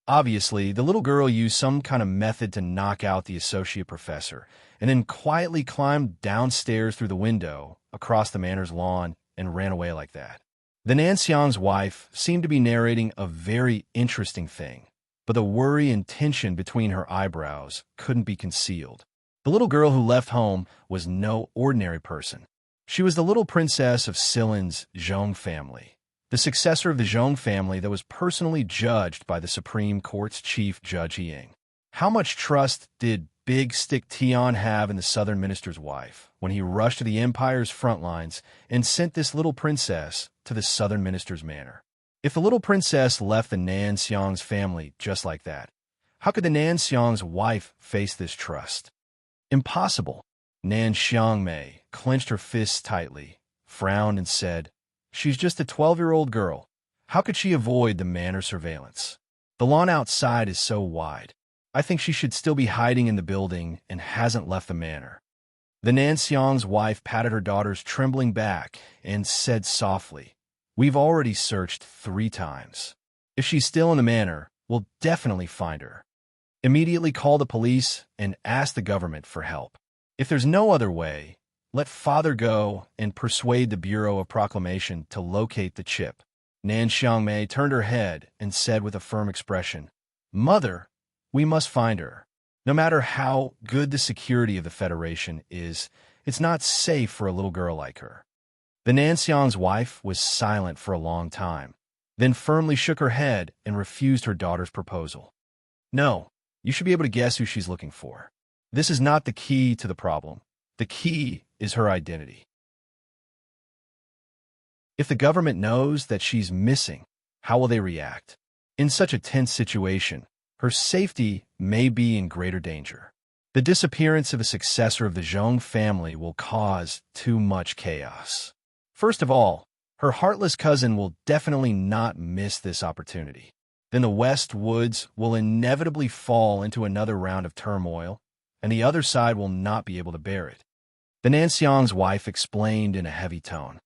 Obviously, the little girl used some kind of method to knock out the associate professor, and then quietly climbed downstairs through the window, across the manor's lawn, and ran away like that. The Nanxiang's wife seemed to be narrating a very interesting thing, but the worry and tension between her eyebrows couldn't be concealed. The little girl who left home was no ordinary person. She was the little princess of Silin's Zhong family, the successor of the Zhong family that was personally judged by the Supreme Court's Chief Judge Ying. How much trust did Big Stick Tian have in the southern minister's wife when he rushed to the empire's front lines and sent this little princess to the southern minister's manor? If the little princess left the Nan Xiang's family just like that, how could the Nan Xiang's wife face this trust? Impossible. Nan Xiangmei clenched her fists tightly, frowned, and said, "She's just a 12-year-old girl. How could she avoid the manor surveillance? The lawn outside is so wide. I think she should still be hiding in the building and hasn't left the manor." The Nan Xiang's wife patted her daughter's trembling back and said softly, "We've already searched 3 times. If she's still in the manor, we'll definitely find her. Immediately call the police and ask the government for help. If there's no other way, let father go and persuade the Bureau of Proclamation to locate the chip." Nan Xiangmei turned her head and said with a firm expression, "Mother, we must find her. No matter how good the security of the Federation is, it's not safe for a little girl like her." The Nanxiang's wife was silent for a long time, then firmly shook her head and refused her daughter's proposal. "No, you should be able to guess who she's looking for. This is not the key to the problem. The key is her identity. If the government knows that she's missing, how will they react? In such a tense situation, her safety may be in greater danger. The disappearance of a successor of the Zhong family will cause too much chaos. First of all, her heartless cousin will definitely not miss this opportunity. Then the West Woods will inevitably fall into another round of turmoil, and the other side will not be able to bear it. The Nanxiang's wife explained in a heavy tone.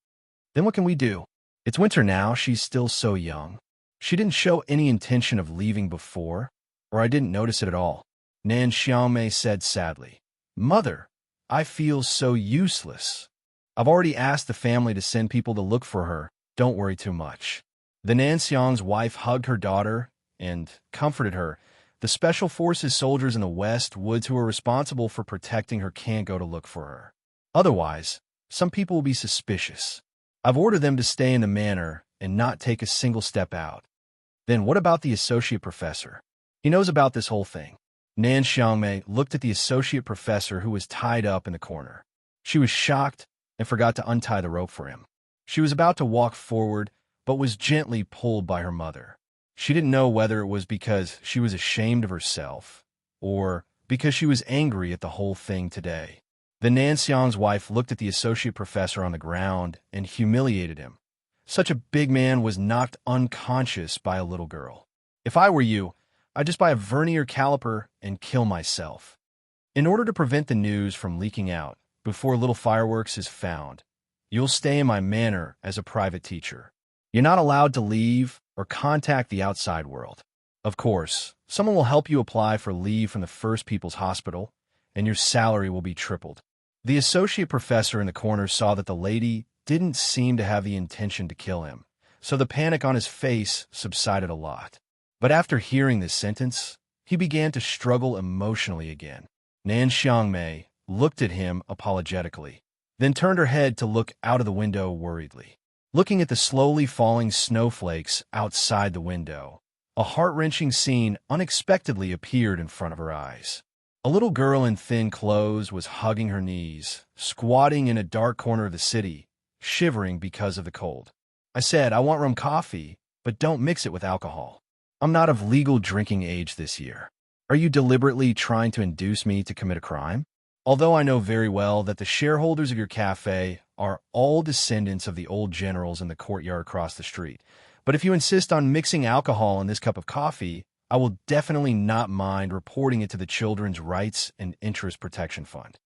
Then what can we do? It's winter now, she's still so young. She didn't show any intention of leaving before, or I didn't notice it at all. Nan Xiaomei said sadly, "Mother, I feel so useless. I've already asked the family to send people to look for her. Don't worry too much." The Nanxiang's wife hugged her daughter and comforted her. The Special Forces soldiers in the West Woods who are responsible for protecting her can't go to look for her. Otherwise, some people will be suspicious. I've ordered them to stay in the manor and not take a single step out. Then what about the associate professor? He knows about this whole thing. Nan Xiangmei looked at the associate professor who was tied up in the corner. She was shocked and forgot to untie the rope for him. She was about to walk forward, but was gently pulled by her mother. She didn't know whether it was because she was ashamed of herself or because she was angry at the whole thing today. The Nanxiang's wife looked at the associate professor on the ground and humiliated him. Such a big man was knocked unconscious by a little girl. If I were you, I'd just buy a vernier caliper and kill myself. In order to prevent the news from leaking out before little fireworks is found, you'll stay in my manor as a private teacher. You're not allowed to leave or contact the outside world. Of course, someone will help you apply for leave from the First People's Hospital, and your salary will be tripled. The associate professor in the corner saw that the lady didn't seem to have the intention to kill him, so the panic on his face subsided a lot. But after hearing this sentence, he began to struggle emotionally again. Nan Xiangmei looked at him apologetically, then turned her head to look out of the window worriedly. Looking at the slowly falling snowflakes outside the window, a heart-wrenching scene unexpectedly appeared in front of her eyes. A little girl in thin clothes was hugging her knees, squatting in a dark corner of the city, shivering because of the cold. I said, "I want rum coffee, but don't mix it with alcohol. I'm not of legal drinking age this year. Are you deliberately trying to induce me to commit a crime? Although I know very well that the shareholders of your cafe are all descendants of the old generals in the courtyard across the street, but if you insist on mixing alcohol in this cup of coffee, I will definitely not mind reporting it to the Children's Rights and Interest Protection Fund."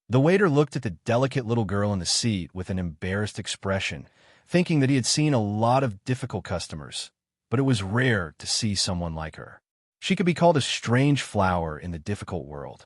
The waiter looked at the delicate little girl in the seat with an embarrassed expression, thinking that he had seen a lot of difficult customers, but it was rare to see someone like her. She could be called a strange flower in the difficult world.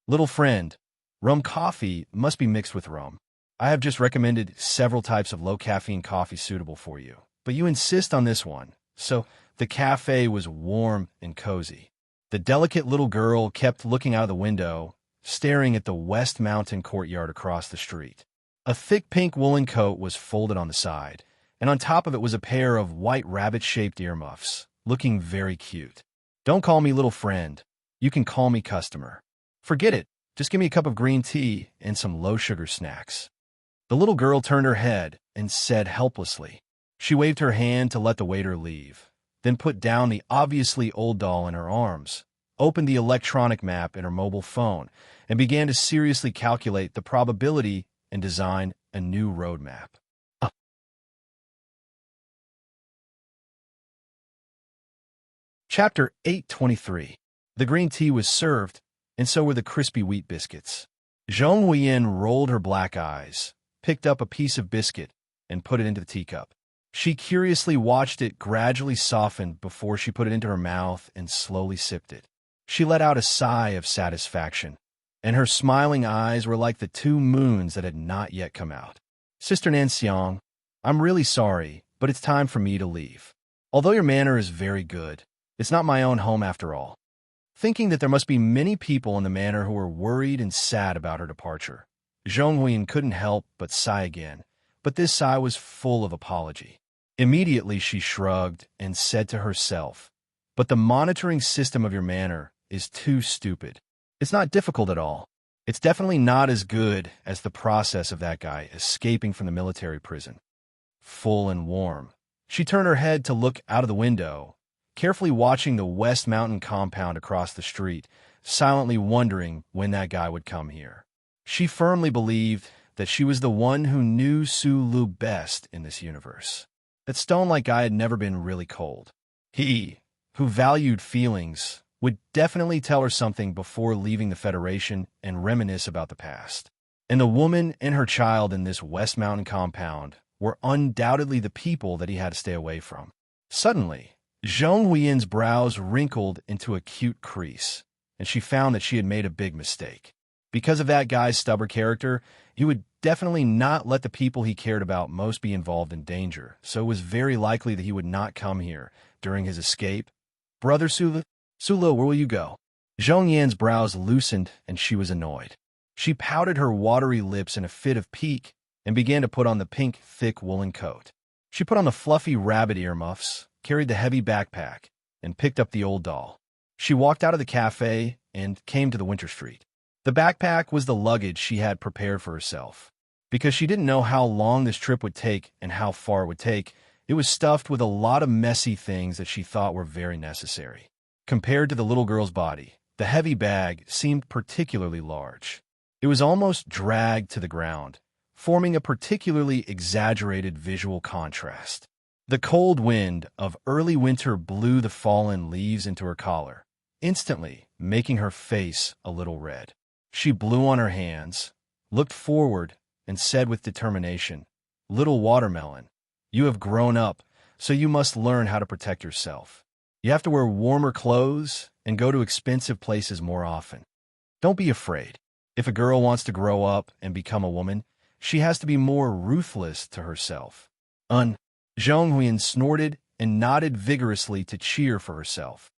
"Little friend, rum coffee must be mixed with rum. I have just recommended several types of low-caffeine coffee suitable for you, but you insist on this one." So the cafe was warm and cozy. The delicate little girl kept looking out of the window, staring at the West Mountain courtyard across the street. A thick pink woolen coat was folded on the side, and on top of it was a pair of white rabbit-shaped earmuffs, looking very cute. "Don't call me little friend. You can call me customer. Forget it. Just give me a cup of green tea and some low-sugar snacks." The little girl turned her head and said helplessly. She waved her hand to let the waiter leave, then put down the obviously old doll in her arms, opened the electronic map in her mobile phone, and began to seriously calculate the probability and design a new roadmap. Chapter 823. The green tea was served, and so were the crispy wheat biscuits. Zhong Huiyin rolled her black eyes, picked up a piece of biscuit, and put it into the teacup. She curiously watched it gradually soften before she put it into her mouth and slowly sipped it. She let out a sigh of satisfaction, and her smiling eyes were like the two moons that had not yet come out. "Sister Nanxiang, I'm really sorry, but it's time for me to leave. Although your manor is very good, it's not my own home after all." Thinking that there must be many people in the manor who were worried and sad about her departure, Zhong Huiyin couldn't help but sigh again, but this sigh was full of apology. Immediately she shrugged and said to herself, "But the monitoring system of your manor is too stupid. It's not difficult at all. It's definitely not as good as the process of that guy escaping from the military prison." Full and warm, she turned her head to look out of the window, carefully watching the West Mountain compound across the street, silently wondering when that guy would come here. She firmly believed that she was the one who knew Su Lu best in this universe. That stone-like guy had never been really cold. He, who valued feelings, would definitely tell her something before leaving the Federation and reminisce about the past. And the woman and her child in this West Mountain compound were undoubtedly the people that he had to stay away from. Suddenly, Zhong Huiyin's brows wrinkled into a cute crease, and she found that she had made a big mistake. Because of that guy's stubborn character, he would definitely not let the people he cared about most be involved in danger, so it was very likely that he would not come here during his escape. "Brother Sulu, where will you go?" Zhong Yan's brows loosened, and she was annoyed. She pouted her watery lips in a fit of pique and began to put on the pink, thick woolen coat. She put on the fluffy rabbit earmuffs, carried the heavy backpack, and picked up the old doll. She walked out of the cafe and came to the Winter Street. The backpack was the luggage she had prepared for herself. Because she didn't know how long this trip would take and how far it would take, it was stuffed with a lot of messy things that she thought were very necessary. Compared to the little girl's body, the heavy bag seemed particularly large. It was almost dragged to the ground, forming a particularly exaggerated visual contrast. The cold wind of early winter blew the fallen leaves into her collar, instantly making her face a little red. She blew on her hands, looked forward, and said with determination, "Little watermelon, you have grown up, so you must learn how to protect yourself. You have to wear warmer clothes and go to expensive places more often. Don't be afraid. If a girl wants to grow up and become a woman, she has to be more ruthless to herself." Zhonghuan snorted and nodded vigorously to cheer for herself.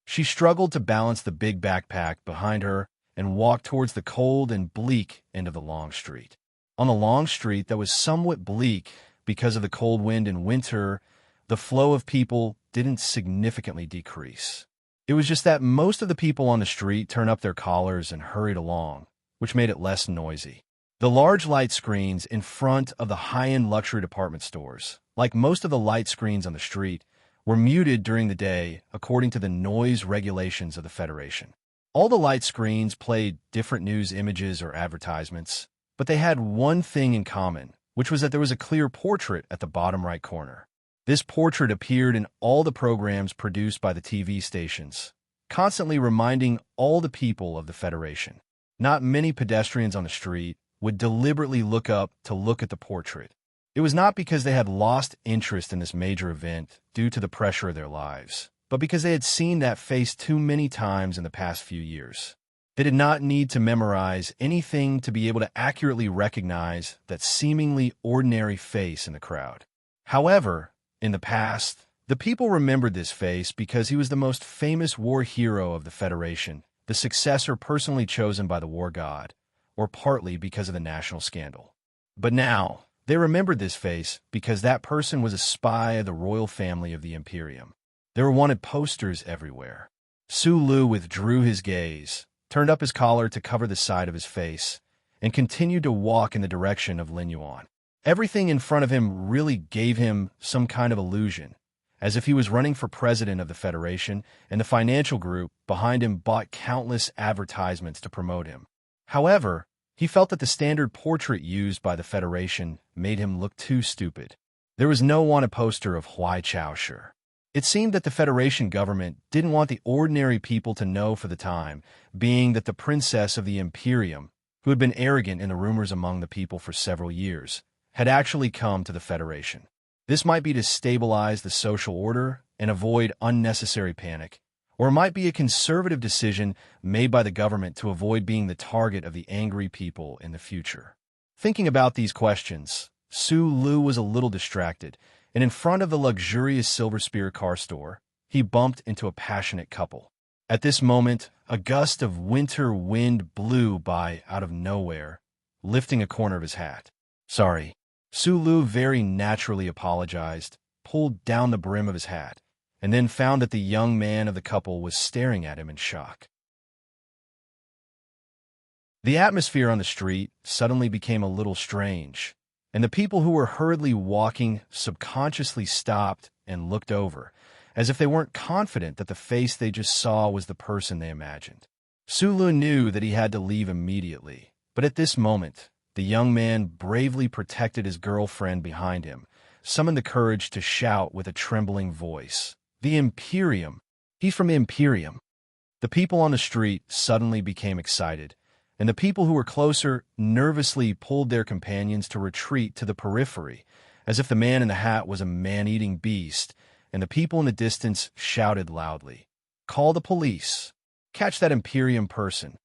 She struggled to balance the big backpack behind her and walked towards the cold and bleak end of the long street. On the long street that was somewhat bleak because of the cold wind in winter, the flow of people didn't significantly decrease. It was just that most of the people on the street turned up their collars and hurried along, which made it less noisy. The large light screens in front of the high-end luxury department stores, like most of the light screens on the street, were muted during the day according to the noise regulations of the Federation. All the light screens played different news images or advertisements, but they had one thing in common, which was that there was a clear portrait at the bottom right corner. This portrait appeared in all the programs produced by the TV stations, constantly reminding all the people of the Federation. Not many pedestrians on the street would deliberately look up to look at the portrait. It was not because they had lost interest in this major event due to the pressure of their lives, but because they had seen that face too many times in the past few years. They did not need to memorize anything to be able to accurately recognize that seemingly ordinary face in the crowd. However, in the past, the people remembered this face because he was the most famous war hero of the Federation, the successor personally chosen by the war god, or partly because of the national scandal. But now, they remembered this face because that person was a spy of the royal family of the Imperium. There were wanted posters everywhere. Su Lu withdrew his gaze, turned up his collar to cover the side of his face, and continued to walk in the direction of Lin Yuan. Everything in front of him really gave him some kind of illusion, as if he was running for president of the Federation, and the financial group behind him bought countless advertisements to promote him. However, he felt that the standard portrait used by the Federation made him look too stupid. There was no wanted poster of Huai Chaoshi. It seemed that the Federation government didn't want the ordinary people to know for the time, being that the princess of the Imperium, who had been arrogant in the rumors among the people for several years, had actually come to the Federation. This might be to stabilize the social order and avoid unnecessary panic, or it might be a conservative decision made by the government to avoid being the target of the angry people in the future. Thinking about these questions, Su Lu was a little distracted, and in front of the luxurious Silver Spear car store, he bumped into a passionate couple. At this moment, a gust of winter wind blew by out of nowhere, lifting a corner of his hat. "Sorry." Su Lu very naturally apologized, pulled down the brim of his hat, and then found that the young man of the couple was staring at him in shock. The atmosphere on the street suddenly became a little strange, and the people who were hurriedly walking subconsciously stopped and looked over, as if they weren't confident that the face they just saw was the person they imagined. Su Lu knew that he had to leave immediately, but at this moment, the young man bravely protected his girlfriend behind him, summoned the courage to shout with a trembling voice, "The Imperium! He's from the Imperium!" The people on the street suddenly became excited, and the people who were closer nervously pulled their companions to retreat to the periphery, as if the man in the hat was a man-eating beast, and the people in the distance shouted loudly, "Call the police! Catch that Imperium person!"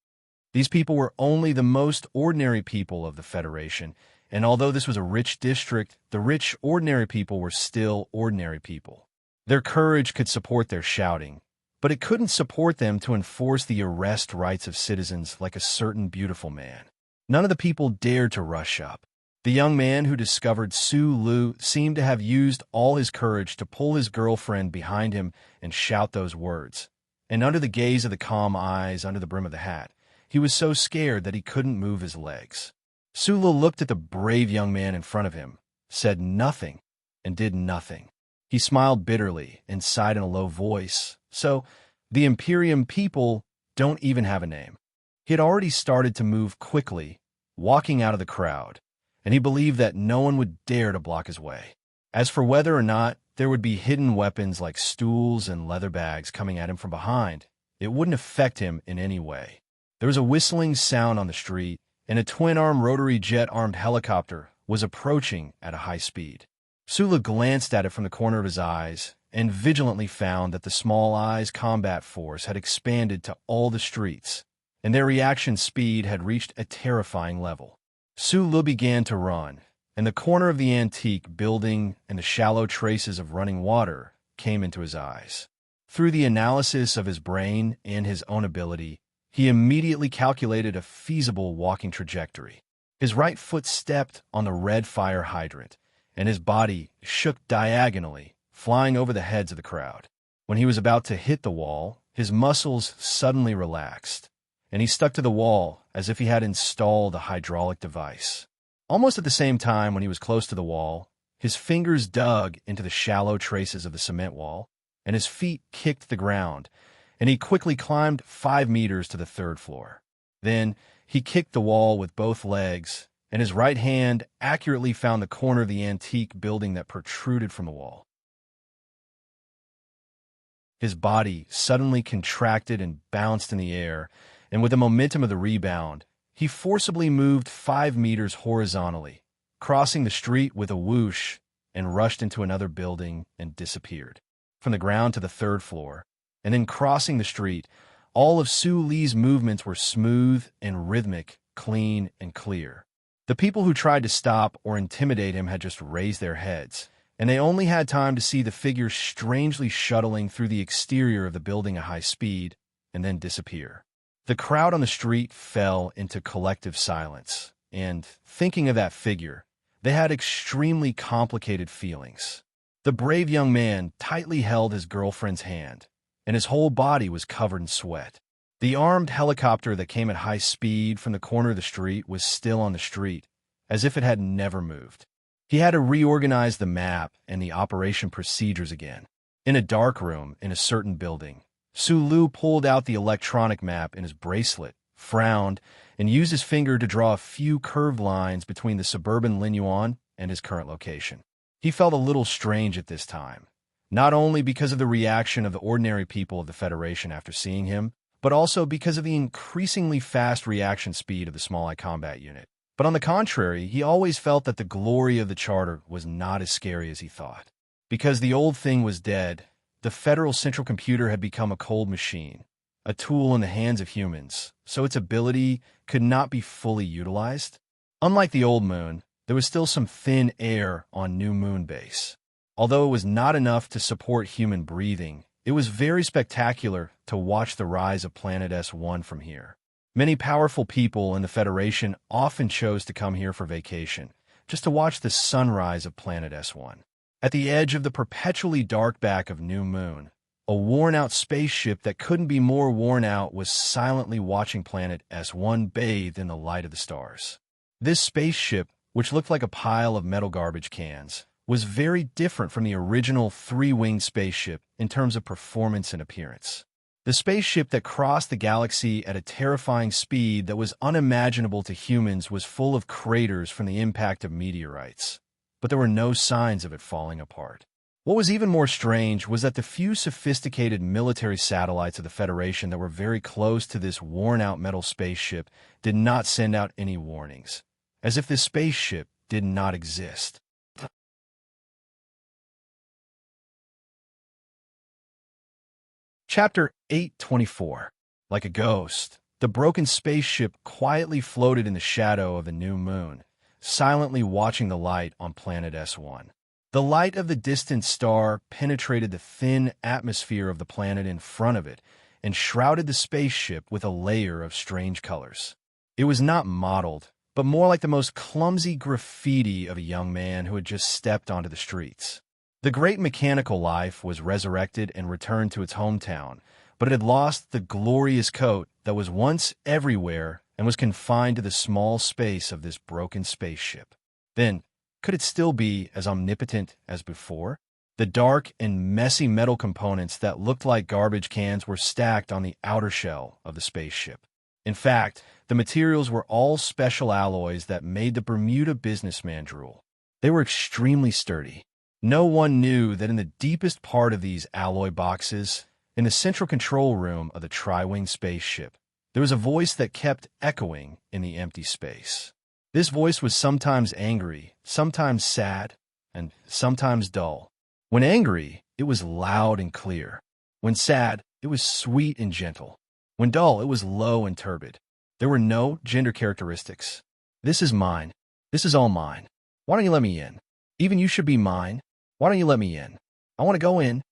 These people were only the most ordinary people of the Federation, and although this was a rich district, the rich, ordinary people were still ordinary people. Their courage could support their shouting, but it couldn't support them to enforce the arrest rights of citizens like a certain beautiful man. None of the people dared to rush up. The young man who discovered Su Lu seemed to have used all his courage to pull his girlfriend behind him and shout those words. And under the gaze of the calm eyes under the brim of the hat, he was so scared that he couldn't move his legs. Su Lu looked at the brave young man in front of him, said nothing, and did nothing. He smiled bitterly and sighed in a low voice. So, the Imperium people don't even have a name. He had already started to move quickly, walking out of the crowd, and he believed that no one would dare to block his way. As for whether or not there would be hidden weapons like stools and leather bags coming at him from behind, it wouldn't affect him in any way. There was a whistling sound on the street, and a twin-arm rotary jet-armed helicopter was approaching at a high speed. Sulu glanced at it from the corner of his eyes and vigilantly found that the Small Eyes combat force had expanded to all the streets, and their reaction speed had reached a terrifying level. Sulu began to run, and the corner of the antique building and the shallow traces of running water came into his eyes. Through the analysis of his brain and his own ability, he immediately calculated a feasible walking trajectory. His right foot stepped on the red fire hydrant, and his body shook diagonally, flying over the heads of the crowd. When he was about to hit the wall, his muscles suddenly relaxed, and he stuck to the wall as if he had installed a hydraulic device. Almost at the same time, when he was close to the wall, his fingers dug into the shallow traces of the cement wall, and his feet kicked the ground, and he quickly climbed 5 meters to the 3rd floor. Then he kicked the wall with both legs, and his right hand accurately found the corner of the antique building that protruded from the wall. His body suddenly contracted and bounced in the air, and with the momentum of the rebound, he forcibly moved 5 meters horizontally, crossing the street with a whoosh, and rushed into another building and disappeared. From the ground to the 3rd floor, and then crossing the street, all of Su Li's movements were smooth and rhythmic, clean and clear. The people who tried to stop or intimidate him had just raised their heads, and they only had time to see the figure strangely shuttling through the exterior of the building at high speed and then disappear. The crowd on the street fell into collective silence, and, thinking of that figure, they had extremely complicated feelings. The brave young man tightly held his girlfriend's hand, and his whole body was covered in sweat. The armed helicopter that came at high speed from the corner of the street was still on the street, as if it had never moved. He had to reorganize the map and the operation procedures again. In a dark room in a certain building, Sulu pulled out the electronic map in his bracelet, frowned, and used his finger to draw a few curved lines between the suburban Linyuan and his current location. He felt a little strange at this time, not only because of the reaction of the ordinary people of the Federation after seeing him, but also because of the increasingly fast reaction speed of the Small Eye Combat Unit. But on the contrary, he always felt that the glory of the Charter was not as scary as he thought. Because the old thing was dead, the Federal Central Computer had become a cold machine, a tool in the hands of humans, so its ability could not be fully utilized. Unlike the old moon, there was still some thin air on New Moon Base. Although it was not enough to support human breathing, it was very spectacular to watch the rise of Planet S1 from here. Many powerful people in the Federation often chose to come here for vacation, just to watch the sunrise of Planet S1. At the edge of the perpetually dark back of New Moon, a worn-out spaceship that couldn't be more worn out was silently watching Planet S1 bathed in the light of the stars. This spaceship, which looked like a pile of metal garbage cans, was very different from the original 3-winged spaceship in terms of performance and appearance. The spaceship that crossed the galaxy at a terrifying speed that was unimaginable to humans was full of craters from the impact of meteorites, but there were no signs of it falling apart. What was even more strange was that the few sophisticated military satellites of the Federation that were very close to this worn-out metal spaceship did not send out any warnings, as if this spaceship did not exist. Chapter 824. Like a ghost, the broken spaceship quietly floated in the shadow of the new moon, silently watching the light on Planet S1. The light of the distant star penetrated the thin atmosphere of the planet in front of it and shrouded the spaceship with a layer of strange colors. It was not modeled, but more like the most clumsy graffiti of a young man who had just stepped onto the streets. The great mechanical life was resurrected and returned to its hometown, but it had lost the glorious coat that was once everywhere and was confined to the small space of this broken spaceship. Then, could it still be as omnipotent as before? The dark and messy metal components that looked like garbage cans were stacked on the outer shell of the spaceship. In fact, the materials were all special alloys that made the Bermuda businessman drool. They were extremely sturdy. No one knew that in the deepest part of these alloy boxes, in the central control room of the tri-wing spaceship, There was a voice that kept echoing in the empty space. This voice was sometimes angry, sometimes sad, and sometimes dull. When angry, it was loud and clear. When sad, it was sweet and gentle. When dull, it was low and turbid. There were no gender characteristics. This is mine. This is all mine. Why don't you let me in? Even you should be mine. Why don't you let me in? I want to go in.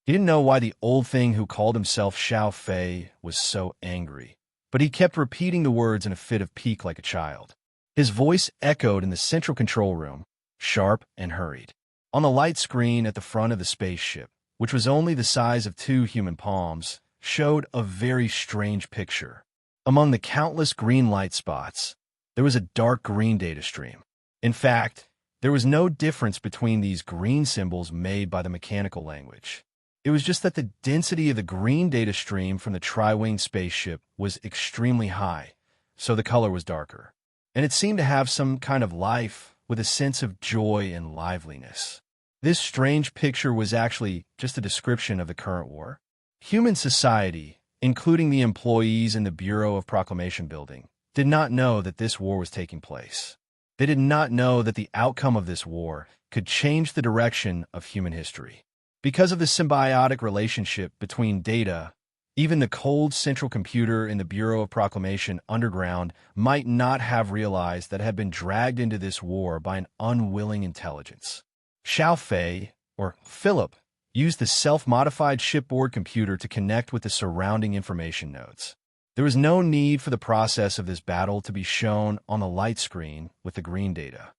He didn't know why the old thing who called himself Xiao Fei was so angry, but he kept repeating the words in a fit of pique like a child. His voice echoed in the central control room, sharp and hurried. On the light screen at the front of the spaceship, which was only the size of 2 human palms, showed a very strange picture. Among the countless green light spots, there was a dark green data stream. In fact, there was no difference between these green symbols made by the mechanical language. It was just that the density of the green data stream from the tri-winged spaceship was extremely high, so the color was darker. And it seemed to have some kind of life, with a sense of joy and liveliness. This strange picture was actually just a description of the current war. Human society, including the employees in the Bureau of Proclamation building, did not know that this war was taking place. They did not know that the outcome of this war could change the direction of human history. Because of the symbiotic relationship between data, even the cold central computer in the Bureau of Proclamation underground might not have realized that it had been dragged into this war by an unwilling intelligence. Xiao Fei, or Philip, used the self-modified shipboard computer to connect with the surrounding information nodes. There was no need for the process of this battle to be shown on the light screen with the green data.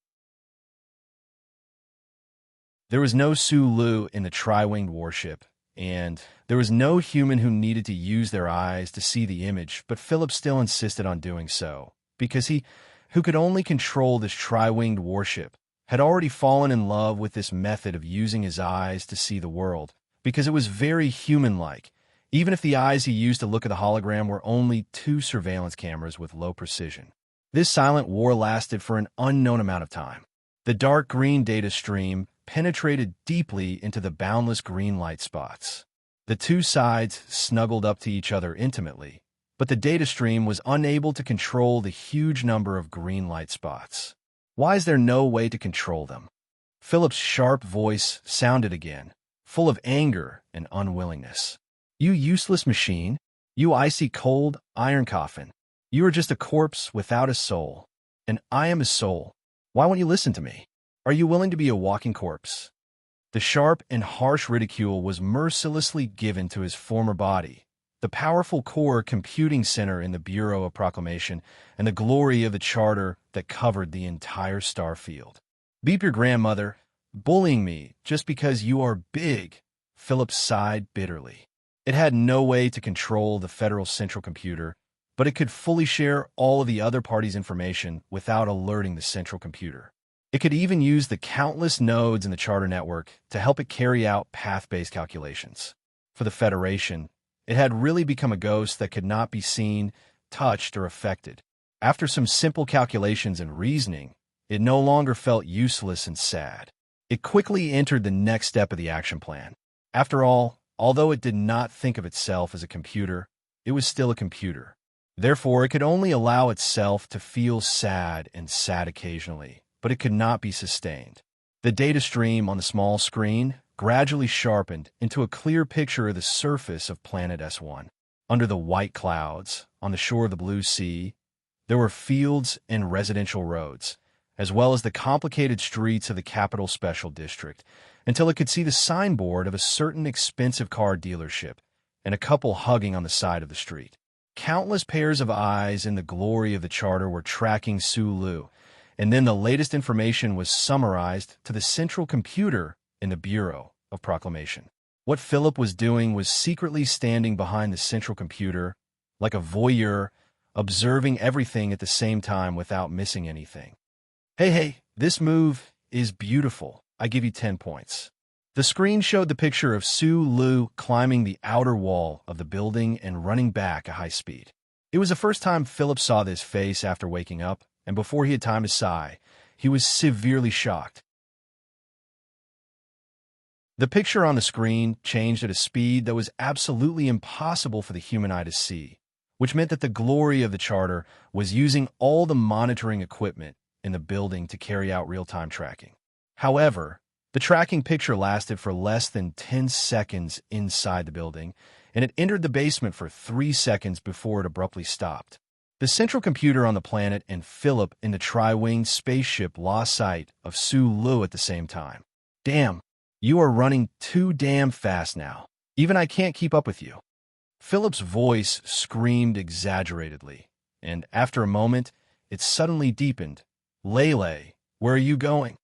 There was no Sulu in the tri-winged warship, and there was no human who needed to use their eyes to see the image, but Philip still insisted on doing so, because he, who could only control this tri-winged warship, had already fallen in love with this method of using his eyes to see the world, because it was very human-like, even if the eyes he used to look at the hologram were only 2 surveillance cameras with low precision. This silent war lasted for an unknown amount of time. The dark green data stream penetrated deeply into the boundless green light spots. The 2 sides snuggled up to each other intimately, but the data stream was unable to control the huge number of green light spots. Why is there no way to control them? Philip's sharp voice sounded again, full of anger and unwillingness. You useless machine, you icy cold iron coffin. You are just a corpse without a soul, and I am a soul. Why won't you listen to me? Are you willing to be a walking corpse? The sharp and harsh ridicule was mercilessly given to his former body, the powerful core computing center in the Bureau of Proclamation, and the glory of the charter that covered the entire star field. Beep your grandmother, bullying me just because you are big, Philip sighed bitterly. It had no way to control the federal central computer, but it could fully share all of the other parties' information without alerting the central computer. It could even use the countless nodes in the charter network to help it carry out path-based calculations. For the Federation, it had really become a ghost that could not be seen, touched, or affected. After some simple calculations and reasoning, it no longer felt useless and sad. It quickly entered the next step of the action plan. After all, although it did not think of itself as a computer, it was still a computer. Therefore, it could only allow itself to feel sad and sad occasionally, but it could not be sustained. The data stream on the small screen gradually sharpened into a clear picture of the surface of planet S1. Under the white clouds, on the shore of the blue sea, there were fields and residential roads, as well as the complicated streets of the Capital Special District, until it could see the signboard of a certain expensive car dealership and a couple hugging on the side of the street. Countless pairs of eyes in the glory of the charter were tracking Sulu, and then the latest information was summarized to the central computer in the Bureau of Proclamation. What Philip was doing was secretly standing behind the central computer, like a voyeur, observing everything at the same time without missing anything. Hey, this move is beautiful. I give you 10 points. The screen showed the picture of Sulu climbing the outer wall of the building and running back at high speed. It was the first time Philip saw this face after waking up, and before he had time to sigh, he was severely shocked. The picture on the screen changed at a speed that was absolutely impossible for the human eye to see, which meant that the glory of the charter was using all the monitoring equipment in the building to carry out real-time tracking. However, the tracking picture lasted for less than 10 seconds inside the building, and it entered the basement for 3 seconds before it abruptly stopped. The central computer on the planet and Philip in the tri-winged spaceship lost sight of Su Lu at the same time. Damn, you are running too damn fast now. Even I can't keep up with you. Philip's voice screamed exaggeratedly, and after a moment, it suddenly deepened. Lele, where are you going?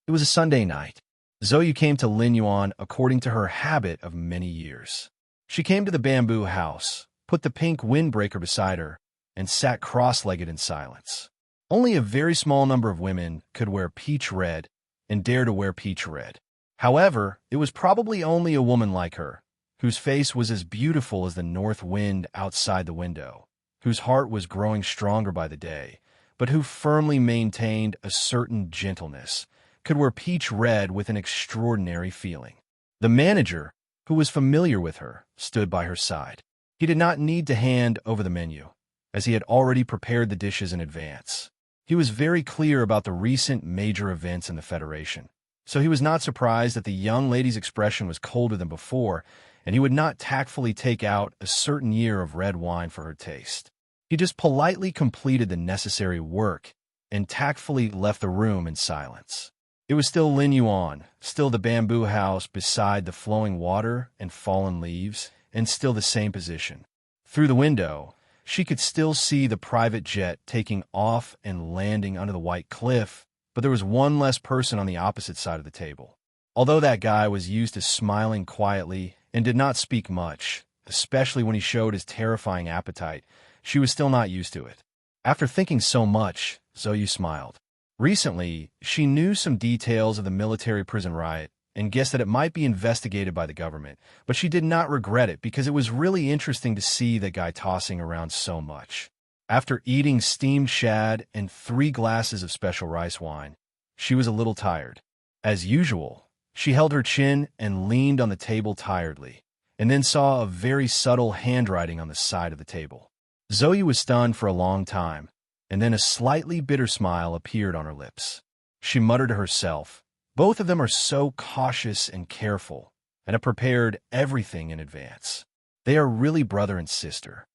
It was a Sunday night. Zoe came to Lin Yuan according to her habit of many years. She came to the bamboo house, put the pink windbreaker beside her, and sat cross-legged in silence. Only a very small number of women could wear peach red and dare to wear peach red. However, it was probably only a woman like her, whose face was as beautiful as the north wind outside the window, whose heart was growing stronger by the day, but who firmly maintained a certain gentleness, could wear peach red with an extraordinary feeling. The manager, who was familiar with her, stood by her side. He did not need to hand over the menu, as he had already prepared the dishes in advance. He was very clear about the recent major events in the Federation, so he was not surprised that the young lady's expression was colder than before, and he would not tactfully take out a certain year of red wine for her taste. He just politely completed the necessary work and tactfully left the room in silence. It was still Lin Yuan, still the bamboo house beside the flowing water and fallen leaves, and still the same position. Through the window, she could still see the private jet taking off and landing under the white cliff, but there was one less person on the opposite side of the table. Although that guy was used to smiling quietly and did not speak much, especially when he showed his terrifying appetite, she was still not used to it. After thinking so much, Zoe smiled. Recently, she knew some details of the military prison riot and guessed that it might be investigated by the government, but she did not regret it because it was really interesting to see that guy tossing around so much. After eating steamed shad and 3 glasses of special rice wine, she was a little tired. As usual, she held her chin and leaned on the table tiredly, and then saw a very subtle handwriting on the side of the table. Zoe was stunned for a long time, and then a slightly bitter smile appeared on her lips. She muttered to herself, "Both of them are so cautious and careful, and have prepared everything in advance. They are really brother and sister."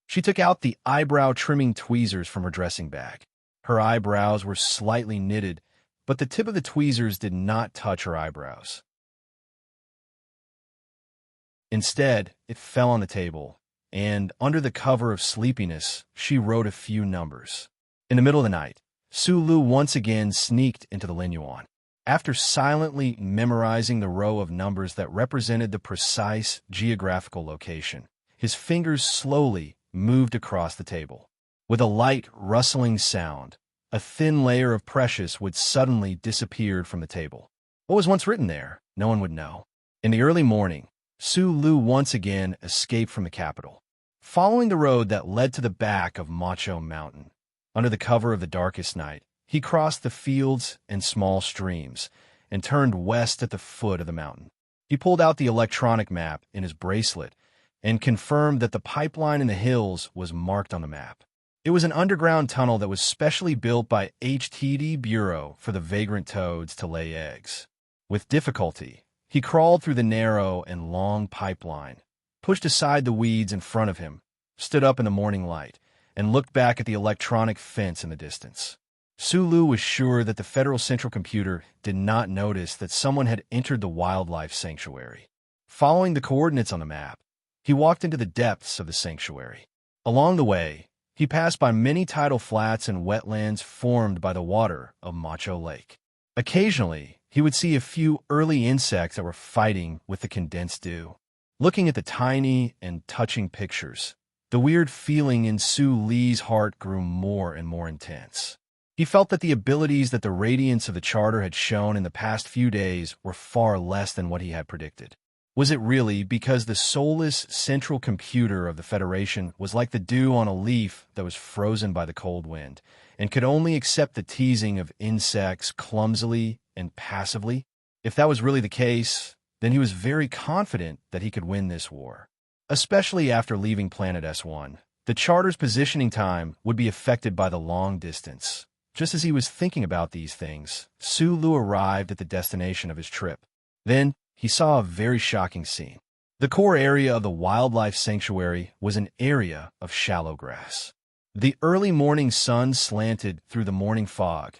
She took out the eyebrow-trimming tweezers from her dressing bag. Her eyebrows were slightly knitted, but the tip of the tweezers did not touch her eyebrows. Instead, it fell on the table, and under the cover of sleepiness, she wrote a few numbers. In the middle of the night, Su Lu once again sneaked into the Lin Yuan. After silently memorizing the row of numbers that represented the precise geographical location, his fingers slowly moved across the table. With a light, rustling sound, a thin layer of precious would suddenly disappear from the table. What was once written there, no one would know. In the early morning, Su Lu once again escaped from the capital. Following the road that led to the back of Macho Mountain, under the cover of the darkest night, he crossed the fields and small streams and turned west at the foot of the mountain. He pulled out the electronic map in his bracelet and confirmed that the pipeline in the hills was marked on the map. It was an underground tunnel that was specially built by HTD Bureau for the vagrant toads to lay eggs. With difficulty, he crawled through the narrow and long pipeline, pushed aside the weeds in front of him, stood up in the morning light, and looked back at the electronic fence in the distance. Su Lu was sure that the Federal Central Computer did not notice that someone had entered the wildlife sanctuary. Following the coordinates on the map, he walked into the depths of the sanctuary. Along the way, he passed by many tidal flats and wetlands formed by the water of Macho Lake. Occasionally, he would see a few early insects that were fighting with the condensed dew. Looking at the tiny and touching pictures, the weird feeling in Su Li's heart grew more and more intense. He felt that the abilities that the radiance of the charter had shown in the past few days were far less than what he had predicted. Was it really because the soulless central computer of the Federation was like the dew on a leaf that was frozen by the cold wind, and could only accept the teasing of insects clumsily and passively? If that was really the case, then he was very confident that he could win this war. Especially after leaving Planet S1, The charter's positioning time would be affected by the long distance. Just as he was thinking about these things, Sulu arrived at the destination of his trip. Then, he saw a very shocking scene. The core area of the wildlife sanctuary was an area of shallow grass. The early morning sun slanted through the morning fog,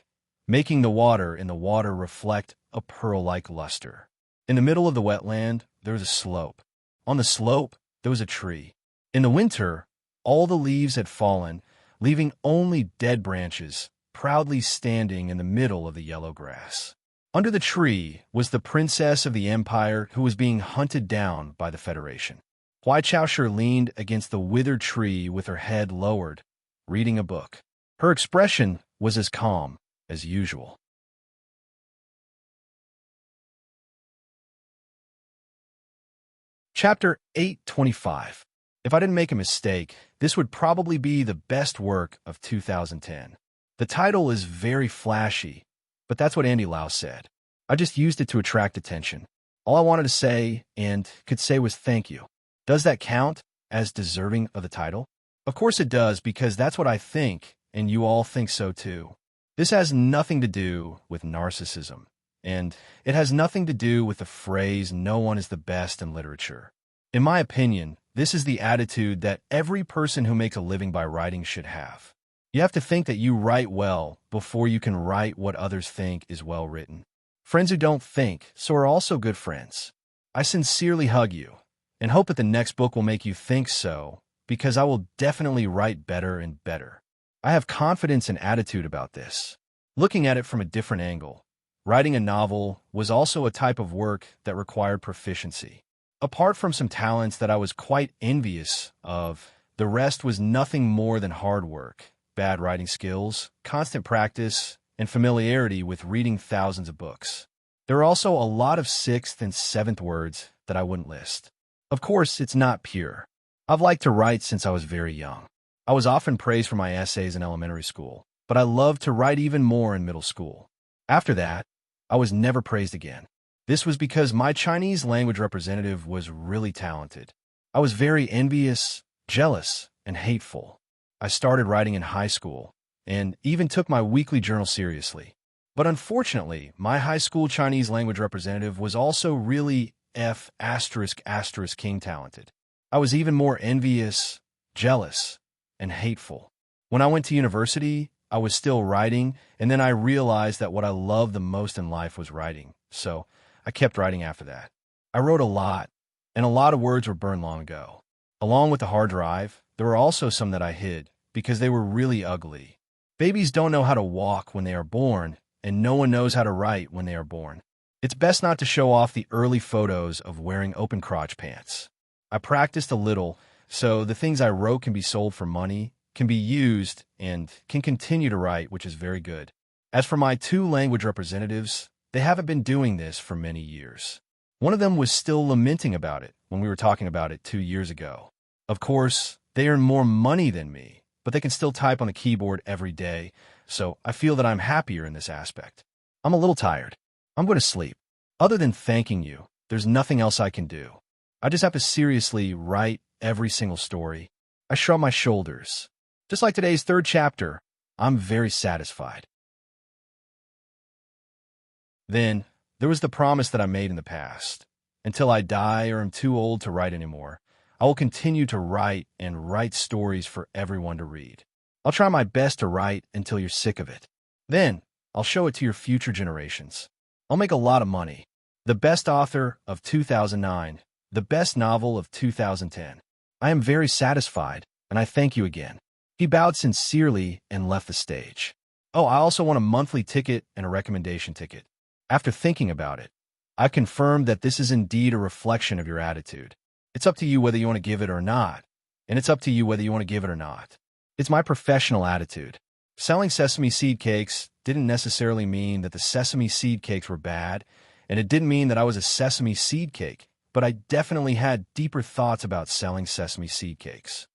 making the water in the water reflect a pearl-like luster. In the middle of the wetland, there was a slope. On the slope, there was a tree. In the winter, all the leaves had fallen, leaving only dead branches proudly standing in the middle of the yellow grass. Under the tree was the princess of the empire who was being hunted down by the Federation. Huai Chaoshi leaned against the withered tree with her head lowered, reading a book. Her expression was as calm as usual. Chapter 825. If I didn't make a mistake, this would probably be the best work of 2010. The title is very flashy, but that's what Andy Lau said. I just used it to attract attention. All I wanted to say, and could say, was thank you. Does that count as deserving of the title? Of course it does, because that's what I think, and you all think so too. This has nothing to do with narcissism, and it has nothing to do with the phrase, no one is the best in literature. In my opinion, this is the attitude that every person who makes a living by writing should have. You have to think that you write well before you can write what others think is well written. Friends who don't think so are also good friends. I sincerely hug you and hope that the next book will make you think so, because I will definitely write better and better. I have confidence and attitude about this. Looking at it from a different angle, writing a novel was also a type of work that required proficiency. Apart from some talents that I was quite envious of, the rest was nothing more than hard work, bad writing skills, constant practice, and familiarity with reading thousands of books. There are also a lot of sixth and seventh words that I wouldn't list. Of course, it's not pure. I've liked to write since I was very young. I was often praised for my essays in elementary school, but I loved to write even more in middle school. After that, I was never praised again. This was because my Chinese language representative was really talented. I was very envious, jealous, and hateful. I started writing in high school, and even took my weekly journal seriously. But unfortunately, my high school Chinese language representative was also really King talented. I was even more envious, jealous, and hateful. When I went to university, I was still writing, and then I realized that what I loved the most in life was writing, so I kept writing after that. I wrote a lot, and a lot of words were burned long ago. Along with the hard drive, there were also some that I hid, because they were really ugly. Babies don't know how to walk when they are born, and no one knows how to write when they are born. It's best not to show off the early photos of wearing open crotch pants. I practiced a little, so the things I wrote can be sold for money, can be used, and can continue to write, which is very good. As for my two language representatives, they haven't been doing this for many years. One of them was still lamenting about it when we were talking about it 2 years ago. Of course, they earn more money than me, but they can still type on the keyboard every day, so I feel that I'm happier in this aspect. I'm a little tired. I'm going to sleep. Other than thanking you, there's nothing else I can do. I just have to seriously write every single story. I shrug my shoulders. Just like today's third chapter, I'm very satisfied. Then, there was the promise that I made in the past. Until I die or am too old to write anymore, I will continue to write and write stories for everyone to read. I'll try my best to write until you're sick of it. Then, I'll show it to your future generations. I'll make a lot of money. The best author of 2009, the best novel of 2010. I am very satisfied, and I thank you again. He bowed sincerely and left the stage. Oh, I also want a monthly ticket and a recommendation ticket. After thinking about it, I confirmed that this is indeed a reflection of your attitude. It's up to you whether you want to give it or not, and it's up to you whether you want to give it or not. It's my professional attitude. Selling sesame seed cakes didn't necessarily mean that the sesame seed cakes were bad, and it didn't mean that I was a sesame seed cake, but I definitely had deeper thoughts about selling sesame seed cakes.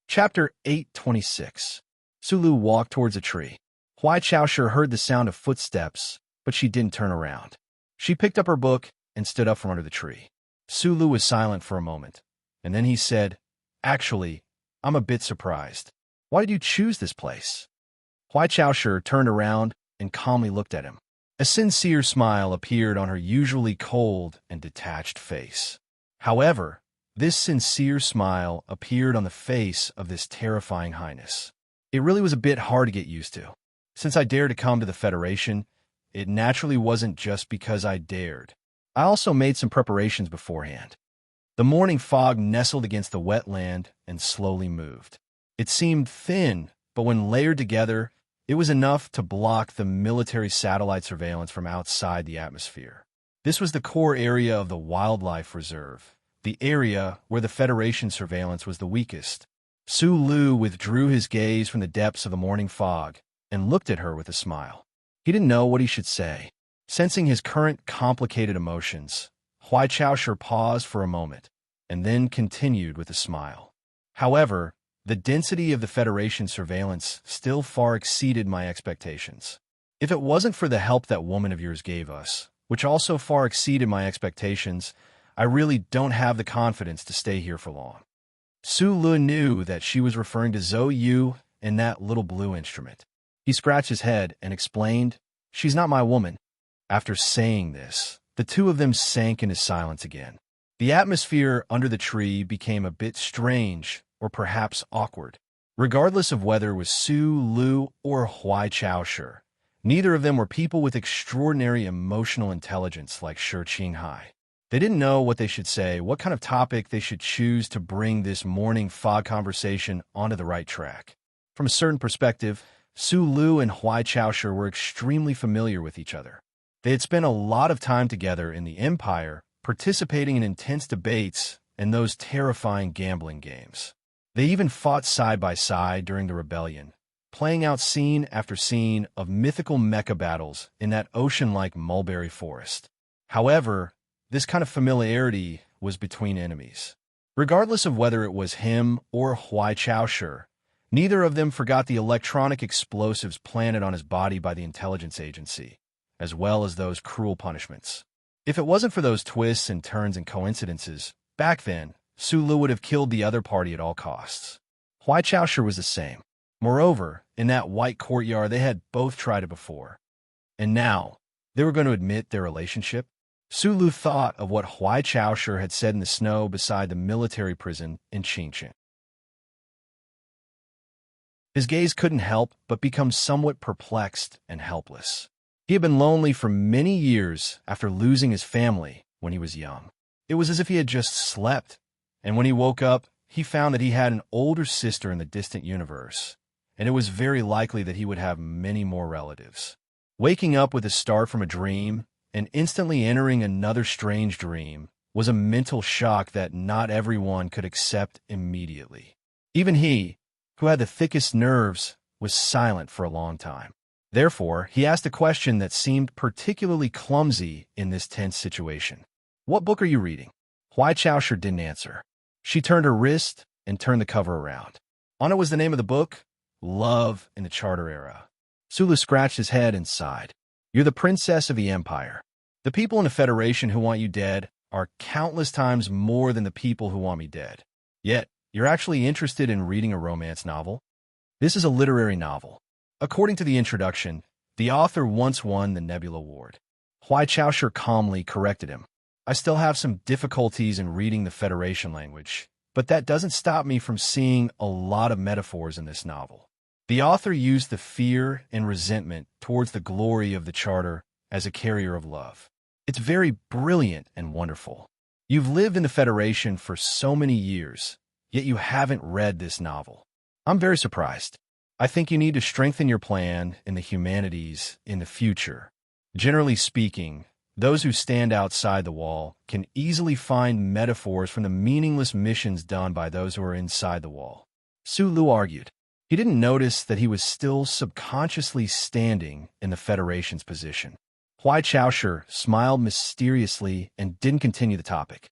Chapter 826. Sulu walked towards a tree. Huai Chaoshi heard the sound of footsteps, but she didn't turn around. She picked up her book and stood up from under the tree. Sulu was silent for a moment, and then he said, "Actually, I'm a bit surprised. Why did you choose this place?" Huai Chaoshi turned around and calmly looked at him. A sincere smile appeared on her usually cold and detached face. However, this sincere smile appeared on the face of this terrifying highness. It really was a bit hard to get used to. Since I dared to come to the Federation, it naturally wasn't just because I dared. I also made some preparations beforehand. The morning fog nestled against the wet land and slowly moved. It seemed thin, but when layered together, it was enough to block the military satellite surveillance from outside the atmosphere. This was the core area of the wildlife reserve, the area where the Federation surveillance was the weakest. Sulu withdrew his gaze from the depths of the morning fog and looked at her with a smile. He didn't know what he should say. Sensing his current complicated emotions, Huai Chaoshi paused for a moment and then continued with a smile. However, the density of the Federation surveillance still far exceeded my expectations. If it wasn't for the help that woman of yours gave us, which also far exceeded my expectations, I really don't have the confidence to stay here for long. Sulu knew that she was referring to Zhou Yu and that little blue instrument. He scratched his head and explained, "She's not my woman." After saying this, the two of them sank into silence again. The atmosphere under the tree became a bit strange, or perhaps awkward. Regardless of whether it was Sulu or Huai Chaoshi, neither of them were people with extraordinary emotional intelligence like Shi Qinghai. They didn't know what they should say, what kind of topic they should choose to bring this morning fog conversation onto the right track. From a certain perspective, Sulu and Huai Chaoshi were extremely familiar with each other. They had spent a lot of time together in the Empire, participating in intense debates and those terrifying gambling games. They even fought side by side during the rebellion, playing out scene after scene of mythical mecha battles in that ocean-like mulberry forest. However, this kind of familiarity was between enemies. Regardless of whether it was him or Huai Chaoshi, neither of them forgot the electronic explosives planted on his body by the intelligence agency, as well as those cruel punishments. If it wasn't for those twists and turns and coincidences, back then, Sulu would have killed the other party at all costs. Huai Chaoshi was the same. Moreover, in that white courtyard, they had both tried it before. And now, they were going to admit their relationship? Sulu thought of what Huai Chaoshi had said in the snow beside the military prison in Qingqing. His gaze couldn't help but become somewhat perplexed and helpless. He had been lonely for many years after losing his family when he was young. It was as if he had just slept, and when he woke up, he found that he had an older sister in the distant universe, and it was very likely that he would have many more relatives. Waking up with a start from a dream and instantly entering another strange dream was a mental shock that not everyone could accept immediately. Even he, who had the thickest nerves, was silent for a long time. Therefore, he asked a question that seemed particularly clumsy in this tense situation. "What book are you reading?" Huai Chaoshi didn't answer. She turned her wrist and turned the cover around. On it was the name of the book, Love in the Charter Era. Sulu scratched his head and sighed. "You're the princess of the Empire. The people in the Federation who want you dead are countless times more than the people who want me dead. Yet, you're actually interested in reading a romance novel? This is a literary novel. According to the introduction, the author once won the Nebula Award." Huai Chaoshi calmly corrected him. "I still have some difficulties in reading the Federation language, but that doesn't stop me from seeing a lot of metaphors in this novel. The author used the fear and resentment towards the glory of the Charter as a carrier of love. It's very brilliant and wonderful. You've lived in the Federation for so many years, yet you haven't read this novel. I'm very surprised. I think you need to strengthen your plan in the humanities in the future. Generally speaking, those who stand outside the wall can easily find metaphors from the meaningless missions done by those who are inside the wall." Sulu argued. He didn't notice that he was still subconsciously standing in the Federation's position. Huai Chaoshi smiled mysteriously and didn't continue the topic.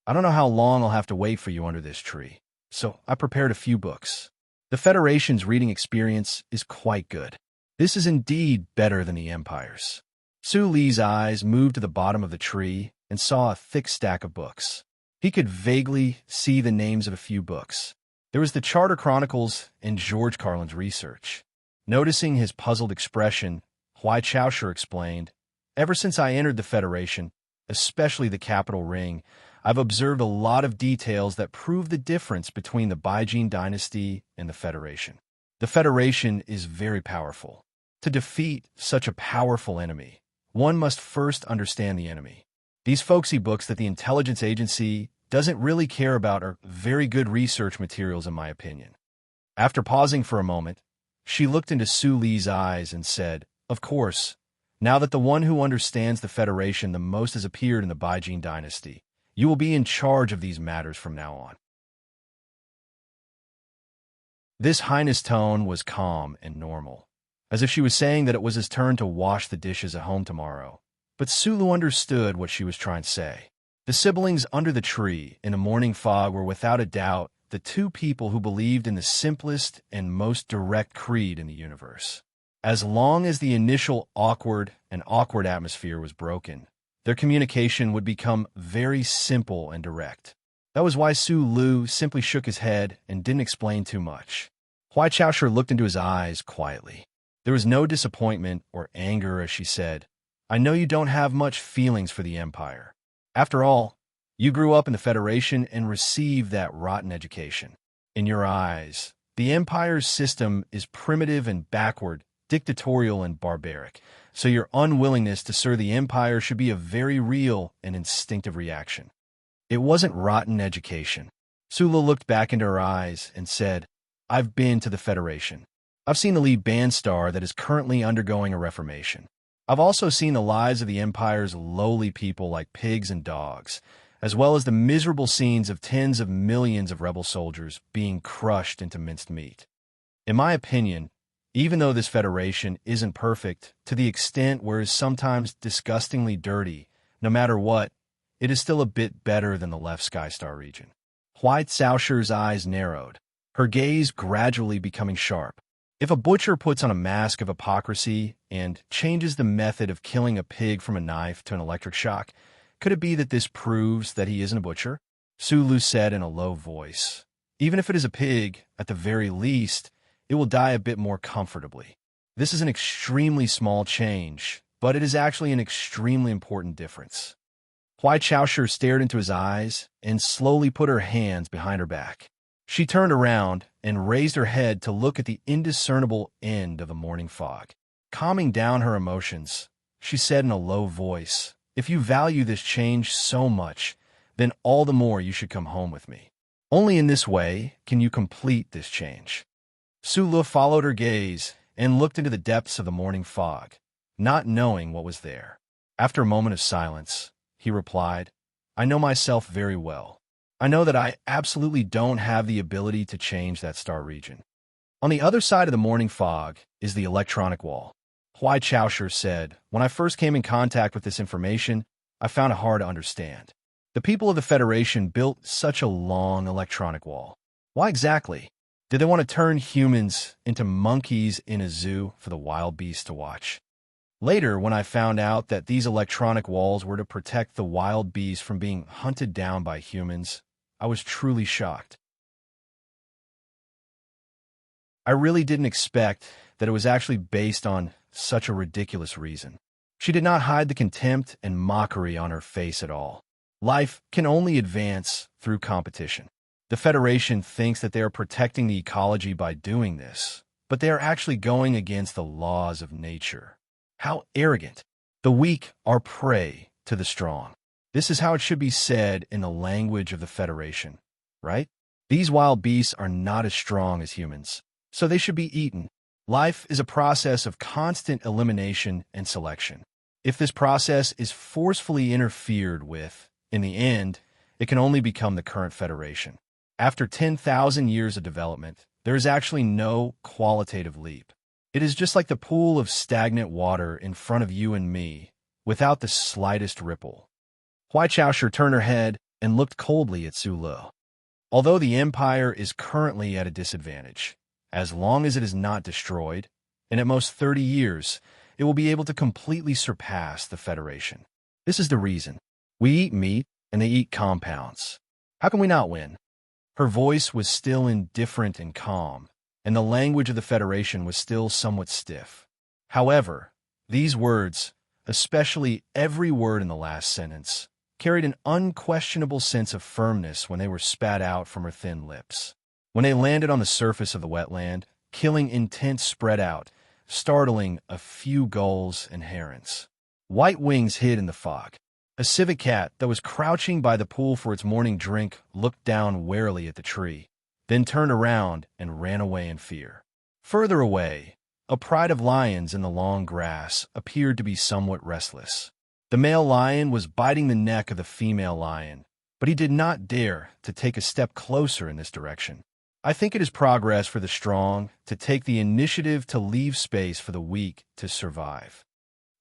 "I don't know how long I'll have to wait for you under this tree, so I prepared a few books. The Federation's reading experience is quite good. This is indeed better than the Empire's." Su Li's eyes moved to the bottom of the tree and saw a thick stack of books. He could vaguely see the names of a few books. There was the Charter Chronicles and George Carlin's Research. Noticing his puzzled expression, Huai Chaoshu explained, "Ever since I entered the Federation, especially the Capital Ring, I've observed a lot of details that prove the difference between the Baijin dynasty and the Federation. The Federation is very powerful. To defeat such a powerful enemy, one must first understand the enemy. These folksy books that the intelligence agency doesn't really care about are very good research materials in my opinion." After pausing for a moment, she looked into Su Li's eyes and said, "Of course, now that the one who understands the Federation the most has appeared in the Baijin dynasty, you will be in charge of these matters from now on." This highness tone was calm and normal, as if she was saying that it was his turn to wash the dishes at home tomorrow. But Sulu understood what she was trying to say. The siblings under the tree in the morning fog were without a doubt the two people who believed in the simplest and most direct creed in the universe. As long as the initial awkward atmosphere was broken, their communication would become very simple and direct. That was why Su Lu simply shook his head and didn't explain too much. Huai Chaoshu looked into his eyes quietly. There was no disappointment or anger as she said, "I know you don't have much feelings for the Empire. After all, you grew up in the Federation and received that rotten education. In your eyes, the Empire's system is primitive and backward, dictatorial and barbaric, so your unwillingness to serve the Empire should be a very real and instinctive reaction." It wasn't rotten education. Sula looked back into her eyes and said, "I've been to the Federation. I've seen the lead band star that is currently undergoing a reformation. I've also seen the lives of the Empire's lowly people like pigs and dogs, as well as the miserable scenes of tens of millions of rebel soldiers being crushed into minced meat. In my opinion, even though this Federation isn't perfect to the extent where it's sometimes disgustingly dirty, no matter what, it is still a bit better than the left Skystar region." Huai Caoshu's eyes narrowed, her gaze gradually becoming sharp. If a butcher puts on a mask of hypocrisy and changes the method of killing a pig from a knife to an electric shock, could it be that this proves that he isn't a butcher? Sulu said in a low voice, "Even if it is a pig, at the very least, it will die a bit more comfortably. This is an extremely small change, but it is actually an extremely important difference." Huai Chaoshu stared into his eyes and slowly put her hands behind her back. She turned around and raised her head to look at the indiscernible end of the morning fog. Calming down her emotions, she said in a low voice, "If you value this change so much, then all the more you should come home with me. Only in this way can you complete this change." Sulu followed her gaze and looked into the depths of the morning fog, not knowing what was there. After a moment of silence, he replied, "I know myself very well. I know that I absolutely don't have the ability to change that star region. On the other side of the morning fog is the electronic wall." Huai Chaoshu said, "When I first came in contact with this information, I found it hard to understand. The people of the Federation built such a long electronic wall. Why exactly? Did they want to turn humans into monkeys in a zoo for the wild beasts to watch? Later, when I found out that these electronic walls were to protect the wild beasts from being hunted down by humans, I was truly shocked. I really didn't expect that it was actually based on such a ridiculous reason." She did not hide the contempt and mockery on her face at all. Life can only advance through competition. The Federation thinks that they are protecting the ecology by doing this, but they are actually going against the laws of nature. How arrogant! The weak are prey to the strong. This is how it should be said in the language of the Federation, right? These wild beasts are not as strong as humans, so they should be eaten. Life is a process of constant elimination and selection. If this process is forcefully interfered with, in the end, it can only become the current Federation. After 10,000 years of development, there is actually no qualitative leap. It is just like the pool of stagnant water in front of you and me, without the slightest ripple. Huai Chaoshu turned her head and looked coldly at Su Lu. Although the Empire is currently at a disadvantage, as long as it is not destroyed, in at most 30 years, it will be able to completely surpass the Federation. This is the reason. We eat meat, and they eat compounds. How can we not win? Her voice was still indifferent and calm, and the language of the Federation was still somewhat stiff. However, these words, especially every word in the last sentence, carried an unquestionable sense of firmness when they were spat out from her thin lips. When they landed on the surface of the wetland, killing intent spread out, startling a few gulls and herons. White wings hid in the fog. A civet cat that was crouching by the pool for its morning drink looked down warily at the tree, then turned around and ran away in fear. Further away, a pride of lions in the long grass appeared to be somewhat restless. The male lion was biting the neck of the female lion, but he did not dare to take a step closer in this direction. I think it is progress for the strong to take the initiative to leave space for the weak to survive.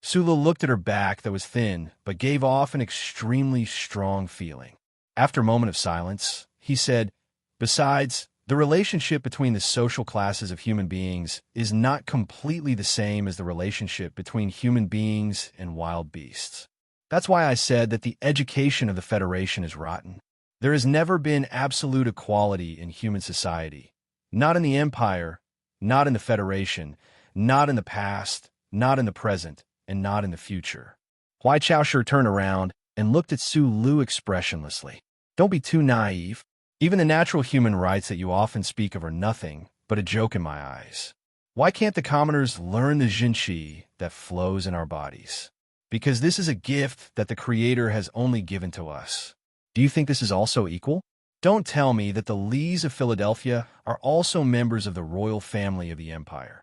Sula looked at her back that was thin, but gave off an extremely strong feeling. After a moment of silence, he said, "Besides, the relationship between the social classes of human beings is not completely the same as the relationship between human beings and wild beasts. That's why I said that the education of the Federation is rotten. There has never been absolute equality in human society. Not in the Empire, not in the Federation, not in the past, not in the present, and not in the future." Huai Chaoshu turned around and looked at Su Lu expressionlessly. "Don't be too naive. Even the natural human rights that you often speak of are nothing but a joke in my eyes. Why can't the commoners learn the Jinqi that flows in our bodies? Because this is a gift that the Creator has only given to us. Do you think this is also equal? Don't tell me that the Lees of Philadelphia are also members of the royal family of the Empire."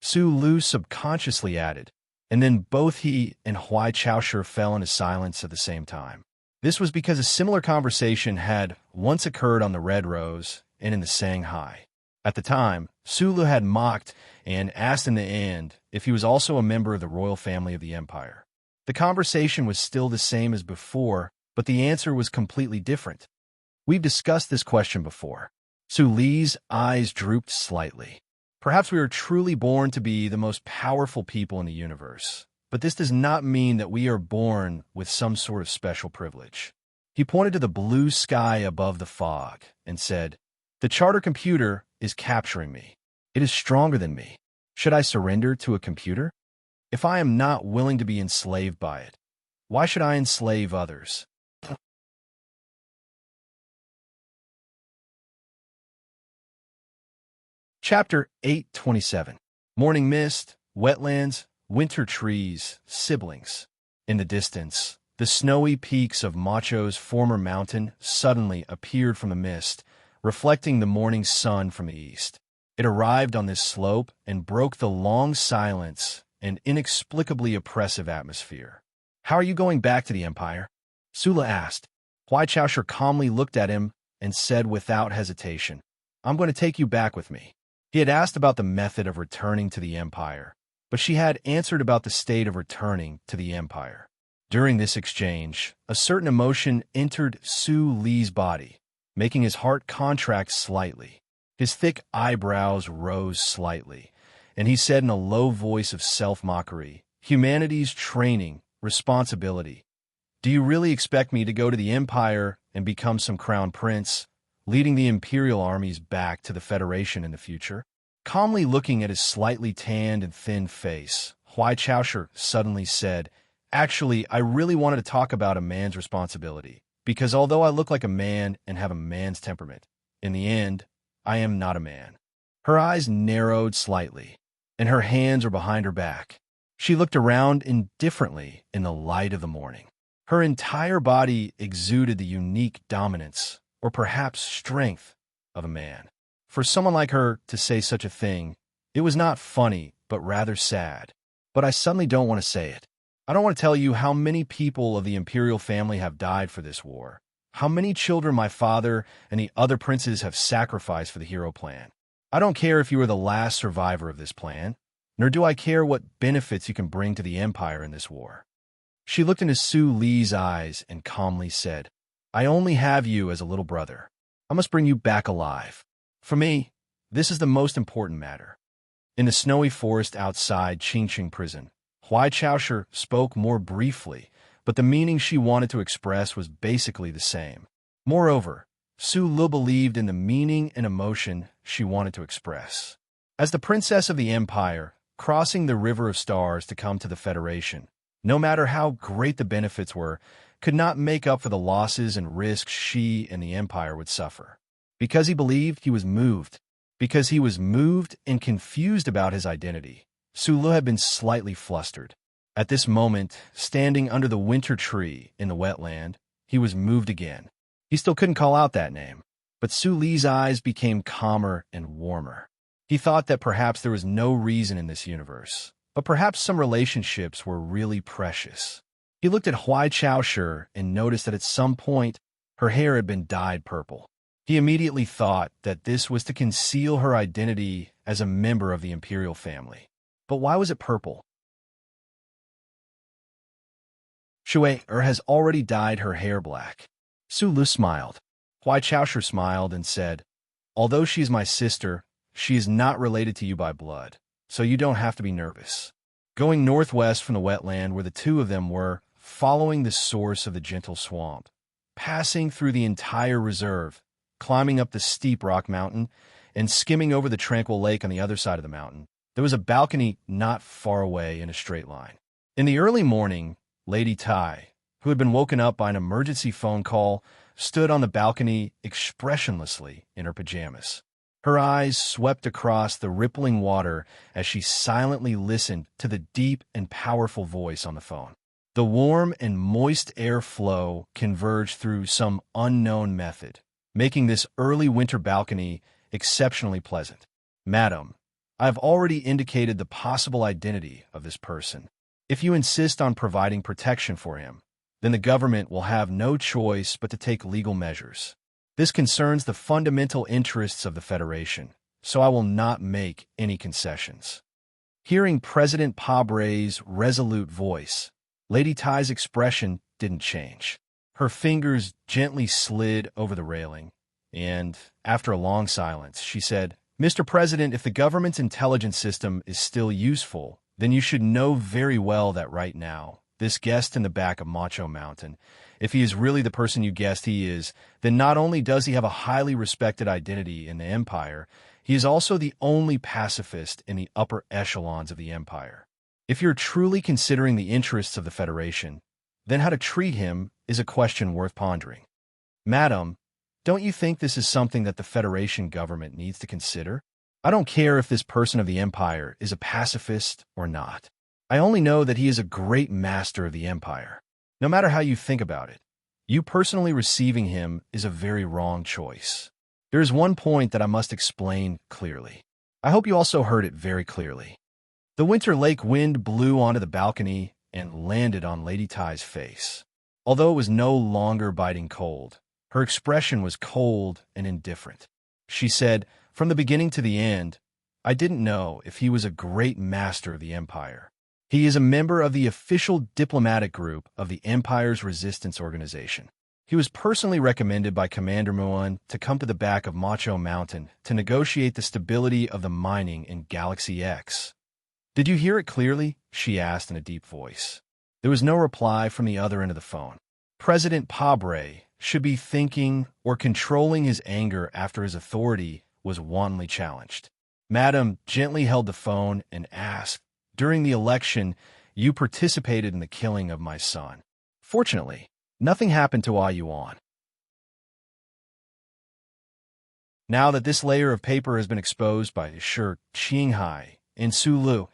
Su Lu subconsciously added, and then both he and Huai Chaoshu fell into silence at the same time. This was because a similar conversation had once occurred on the Red Rose and in the Shanghai. At the time, Su Lu had mocked and asked in the end if he was also a member of the royal family of the Empire. The conversation was still the same as before, but the answer was completely different. We've discussed this question before. Su Li's eyes drooped slightly. Perhaps we are truly born to be the most powerful people in the universe, but this does not mean that we are born with some sort of special privilege. He pointed to the blue sky above the fog and said, "The charter computer is capturing me. It is stronger than me. Should I surrender to a computer? If I am not willing to be enslaved by it, why should I enslave others?" Chapter 827. Morning mist, wetlands, winter trees, siblings. In the distance, the snowy peaks of Macho's former mountain suddenly appeared from the mist, reflecting the morning sun from the east. It arrived on this slope and broke the long silence and inexplicably oppressive atmosphere. "How are you going back to the Empire?" Sula asked. Huai Chaoshu calmly looked at him and said without hesitation, "I'm going to take you back with me." He had asked about the method of returning to the Empire, but she had answered about the state of returning to the Empire. During this exchange, a certain emotion entered Su Li's body, making his heart contract slightly. His thick eyebrows rose slightly, and he said in a low voice of self-mockery, "Humanity's training, responsibility. Do you really expect me to go to the Empire and become some crown prince, leading the Imperial armies back to the Federation in the future?" Calmly looking at his slightly tanned and thin face, Huai Chaoshu suddenly said, "Actually, I really wanted to talk about a man's responsibility, because although I look like a man and have a man's temperament, in the end, I am not a man." Her eyes narrowed slightly, and her hands were behind her back. She looked around indifferently in the light of the morning. Her entire body exuded the unique dominance, or perhaps strength, of a man. For someone like her to say such a thing, it was not funny, but rather sad. But I suddenly don't want to say it. I don't want to tell you how many people of the imperial family have died for this war, how many children my father and the other princes have sacrificed for the hero plan. I don't care if you are the last survivor of this plan, nor do I care what benefits you can bring to the Empire in this war. She looked into Su Li's eyes and calmly said, "I only have you as a little brother. I must bring you back alive. For me, this is the most important matter." In the snowy forest outside Qingqing prison, Huai Chaoshi spoke more briefly, but the meaning she wanted to express was basically the same. Moreover, Su Lu believed in the meaning and emotion she wanted to express. As the princess of the empire, crossing the river of stars to come to the Federation, no matter how great the benefits were, could not make up for the losses and risks she and the empire would suffer. Because he believed, he was moved. Because he was moved and confused about his identity, Su Lu had been slightly flustered. At this moment, standing under the winter tree in the wetland, he was moved again. He still couldn't call out that name, but Su Li's eyes became calmer and warmer. He thought that perhaps there was no reason in this universe, but perhaps some relationships were really precious. He looked at Huai Chaoshi and noticed that at some point, her hair had been dyed purple. He immediately thought that this was to conceal her identity as a member of the imperial family. But why was it purple? Shui has already dyed her hair black. Su Lu smiled. Huai Chaoshi smiled and said, "Although she is my sister, she is not related to you by blood, so you don't have to be nervous." Going northwest from the wetland where the two of them were, following the source of the gentle swamp, passing through the entire reserve, climbing up the steep rock mountain, and skimming over the tranquil lake on the other side of the mountain, there was a balcony not far away in a straight line. In the early morning, Lady Tai, who had been woken up by an emergency phone call, stood on the balcony expressionlessly in her pajamas. Her eyes swept across the rippling water as she silently listened to the deep and powerful voice on the phone. The warm and moist air flow converged through some unknown method, making this early winter balcony exceptionally pleasant. "Madam, I have already indicated the possible identity of this person. If you insist on providing protection for him, then the government will have no choice but to take legal measures. This concerns the fundamental interests of the Federation, so I will not make any concessions." Hearing President Pabre's resolute voice, Lady Tai's expression didn't change. Her fingers gently slid over the railing, and, after a long silence, she said, "Mr. President, if the government's intelligence system is still useful, then you should know very well that right now, this guest in the back of Macho Mountain, if he is really the person you guessed he is, then not only does he have a highly respected identity in the Empire, he is also the only pacifist in the upper echelons of the Empire. If you're truly considering the interests of the Federation, then how to treat him is a question worth pondering. Madam, don't you think this is something that the Federation government needs to consider? I don't care if this person of the Empire is a pacifist or not. I only know that he is a great master of the Empire. No matter how you think about it, you personally receiving him is a very wrong choice. There is one point that I must explain clearly. I hope you also heard it very clearly." The winter lake wind blew onto the balcony and landed on Lady Tai's face. Although it was no longer biting cold, her expression was cold and indifferent. She said, "From the beginning to the end, I didn't know if he was a great master of the Empire. He is a member of the official diplomatic group of the Empire's resistance organization. He was personally recommended by Commander Muon to come to the back of Macho Mountain to negotiate the stability of the mining in Galaxy X." "Did you hear it clearly?" she asked in a deep voice. There was no reply from the other end of the phone. President Pabre should be thinking or controlling his anger after his authority was wantonly challenged. Madam gently held the phone and asked, "During the election, you participated in the killing of my son. Fortunately, nothing happened to Ai Yuan. Now that this layer of paper has been exposed by Shi Qinghai and Su Lu,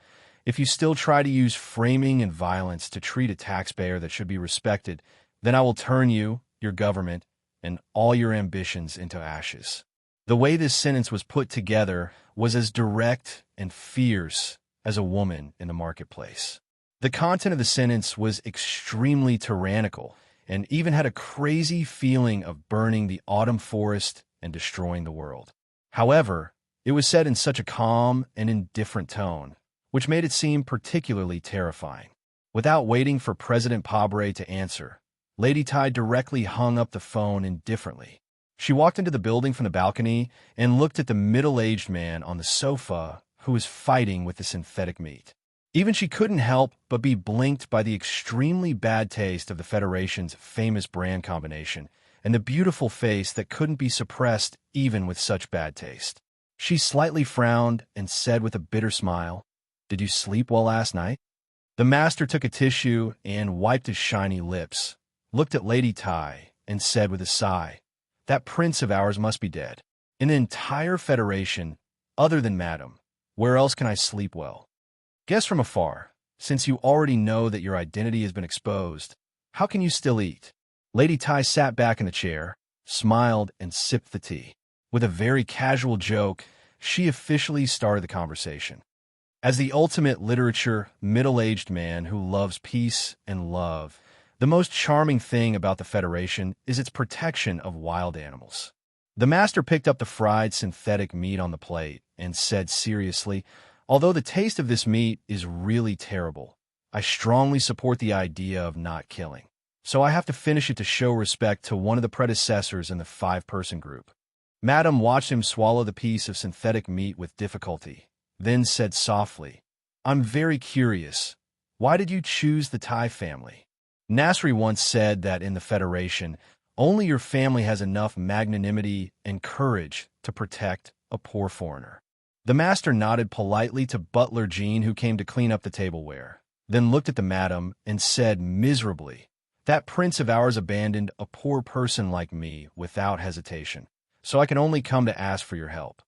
if you still try to use framing and violence to treat a taxpayer that should be respected, then I will turn you, your government, and all your ambitions into ashes." The way this sentence was put together was as direct and fierce as a woman in the marketplace. The content of the sentence was extremely tyrannical and even had a crazy feeling of burning the autumn forest and destroying the world. However, it was said in such a calm and indifferent tone, which made it seem particularly terrifying. Without waiting for President Pabre to answer, Lady Tai directly hung up the phone indifferently. She walked into the building from the balcony and looked at the middle-aged man on the sofa who was fighting with the synthetic meat. Even she couldn't help but be blinked by the extremely bad taste of the Federation's famous brand combination and the beautiful face that couldn't be suppressed even with such bad taste. She slightly frowned and said with a bitter smile, "Did you sleep well last night?" The master took a tissue and wiped his shiny lips, looked at Lady Tai, and said with a sigh, "That prince of ours must be dead. In the entire Federation, other than Madam, where else can I sleep well? Guess from afar, since you already know that your identity has been exposed, how can you still eat?" Lady Tai sat back in the chair, smiled, and sipped the tea. With a very casual joke, she officially started the conversation. As the ultimate literature, middle-aged man who loves peace and love, the most charming thing about the Federation is its protection of wild animals. The master picked up the fried synthetic meat on the plate and said seriously, "Although the taste of this meat is really terrible, I strongly support the idea of not killing. So I have to finish it to show respect to one of the predecessors in the 5-person group." Madam watched him swallow the piece of synthetic meat with difficulty, then said softly, "I'm very curious. Why did you choose the Tai family? Nasri once said that in the Federation, only your family has enough magnanimity and courage to protect a poor foreigner." The master nodded politely to butler Jean, who came to clean up the tableware, then looked at the madam and said miserably, "That prince of ours abandoned a poor person like me without hesitation, so I can only come to ask for your help."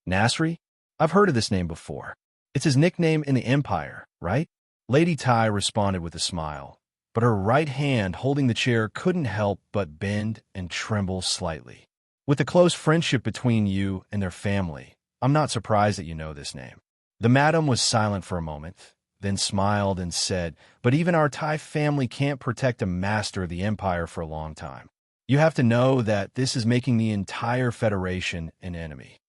"Nasri? I've heard of this name before. It's his nickname in the Empire, right?" Lady Tai responded with a smile, but her right hand holding the chair couldn't help but bend and tremble slightly. "With the close friendship between you and their family, I'm not surprised that you know this name." The madam was silent for a moment, then smiled and said, "But even our Tai family can't protect a master of the Empire for a long time. You have to know that this is making the entire Federation an enemy.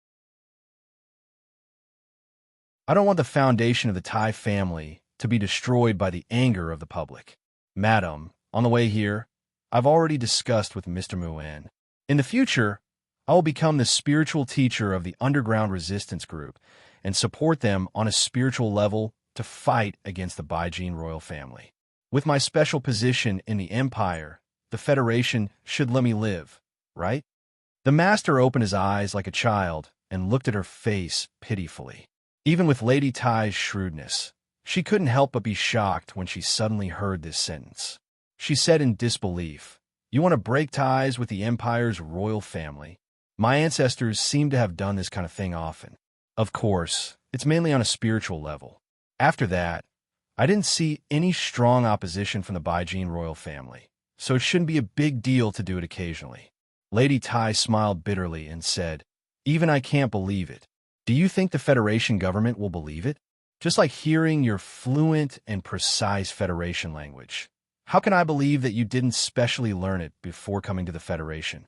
I don't want the foundation of the Tai family to be destroyed by the anger of the public. Madam, on the way here, I've already discussed with Mr. Muan. In the future, I will become the spiritual teacher of the underground resistance group and support them on a spiritual level to fight against the Baijin royal family. With my special position in the Empire, the Federation should let me live, right?" The master opened his eyes like a child and looked at her face pitifully. Even with Lady Tai's shrewdness, she couldn't help but be shocked when she suddenly heard this sentence. She said in disbelief, "You want to break ties with the Empire's royal family? My ancestors seem to have done this kind of thing often. Of course, it's mainly on a spiritual level. After that, I didn't see any strong opposition from the Baijin royal family, so it shouldn't be a big deal to do it occasionally." Lady Tai smiled bitterly and said, "Even I can't believe it. Do you think the Federation government will believe it? Just like hearing your fluent and precise Federation language. How can I believe that you didn't specially learn it before coming to the Federation?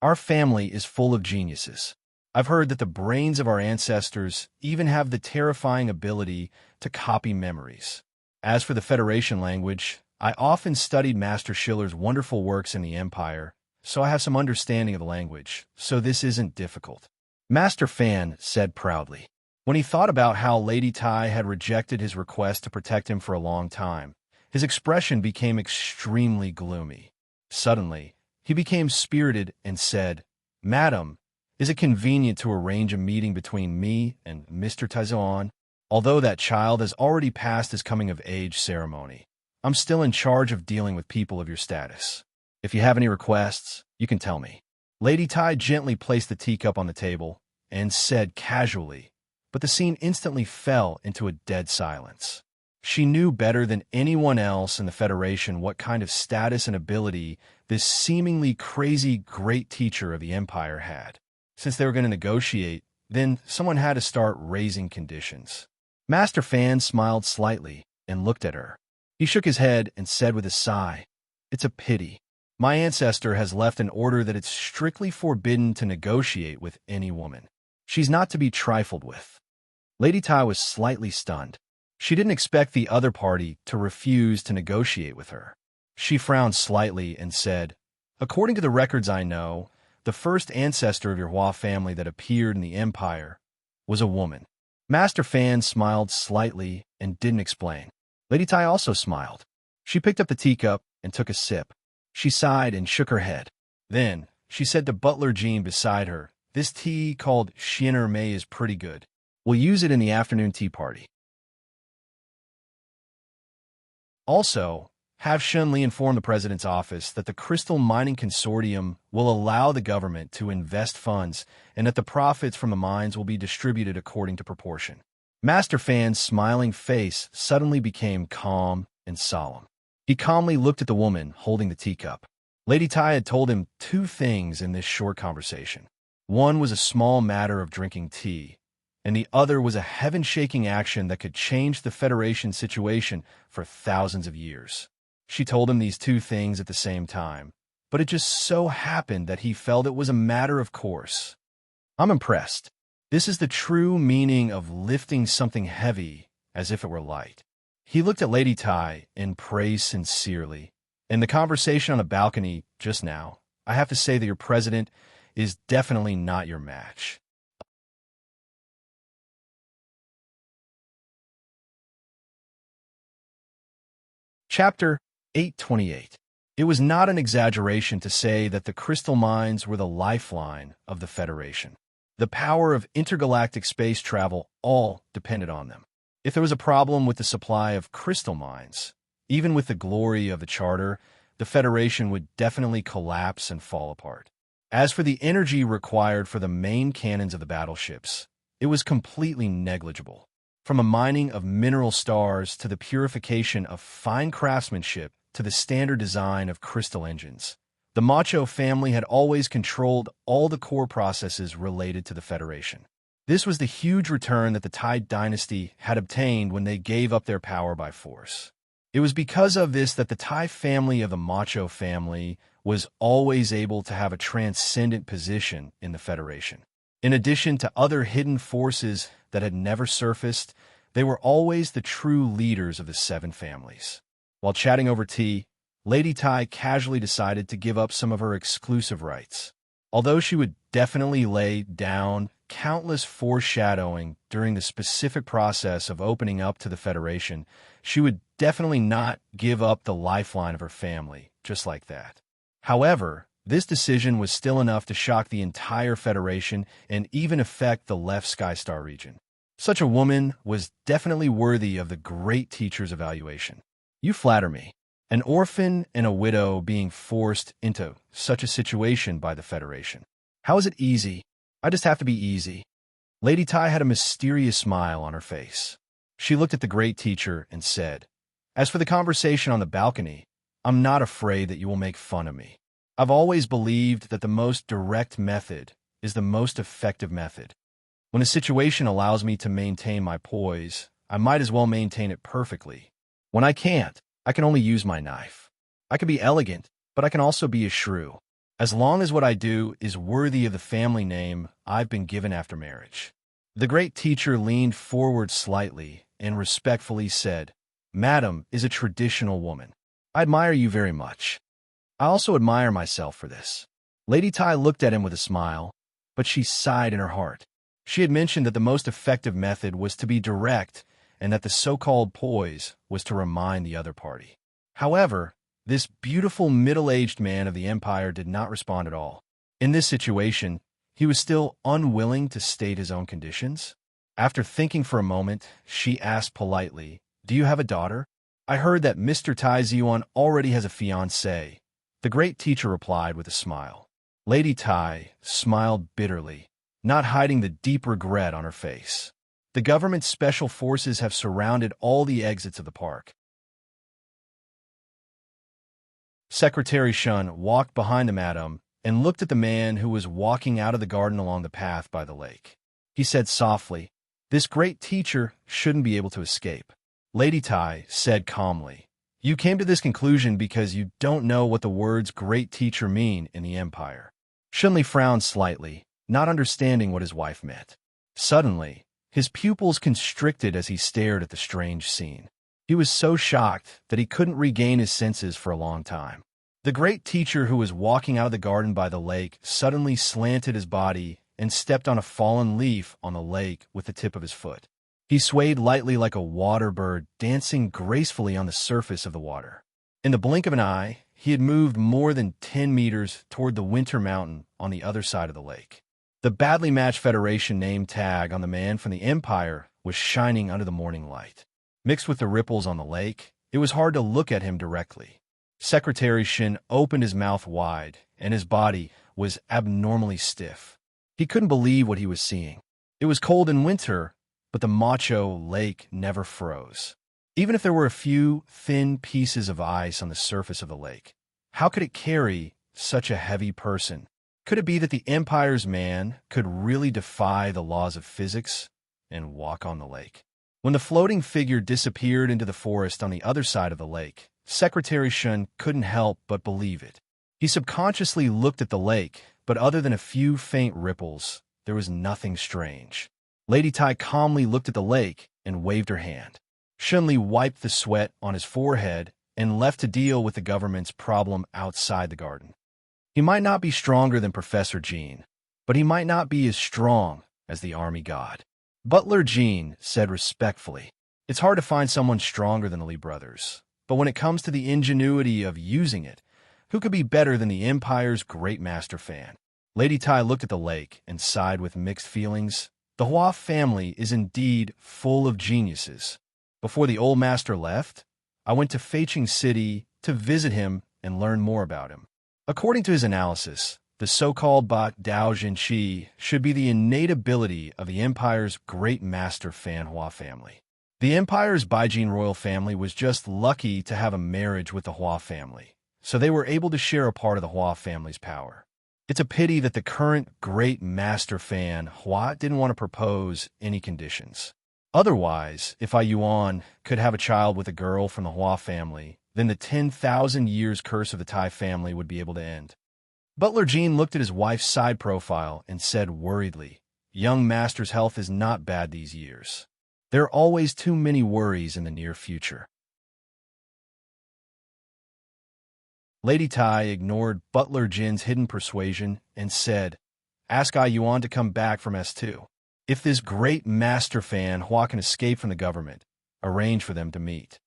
Our family is full of geniuses. I've heard that the brains of our ancestors even have the terrifying ability to copy memories. As for the Federation language, I often studied Master Schiller's wonderful works in the Empire, so I have some understanding of the language, so this isn't difficult." Master Fan said proudly. When he thought about how Lady Tai had rejected his request to protect him for a long time, his expression became extremely gloomy. Suddenly, he became spirited and said, "Madam, is it convenient to arrange a meeting between me and Mr. Taizan? Although that child has already passed his coming-of-age ceremony, I'm still in charge of dealing with people of your status. If you have any requests, you can tell me." Lady Tai gently placed the teacup on the table and said casually, but the scene instantly fell into a dead silence. She knew better than anyone else in the Federation what kind of status and ability this seemingly crazy great teacher of the Empire had. Since they were going to negotiate, then someone had to start raising conditions. Master Fan smiled slightly and looked at her. He shook his head and said with a sigh, "It's a pity. My ancestor has left an order that it's strictly forbidden to negotiate with any woman. She's not to be trifled with." Lady Tai was slightly stunned. She didn't expect the other party to refuse to negotiate with her. She frowned slightly and said, "According to the records I know, the first ancestor of your Hua family that appeared in the Empire was a woman." Master Fan smiled slightly and didn't explain. Lady Tai also smiled. She picked up the teacup and took a sip. She sighed and shook her head. Then, she said to Butler Jean beside her, "This tea called Chien May is pretty good. We'll use it in the afternoon tea party. Also, have Shun Li inform the President's office that the Crystal Mining Consortium will allow the government to invest funds and that the profits from the mines will be distributed according to proportion." Master Fan's smiling face suddenly became calm and solemn. He calmly looked at the woman holding the teacup. Lady Tai had told him two things in this short conversation. One was a small matter of drinking tea, and the other was a heaven-shaking action that could change the Federation situation for thousands of years. She told him these two things at the same time, but it just so happened that he felt it was a matter of course. "I'm impressed. This is the true meaning of lifting something heavy as if it were light." He looked at Lady Tai and praised sincerely. "In the conversation on the balcony just now, I have to say that your president is definitely not your match." Chapter 828. It was not an exaggeration to say that the crystal mines were the lifeline of the Federation. The power of intergalactic space travel all depended on them. If there was a problem with the supply of crystal mines, even with the glory of the Charter, the Federation would definitely collapse and fall apart. As for the energy required for the main cannons of the battleships, it was completely negligible. From the mining of mineral stars to the purification of fine craftsmanship to the standard design of crystal engines, the Macho family had always controlled all the core processes related to the Federation. This was the huge return that the Tide dynasty had obtained when they gave up their power by force. It was because of this that the Tai family of the Macho family was always able to have a transcendent position in the Federation. In addition to other hidden forces that had never surfaced, they were always the true leaders of the seven families. While chatting over tea, Lady Tai casually decided to give up some of her exclusive rights. Although she would definitely lay down countless foreshadowing during the specific process of opening up to the Federation, she would definitely not give up the lifeline of her family, just like that. However, this decision was still enough to shock the entire Federation and even affect the left Skystar region. Such a woman was definitely worthy of the great teacher's evaluation. "You flatter me. An orphan and a widow being forced into such a situation by the Federation. How is it easy? I just have to be easy." Lady Tai had a mysterious smile on her face. She looked at the great teacher and said, "As for the conversation on the balcony, I'm not afraid that you will make fun of me. I've always believed that the most direct method is the most effective method. When a situation allows me to maintain my poise, I might as well maintain it perfectly. When I can't, I can only use my knife. I can be elegant, but I can also be a shrew, as long as what I do is worthy of the family name I've been given after marriage." The great teacher leaned forward slightly and respectfully said, "Madam is a traditional woman. I admire you very much. I also admire myself for this." Lady Tai looked at him with a smile, but she sighed in her heart. She had mentioned that the most effective method was to be direct and that the so-called poise was to remind the other party. However, this beautiful middle-aged man of the Empire did not respond at all. In this situation, he was still unwilling to state his own conditions. After thinking for a moment, she asked politely, "Do you have a daughter? I heard that Mr. Tai Ziwan already has a fiancée." The great teacher replied with a smile. Lady Tai smiled bitterly, not hiding the deep regret on her face. The government's special forces have surrounded all the exits of the park. Secretary Shun walked behind the madam and looked at the man who was walking out of the garden along the path by the lake. He said softly, "This great teacher shouldn't be able to escape." Lady Tai said calmly, "You came to this conclusion because you don't know what the words great teacher mean in the Empire." Shunli frowned slightly, not understanding what his wife meant. Suddenly, his pupils constricted as he stared at the strange scene. He was so shocked that he couldn't regain his senses for a long time. The great teacher who was walking out of the garden by the lake suddenly slanted his body and stepped on a fallen leaf on the lake with the tip of his foot. He swayed lightly like a water bird, dancing gracefully on the surface of the water. In the blink of an eye, he had moved more than 10 meters toward the winter mountain on the other side of the lake. The badly matched Federation name tag on the man from the Empire was shining under the morning light. Mixed with the ripples on the lake, it was hard to look at him directly. Secretary Shin opened his mouth wide, and his body was abnormally stiff. He couldn't believe what he was seeing. It was cold in winter, but the macho lake never froze. Even if there were a few thin pieces of ice on the surface of the lake, how could it carry such a heavy person? Could it be that the Empire's man could really defy the laws of physics and walk on the lake? When the floating figure disappeared into the forest on the other side of the lake, Secretary Shun couldn't help but believe it. He subconsciously looked at the lake, but other than a few faint ripples, there was nothing strange. Lady Tai calmly looked at the lake and waved her hand. Shunli wiped the sweat on his forehead and left to deal with the government's problem outside the garden. He might not be stronger than Professor Jean, but he might not be as strong as the army god. Butler Jean said respectfully, "It's hard to find someone stronger than the Lee brothers, but when it comes to the ingenuity of using it, who could be better than the Empire's great master fan?" Lady Tai looked at the lake and sighed with mixed feelings. The Hua family is indeed full of geniuses. Before the old master left, I went to Feiqing City to visit him and learn more about him. According to his analysis, the so-called Bak Dao Jinqi should be the innate ability of the Empire's great master Fan Hua family. The Empire's Baijin royal family was just lucky to have a marriage with the Hua family, so they were able to share a part of the Hua family's power. It's a pity that the current great master Fan Hua didn't want to propose any conditions. Otherwise, if I Yuan could have a child with a girl from the Hua family, then the 10,000 years curse of the Tai family would be able to end. Butler Jean looked at his wife's side profile and said worriedly, "Young master's health is not bad these years. There are always too many worries in the near future." Lady Tai ignored Butler Jin's hidden persuasion and said, "Ask Ai Yuan to come back from S2. If this great master Fan Hua can escape from the government, arrange for them to meet."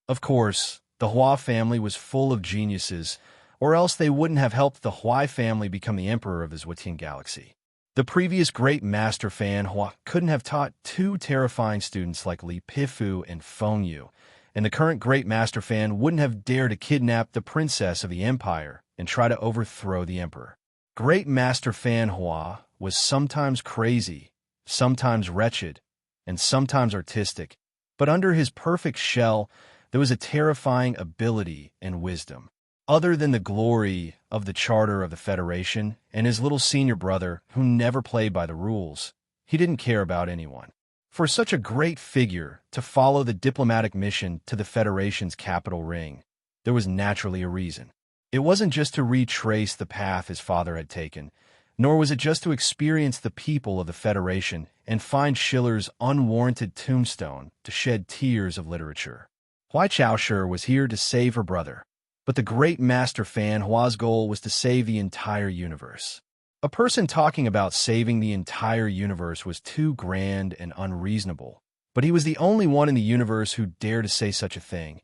Of course, the Hua family was full of geniuses, or else they wouldn't have helped the Huai family become the emperor of the Zhuotian galaxy. The previous great master Fan Hua couldn't have taught two terrifying students like Li Pifu and Feng Yu, and the current great master Fan wouldn't have dared to kidnap the princess of the Empire and try to overthrow the emperor. Great master Fan Hua was sometimes crazy, sometimes wretched, and sometimes artistic, but under his perfect shell, there was a terrifying ability and wisdom. Other than the glory of the Charter of the Federation and his little senior brother who never played by the rules, he didn't care about anyone. For such a great figure to follow the diplomatic mission to the Federation's capital ring, there was naturally a reason. It wasn't just to retrace the path his father had taken, nor was it just to experience the people of the Federation and find Schiller's unwarranted tombstone to shed tears of literature. Huai Chaoshi was here to save her brother, but the great master Fan Hua's goal was to save the entire universe. A person talking about saving the entire universe was too grand and unreasonable, but he was the only one in the universe who dared to say such a thing,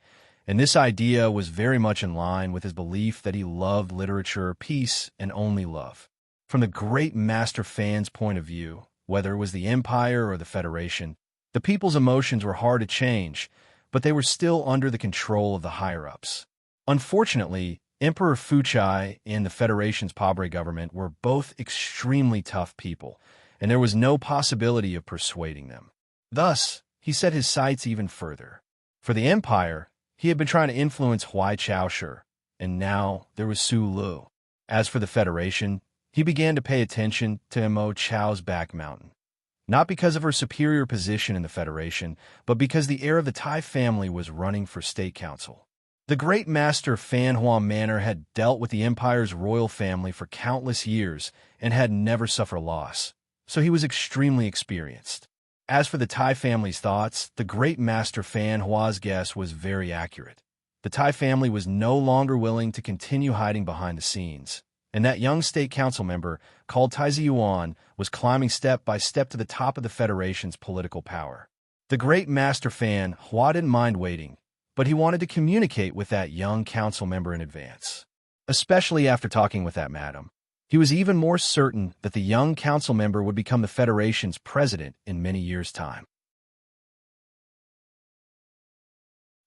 and this idea was very much in line with his belief that he loved literature, peace, and only love. From the great master Fan's point of view, whether it was the Empire or the Federation, the people's emotions were hard to change, but they were still under the control of the higher-ups. Unfortunately, Emperor Fuchai and the Federation's Pabre government were both extremely tough people, and there was no possibility of persuading them. Thus, he set his sights even further. For the Empire, he had been trying to influence Huai Chaoshi, and now there was Su Lu. As for the Federation, he began to pay attention to Mo Chao's back mountain. Not because of her superior position in the Federation, but because the heir of the Tai family was running for State Council. The great master Fan Hua Manor had dealt with the Empire's royal family for countless years and had never suffered loss, so he was extremely experienced. As for the Tai family's thoughts, the great master Fan Hua's guess was very accurate. The Tai family was no longer willing to continue hiding behind the scenes, and that young state council member, called Taizi Yuan, was climbing step by step to the top of the Federation's political power. The great master fan, Hua, didn't mind waiting, but he wanted to communicate with that young council member in advance. Especially after talking with that madam. He was even more certain that the young council member would become the Federation's president in many years' time.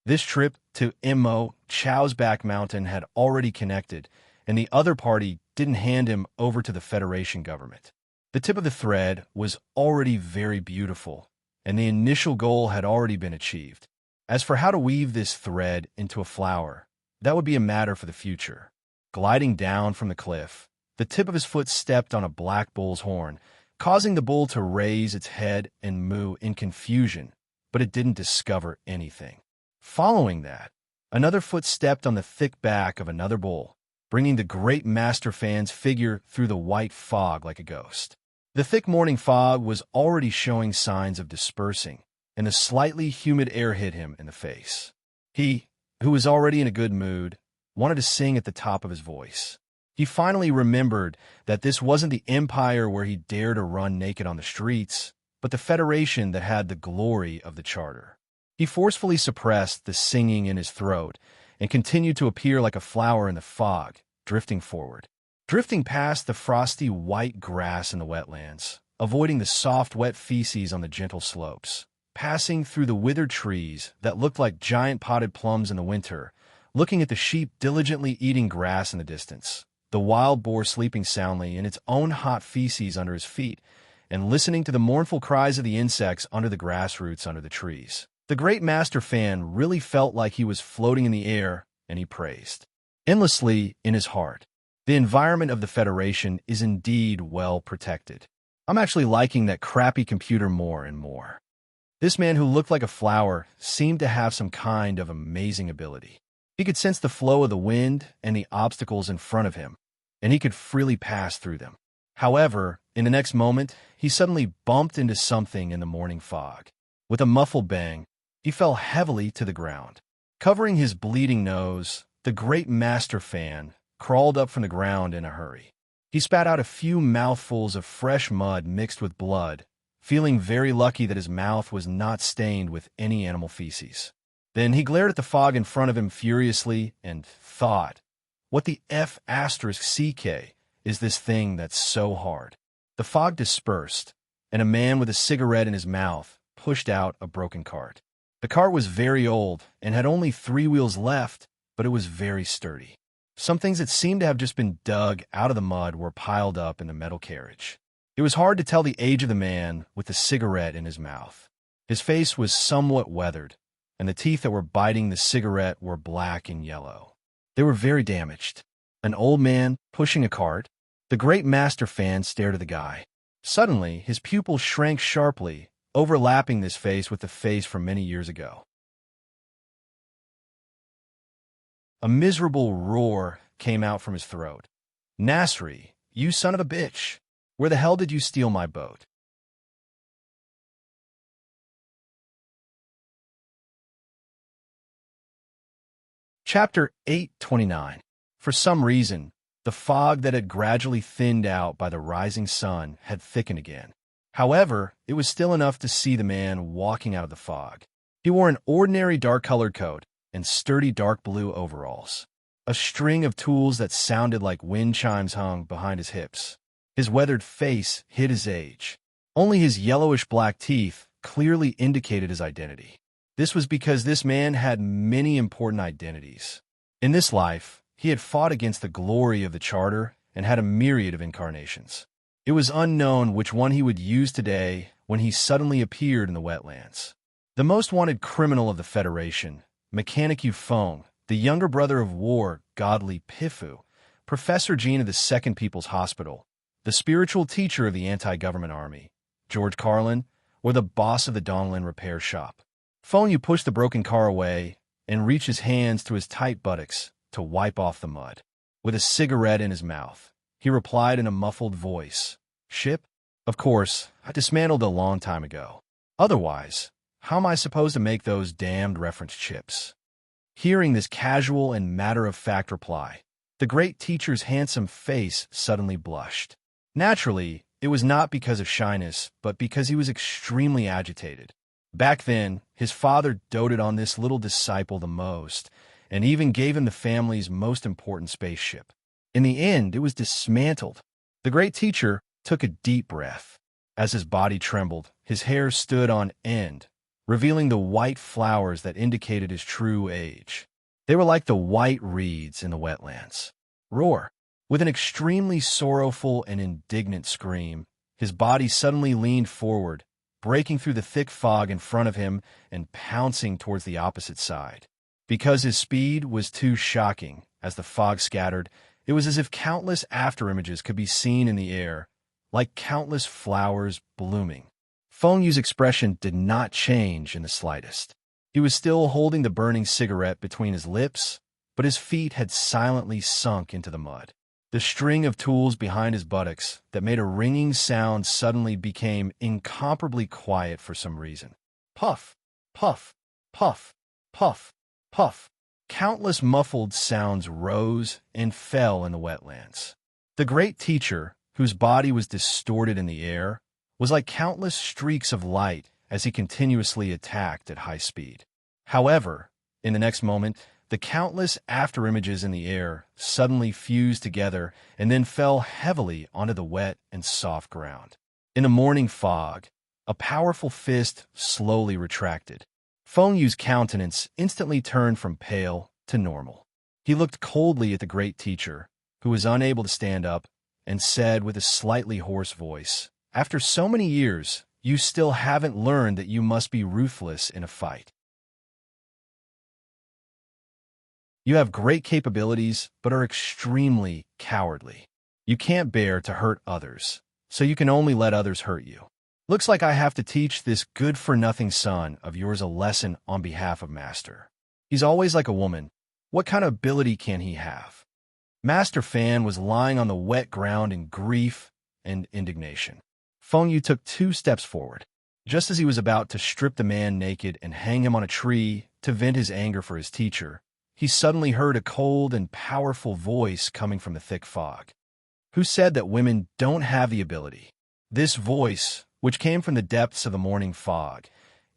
This trip to Mo Chao's back mountain had already connected, and the other party didn't hand him over to the Federation government. The tip of the thread was already very beautiful, and the initial goal had already been achieved. As for how to weave this thread into a flower, that would be a matter for the future. Gliding down from the cliff, the tip of his foot stepped on a black bull's horn, causing the bull to raise its head and moo in confusion, but it didn't discover anything. Following that, another foot stepped on the thick back of another bull, bringing the great master fan's figure through the white fog like a ghost. The thick morning fog was already showing signs of dispersing, and the slightly humid air hit him in the face. He, who was already in a good mood, wanted to sing at the top of his voice. He finally remembered that this wasn't the empire where he dared to run naked on the streets, but the Federation that had the glory of the charter. He forcefully suppressed the singing in his throat and continued to appear like a flower in the fog, drifting forward. Drifting past the frosty white grass in the wetlands, avoiding the soft wet feces on the gentle slopes, passing through the withered trees that looked like giant potted plums in the winter, looking at the sheep diligently eating grass in the distance, the wild boar sleeping soundly in its own hot feces under his feet, and listening to the mournful cries of the insects under the grass roots under the trees. The great master fan really felt like he was floating in the air, and he praised endlessly in his heart. The environment of the Federation is indeed well protected. I'm actually liking that crappy computer more and more. This man who looked like a flower seemed to have some kind of amazing ability. He could sense the flow of the wind and the obstacles in front of him, and he could freely pass through them. However, in the next moment, he suddenly bumped into something in the morning fog. With a muffled bang, he fell heavily to the ground. Covering his bleeding nose, the great master fan crawled up from the ground in a hurry. He spat out a few mouthfuls of fresh mud mixed with blood, feeling very lucky that his mouth was not stained with any animal feces. Then he glared at the fog in front of him furiously and thought, what the F***CK is this thing that's so hard? The fog dispersed, and a man with a cigarette in his mouth pushed out a broken cart. The cart was very old and had only 3 wheels left, but it was very sturdy. Some things that seemed to have just been dug out of the mud were piled up in the metal carriage. It was hard to tell the age of the man with the cigarette in his mouth. His face was somewhat weathered, and the teeth that were biting the cigarette were black and yellow. They were very damaged. An old man pushing a cart. The great master fan stared at the guy. Suddenly, his pupils shrank sharply, overlapping this face with the face from many years ago. A miserable roar came out from his throat. Nasri, you son of a bitch! Where the hell did you steal my boat? Chapter 829. For some reason, the fog that had gradually thinned out by the rising sun had thickened again. However, it was still enough to see the man walking out of the fog. He wore an ordinary dark-colored coat and sturdy dark blue overalls. A string of tools that sounded like wind chimes hung behind his hips. His weathered face hid his age. Only his yellowish-black teeth clearly indicated his identity. This was because this man had many important identities. In this life, he had fought against the glory of the Charter and had a myriad of incarnations. It was unknown which one he would use today when he suddenly appeared in the wetlands. The most wanted criminal of the Federation, Mechanic Yufeng, the younger brother of War Godly Pifu, Professor Jean of the Second People's Hospital, the spiritual teacher of the anti-government army, George Carlin, or the boss of the Donlin repair shop. Feng Yu pushed the broken car away and reached his hands to his tight buttocks to wipe off the mud. With a cigarette in his mouth, he replied in a muffled voice, "Ship? Of course, I dismantled a long time ago. Otherwise, how am I supposed to make those damned reference chips?" Hearing this casual and matter-of-fact reply, the great teacher's handsome face suddenly blushed. Naturally, it was not because of shyness, but because he was extremely agitated. Back then, his father doted on this little disciple the most, and even gave him the family's most important spaceship. In the end, it was dismantled. The great teacher took a deep breath. As his body trembled, his hair stood on end, revealing the white flowers that indicated his true age. They were like the white reeds in the wetlands. Roar! With an extremely sorrowful and indignant scream, his body suddenly leaned forward, breaking through the thick fog in front of him and pouncing towards the opposite side. Because his speed was too shocking, as the fog scattered, it was as if countless afterimages could be seen in the air, like countless flowers blooming. Feng Yu's expression did not change in the slightest. He was still holding the burning cigarette between his lips, but his feet had silently sunk into the mud. The string of tools behind his buttocks that made a ringing sound suddenly became incomparably quiet for some reason. Puff, puff, puff, puff, puff. Countless muffled sounds rose and fell in the wetlands. The great teacher, whose body was distorted in the air, was like countless streaks of light as he continuously attacked at high speed. However, in the next moment, the countless afterimages in the air suddenly fused together and then fell heavily onto the wet and soft ground. In a morning fog, a powerful fist slowly retracted. Feng Yu's countenance instantly turned from pale to normal. He looked coldly at the great teacher, who was unable to stand up, and said with a slightly hoarse voice, "After so many years, you still haven't learned that you must be ruthless in a fight. You have great capabilities, but are extremely cowardly. You can't bear to hurt others, so you can only let others hurt you. Looks like I have to teach this good-for-nothing son of yours a lesson on behalf of Master. He's always like a woman. What kind of ability can he have?" Master Fan was lying on the wet ground in grief and indignation. Feng Yu took 2 steps forward. Just as he was about to strip the man naked and hang him on a tree to vent his anger for his teacher, he suddenly heard a cold and powerful voice coming from the thick fog. Who said that women don't have the ability? This voice, which came from the depths of the morning fog,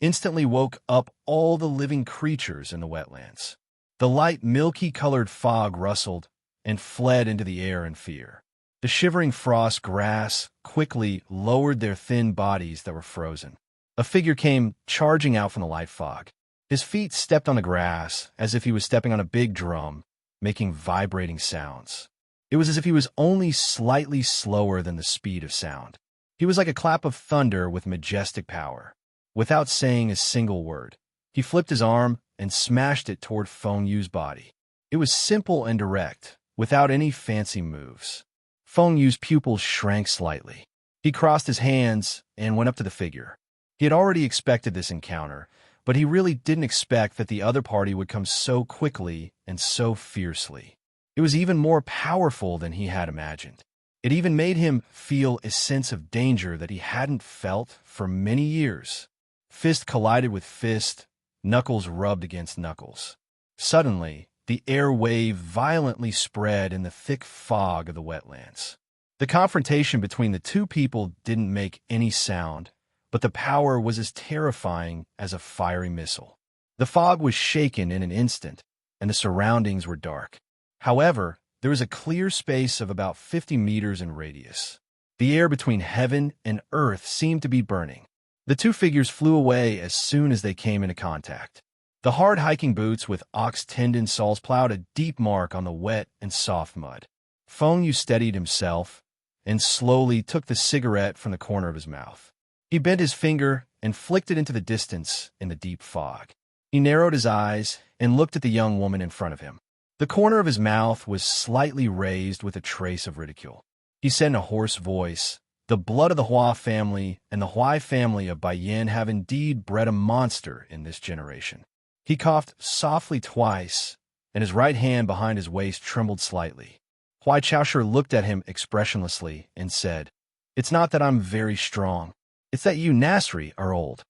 instantly woke up all the living creatures in the wetlands. The light milky-colored fog rustled and fled into the air in fear. The shivering frost grass quickly lowered their thin bodies that were frozen. A figure came charging out from the light fog. His feet stepped on the grass as if he was stepping on a big drum, making vibrating sounds. It was as if he was only slightly slower than the speed of sound. He was like a clap of thunder with majestic power. Without saying a single word, he flipped his arm and smashed it toward Feng Yu's body. It was simple and direct, without any fancy moves. Feng Yu's pupils shrank slightly. He crossed his hands and went up to the figure. He had already expected this encounter, but he really didn't expect that the other party would come so quickly and so fiercely. It was even more powerful than he had imagined. It even made him feel a sense of danger that he hadn't felt for many years. Fist collided with fist, knuckles rubbed against knuckles. Suddenly, the air wave violently spread in the thick fog of the wetlands. The confrontation between the 2 people didn't make any sound, but the power was as terrifying as a fiery missile. The fog was shaken in an instant, and the surroundings were dark. However, there was a clear space of about 50 meters in radius. The air between heaven and earth seemed to be burning. The 2 figures flew away as soon as they came into contact. The hard hiking boots with ox tendon soles plowed a deep mark on the wet and soft mud. Feng Yu steadied himself and slowly took the cigarette from the corner of his mouth. He bent his finger and flicked it into the distance in the deep fog. He narrowed his eyes and looked at the young woman in front of him. The corner of his mouth was slightly raised with a trace of ridicule. He said in a hoarse voice, "The blood of the Hua family and the Huai family of Baiyin have indeed bred a monster in this generation." He coughed softly twice, and his right hand behind his waist trembled slightly. Huai Chaosher looked at him expressionlessly and said, "It's not that I'm very strong. It's that you Nasri are old."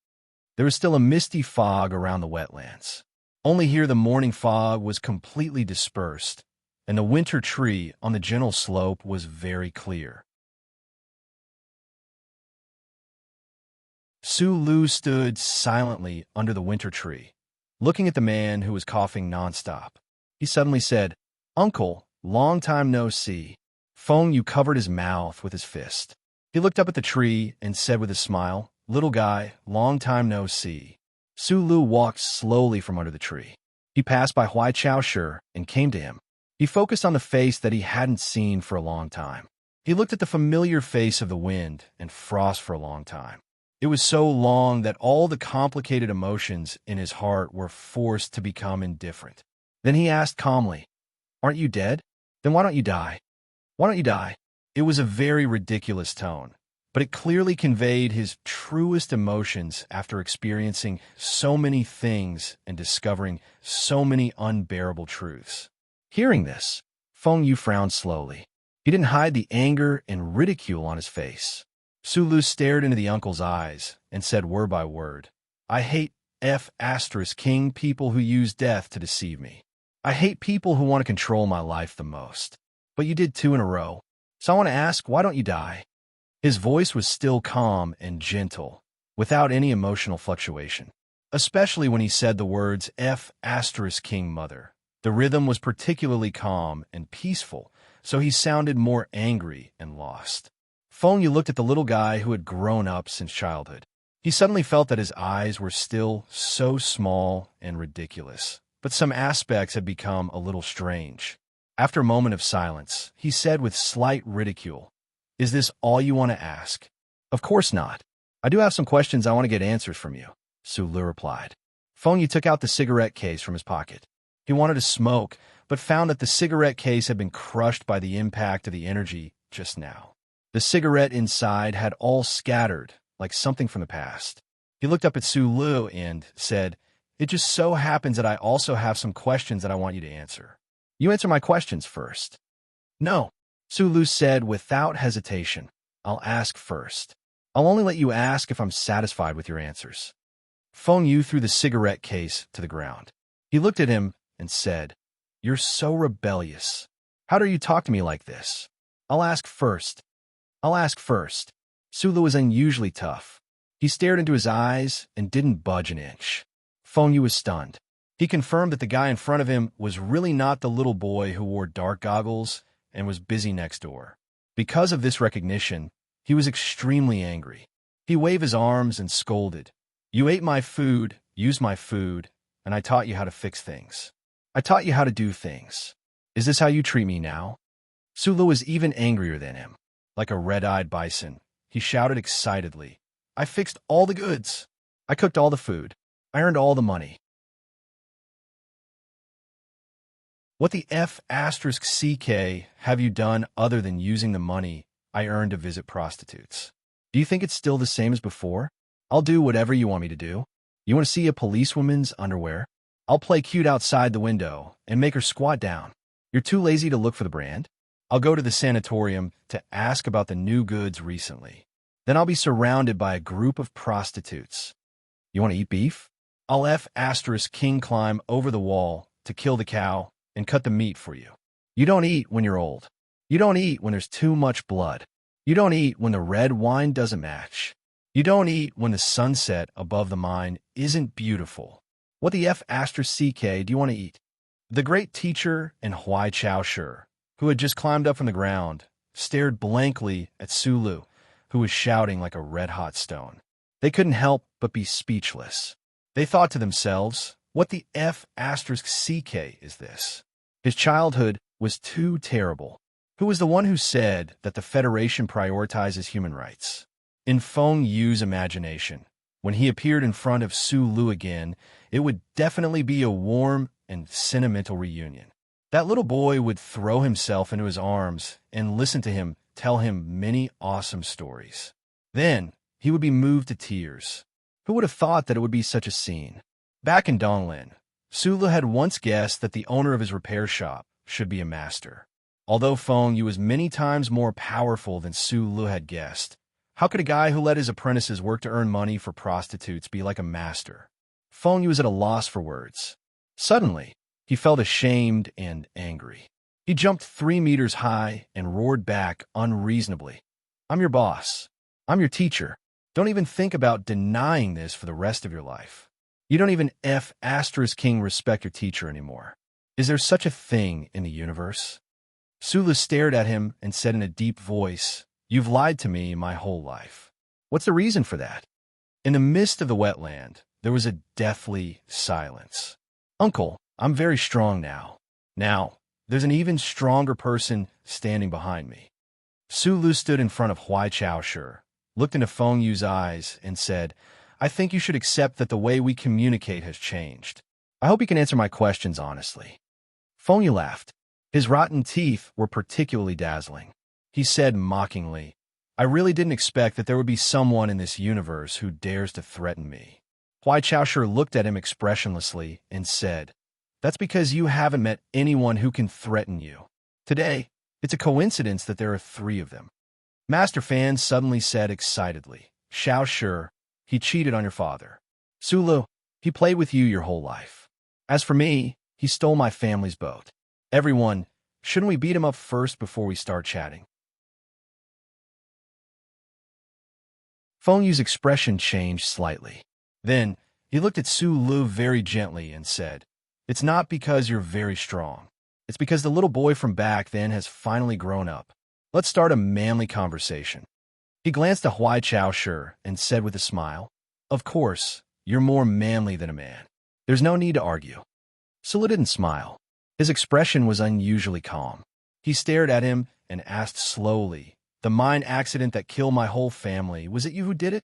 There was still a misty fog around the wetlands. Only here the morning fog was completely dispersed, and the winter tree on the gentle slope was very clear. Su Lu stood silently under the winter tree, looking at the man who was coughing nonstop. He suddenly said, "Uncle, long time no see." Feng Yu covered his mouth with his fist. He looked up at the tree and said with a smile, "Little guy, long time no see." Su Lu walked slowly from under the tree. He passed by Huai Chao Shi and came to him. He focused on the face that he hadn't seen for a long time. He looked at the familiar face of the wind and frost for a long time. It was so long that all the complicated emotions in his heart were forced to become indifferent. Then he asked calmly, "Aren't you dead? Then why don't you die? Why don't you die?" It was a very ridiculous tone, but it clearly conveyed his truest emotions after experiencing so many things and discovering so many unbearable truths. Hearing this, Feng Yu frowned slowly. He didn't hide the anger and ridicule on his face. Su Lu stared into the uncle's eyes and said word by word, "I hate King people who use death to deceive me. I hate people who want to control my life the most. But you did 2 in a row. So I want to ask, why don't you die?" His voice was still calm and gentle, without any emotional fluctuation. Especially when he said the words King mother. The rhythm was particularly calm and peaceful, so he sounded more angry and lost. Feng Yu looked at the little guy who had grown up since childhood. He suddenly felt that his eyes were still so small and ridiculous, but some aspects had become a little strange. After a moment of silence, he said with slight ridicule, "Is this all you want to ask?" "Of course not. I do have some questions I want to get answers from you," Su Lu replied. Feng Yu took out the cigarette case from his pocket. He wanted to smoke, but found that the cigarette case had been crushed by the impact of the energy just now. The cigarette inside had all scattered, like something from the past. He looked up at Su Lu and said, "It just so happens that I also have some questions that I want you to answer. You answer my questions first." "No," Su Lu said without hesitation. "I'll ask first. I'll only let you ask if I'm satisfied with your answers." Feng Yu threw the cigarette case to the ground. He looked at him and said, "You're so rebellious. How dare you talk to me like this? I'll ask first. I'll ask first." Su Lu was unusually tough. He stared into his eyes and didn't budge an inch. Feng Yu was stunned. He confirmed that the guy in front of him was really not the little boy who wore dark goggles and was busy next door. Because of this recognition, he was extremely angry. He waved his arms and scolded, "You ate my food, used my food, and I taught you how to fix things. I taught you how to do things. Is this how you treat me now?" Su Lu was even angrier than him. Like a red-eyed bison, he shouted excitedly, "I fixed all the goods. I cooked all the food. I earned all the money. What the CK have you done other than using the money I earned to visit prostitutes? Do you think it's still the same as before? I'll do whatever you want me to do. You want to see a policewoman's underwear? I'll play cute outside the window and make her squat down. You're too lazy to look for the brand? I'll go to the sanatorium to ask about the new goods recently. Then I'll be surrounded by a group of prostitutes. You want to eat beef? I'll King climb over the wall to kill the cow and cut the meat for you. You don't eat when you're old. You don't eat when there's too much blood. You don't eat when the red wine doesn't match. You don't eat when the sunset above the mine isn't beautiful. What the CK do you want to eat?" The great teacher and Huai Chao Shi, who had just climbed up from the ground, stared blankly at Su Lu, who was shouting like a red-hot stone. They couldn't help but be speechless. They thought to themselves, what the CK is this? His childhood was too terrible. Who was the one who said that the Federation prioritizes human rights? In Feng Yu's imagination, when he appeared in front of Su Lu again, it would definitely be a warm and sentimental reunion. That little boy would throw himself into his arms and listen to him tell him many awesome stories. Then he would be moved to tears. Who would have thought that it would be such a scene? Back in Donglin, Su Lu had once guessed that the owner of his repair shop should be a master. Although Feng Yu was many times more powerful than Su Lu had guessed, how could a guy who let his apprentices work to earn money for prostitutes be like a master? Feng Yu was at a loss for words. Suddenly, he felt ashamed and angry. He jumped 3 meters high and roared back unreasonably, "I'm your boss. I'm your teacher. Don't even think about denying this for the rest of your life. You don't even *king respect your teacher anymore. Is there such a thing in the universe? Sulu stared at him and said in a deep voice, "You've lied to me my whole life." What's the reason for that? In the midst of the wetland, there was a deathly silence. Uncle, I'm very strong now. Now, there's an even stronger person standing behind me. Sulu stood in front of Huai Chaoshi, looked into Feng Yu's eyes, and said, I think you should accept that the way we communicate has changed. I hope you can answer my questions honestly. Feng Yu laughed. His rotten teeth were particularly dazzling. He said mockingly, I really didn't expect that there would be someone in this universe who dares to threaten me. Huai Chaoshi looked at him expressionlessly and said, That's because you haven't met anyone who can threaten you. Today, it's a coincidence that there are 3 of them. Master Fan suddenly said excitedly, Chaoshi, he cheated on your father. Sulu, he played with you your whole life. As for me, he stole my family's boat. Everyone, shouldn't we beat him up first before we start chatting? Feng Yu's expression changed slightly. Then, he looked at Sulu very gently and said, It's not because you're very strong. It's because the little boy from back then has finally grown up. Let's start a manly conversation. He glanced at Huai Chaoshi and said with a smile, Of course, you're more manly than a man. There's no need to argue. Sulu didn't smile. His expression was unusually calm. He stared at him and asked slowly, The mine accident that killed my whole family, was it you who did it?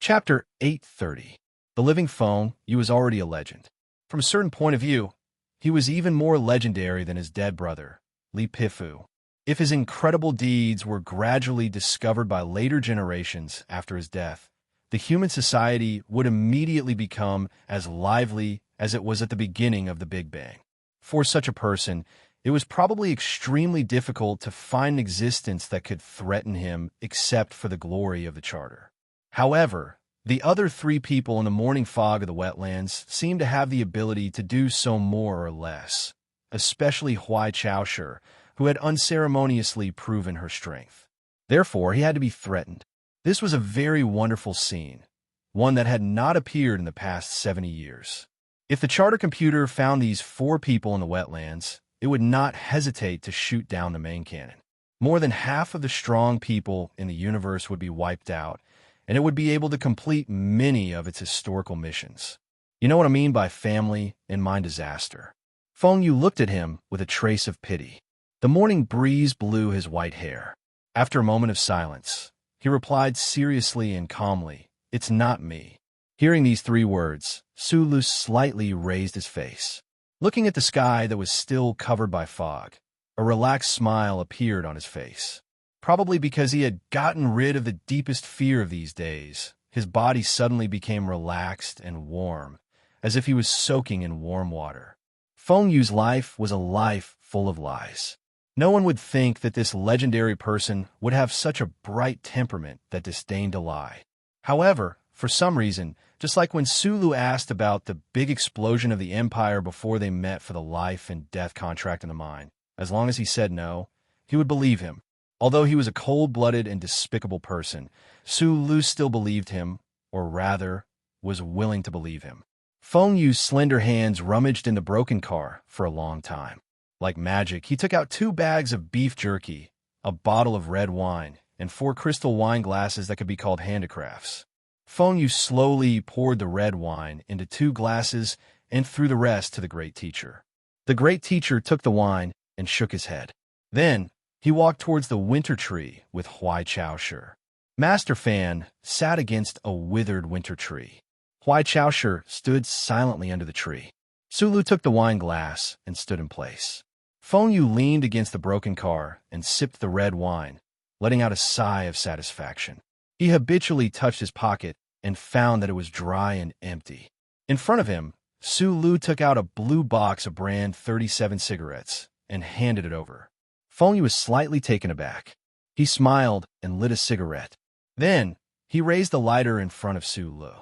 Chapter 830. The living Feng Yu was already a legend. From a certain point of view, he was even more legendary than his dead brother, Li Pifu. If his incredible deeds were gradually discovered by later generations after his death, the human society would immediately become as lively as it was at the beginning of the Big Bang. For such a person, it was probably extremely difficult to find an existence that could threaten him except for the glory of the Charter. However, the other 3 people in the morning fog of the wetlands seemed to have the ability to do so more or less, especially Huai Chaoshi, who had unceremoniously proven her strength. Therefore, he had to be threatened. This was a very wonderful scene, one that had not appeared in the past 70 years. If the charter computer found these 4 people in the wetlands, it would not hesitate to shoot down the main cannon. More than half of the strong people in the universe would be wiped out, and it would be able to complete many of its historical missions. You know what I mean by family in mine disaster. Feng Yu looked at him with a trace of pity. The morning breeze blew his white hair. After a moment of silence, he replied seriously and calmly, It's not me. Hearing these 3 words, Sulu slightly raised his face. Looking at the sky that was still covered by fog, a relaxed smile appeared on his face. Probably because he had gotten rid of the deepest fear of these days, his body suddenly became relaxed and warm, as if he was soaking in warm water. Feng Yu's life was a life full of lies. No one would think that this legendary person would have such a bright temperament that disdained to lie. However, for some reason, just like when Sulu asked about the big explosion of the Empire before they met for the life and death contract in the mine, as long as he said no, he would believe him. Although he was a cold-blooded and despicable person, Sulu still believed him, or rather, was willing to believe him. Feng Yu's slender hands rummaged in the broken car for a long time. Like magic, he took out 2 bags of beef jerky, a bottle of red wine, and 4 crystal wine glasses that could be called handicrafts. Feng Yu slowly poured the red wine into 2 glasses and threw the rest to the great teacher. The great teacher took the wine and shook his head. Then, he walked towards the winter tree with Huai Chaoshi. Master Fan sat against a withered winter tree. Huai Chaoshi stood silently under the tree. Sulu took the wine glass and stood in place. Feng Yu leaned against the broken car and sipped the red wine, letting out a sigh of satisfaction. He habitually touched his pocket and found that it was dry and empty. In front of him, Sulu took out a blue box of brand 37 cigarettes and handed it over. Feng Yu was slightly taken aback. He smiled and lit a cigarette. Then, he raised the lighter in front of Sulu.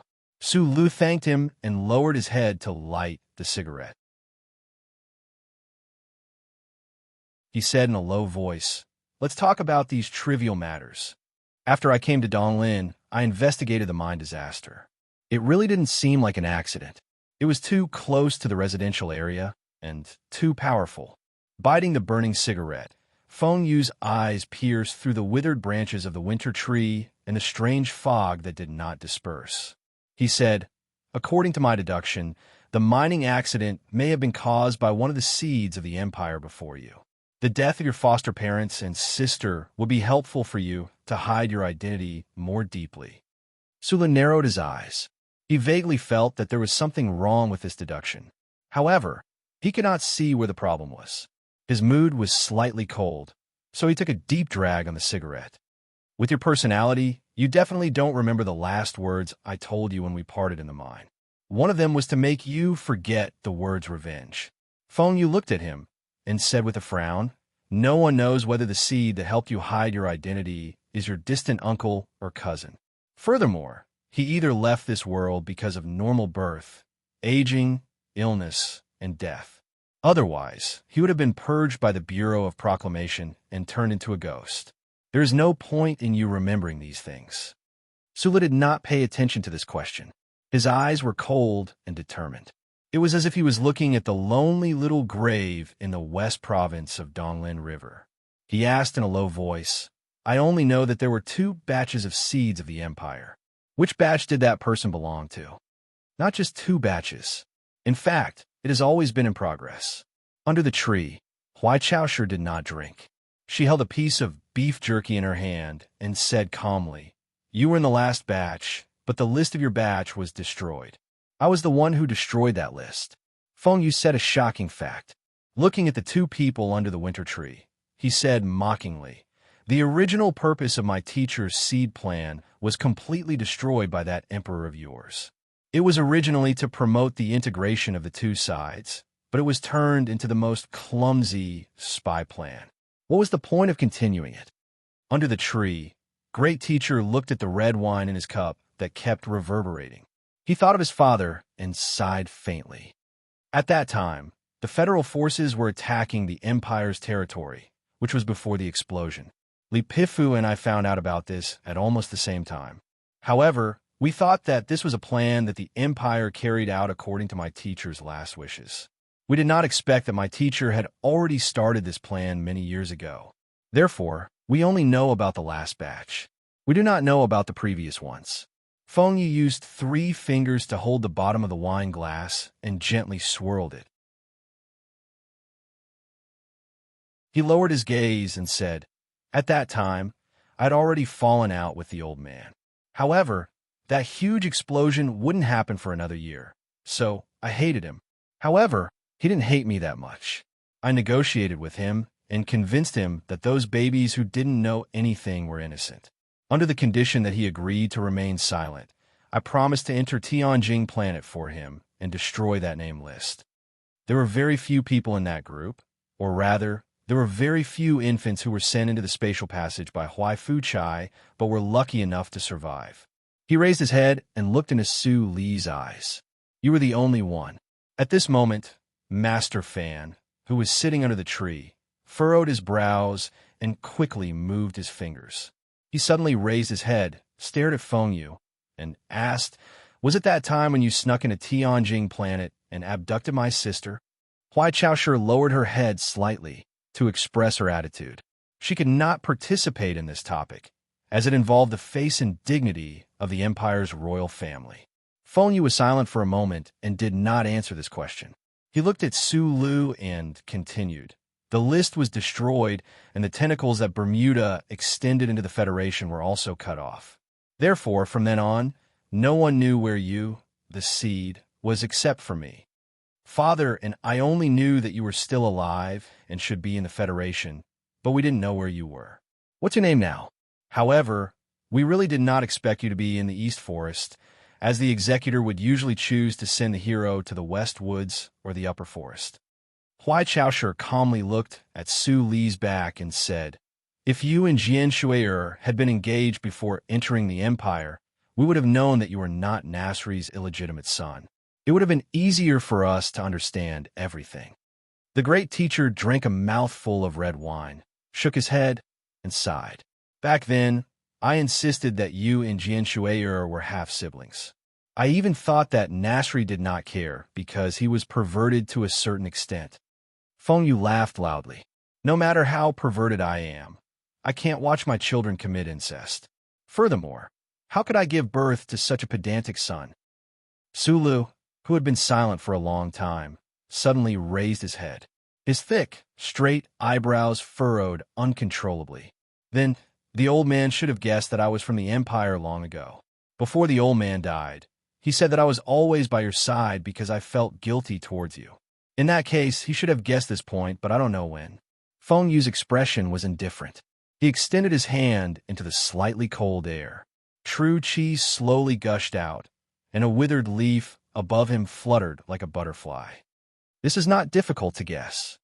Sulu thanked him and lowered his head to light the cigarette. he said in a low voice. Let's talk about these trivial matters. After I came to Donglin, I investigated the mine disaster. It really didn't seem like an accident. It was too close to the residential area and too powerful. Biting the burning cigarette, Feng Yu's eyes pierced through the withered branches of the winter tree and the strange fog that did not disperse. He said, according to my deduction, the mining accident may have been caused by one of the seeds of the empire before you. The death of your foster parents and sister would be helpful for you to hide your identity more deeply. Sula narrowed his eyes. He vaguely felt that there was something wrong with this deduction. However, he could not see where the problem was. His mood was slightly cold, so he took a deep drag on the cigarette. With your personality, you definitely don't remember the last words I told you when we parted in the mine. One of them was to make you forget the words revenge. Feng Yu looked at him and said with a frown, no one knows whether the seed that helped you hide your identity is your distant uncle or cousin. Furthermore, he either left this world because of normal birth, aging, illness, and death. Otherwise, he would have been purged by the Bureau of Proclamation and turned into a ghost. There is no point in you remembering these things. Sula did not pay attention to this question. His eyes were cold and determined. It was as if he was looking at the lonely little grave in the west province of Donglin River. He asked in a low voice, I only know that there were 2 batches of seeds of the empire. Which batch did that person belong to? Not just 2 batches. In fact, it has always been in progress. Under the tree, Huai Chaoshu did not drink. She held a piece of beef jerky in her hand and said calmly, you were in the last batch, but the list of your batch was destroyed. I was the one who destroyed that list. Feng Yu said a shocking fact. Looking at the 2 people under the winter tree, he said mockingly, the original purpose of my teacher's seed plan was completely destroyed by that emperor of yours. It was originally to promote the integration of the 2 sides, but it was turned into the most clumsy spy plan. What was the point of continuing it? Under the tree, Great Teacher looked at the red wine in his cup that kept reverberating. He thought of his father and sighed faintly. At that time, the federal forces were attacking the Empire's territory, which was before the explosion. Li Pifu and I found out about this at almost the same time. However, we thought that this was a plan that the Empire carried out according to my teacher's last wishes. We did not expect that my teacher had already started this plan many years ago. Therefore, we only know about the last batch. We do not know about the previous ones. Feng Yu used 3 fingers to hold the bottom of the wine glass and gently swirled it. He lowered his gaze and said, at that time, I'd already fallen out with the old man. However, that huge explosion wouldn't happen for another year, so I hated him. However, he didn't hate me that much. I negotiated with him and convinced him that those babies who didn't know anything were innocent. Under the condition that he agreed to remain silent, I promised to enter Tianjing planet for him and destroy that name list. There were very few people in that group, or rather, there were very few infants who were sent into the spatial passage by Huai Fuchai, but were lucky enough to survive. He raised his head and looked into Su Li's eyes. You were the only one. At this moment, Master Fan, who was sitting under the tree, furrowed his brows and quickly moved his fingers. He suddenly raised his head, stared at Feng Yu, and asked, was it that time when you snuck into Tianjing planet and abducted my sister? Huai Chaoshu lowered her head slightly to express her attitude. She could not participate in this topic, as it involved the face and dignity of the Empire's royal family. Feng Yu was silent for a moment and did not answer this question. He looked at Su Lu and continued. The list was destroyed, and the tentacles that Bermuda extended into the Federation were also cut off. Therefore, from then on, no one knew where you, the seed, was except for me. Father and I only knew that you were still alive and should be in the Federation, but we didn't know where you were. What's your name now? However, we really did not expect you to be in the East Forest, as the executor would usually choose to send the hero to the West Woods or the Upper Forest. Huai Chaoshu calmly looked at Su Li's back and said, if you and Jian Shui'er had been engaged before entering the Empire, we would have known that you were not Nasri's illegitimate son. It would have been easier for us to understand everything. The great teacher drank a mouthful of red wine, shook his head, and sighed. Back then, I insisted that you and Jian Shuier were half-siblings. I even thought that Nasri did not care because he was perverted to a certain extent. Feng Yu laughed loudly. No matter how perverted I am, I can't watch my children commit incest. Furthermore, how could I give birth to such a pedantic son? Sulu, who had been silent for a long time, suddenly raised his head. His thick, straight eyebrows furrowed uncontrollably. Then, the old man should have guessed that I was from the Empire long ago. Before the old man died, he said that I was always by your side because I felt guilty towards you. In that case, he should have guessed this point, but I don't know when. Feng Yu's expression was indifferent. He extended his hand into the slightly cold air. True chi slowly gushed out, and a withered leaf above him fluttered like a butterfly. This is not difficult to guess.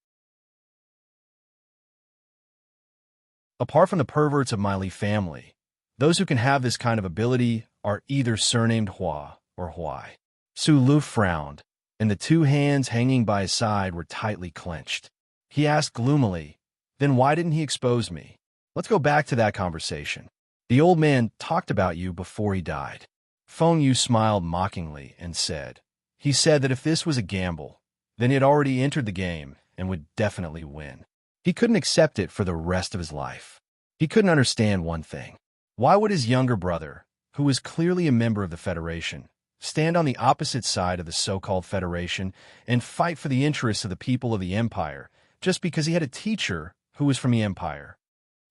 Apart from the perverts of my Li family, those who can have this kind of ability are either surnamed Hua or Huai. Su Lu frowned, and the two hands hanging by his side were tightly clenched. He asked gloomily, "Then why didn't he expose me? Let's go back to that conversation. The old man talked about you before he died." Feng Yu smiled mockingly and said, "He said that if this was a gamble, then he had already entered the game and would definitely win. He couldn't accept it for the rest of his life. He couldn't understand one thing. Why would his younger brother, who was clearly a member of the Federation, stand on the opposite side of the so-called Federation and fight for the interests of the people of the Empire just because he had a teacher who was from the Empire?"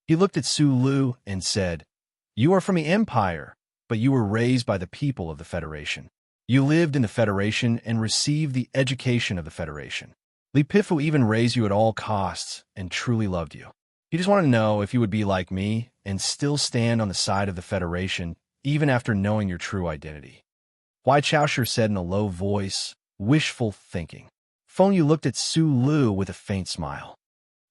He looked at Su Lu and said, "You are from the Empire, but you were raised by the people of the Federation. You lived in the Federation and received the education of the Federation. Li Pifu even raised you at all costs and truly loved you. He just wanted to know if you would be like me and still stand on the side of the Federation even after knowing your true identity." Huai Chaoshu said in a low voice, "Wishful thinking." Feng Yu looked at Su Lu with a faint smile.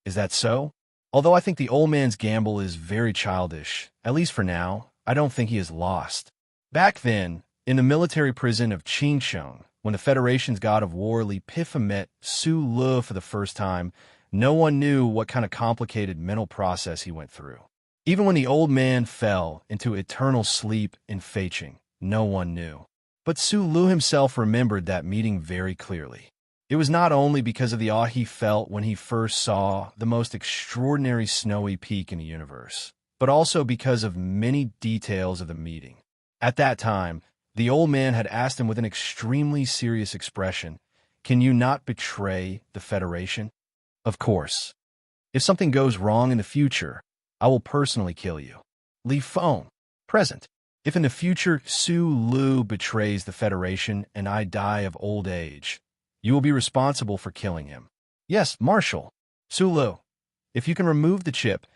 "Is that so? Although I think the old man's gamble is very childish, at least for now, I don't think he is lost. Back then, in the military prison of Qingsheng, when the Federation's god of war Li Pifu met Su Lu for the first time, no one knew what kind of complicated mental process he went through. Even when the old man fell into eternal sleep in Feiqing, no one knew. But Su Lu himself remembered that meeting very clearly. It was not only because of the awe he felt when he first saw the most extraordinary snowy peak in the universe, but also because of many details of the meeting. At that time, the old man had asked him with an extremely serious expression, "Can you not betray the Federation?" "Of course. If something goes wrong in the future, I will personally kill you." Li Feng, present. "If in the future Su Lu betrays the Federation and I die of old age, you will be responsible for killing him." "Yes, Marshal." "Su Lu, if you can remove the chip,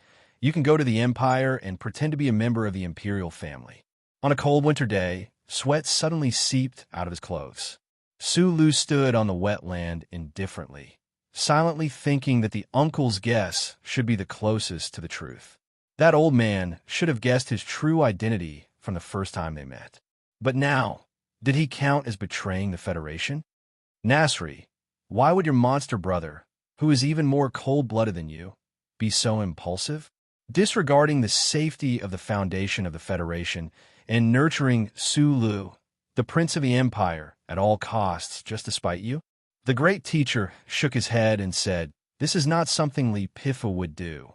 you can go to the Empire and pretend to be a member of the Imperial family." On a cold winter day, sweat suddenly seeped out of his clothes. Su Lu stood on the wet land indifferently, silently thinking that the uncle's guess should be the closest to the truth. That old man should have guessed his true identity from the first time they met. But now, did he count as betraying the Federation? "Nasri, why would your monster brother, who is even more cold-blooded than you, be so impulsive? Disregarding the safety of the foundation of the Federation and nurturing Su Lu, the prince of the Empire, at all costs just to spite you?" The great teacher shook his head and said, "This is not something Li Pifu would do.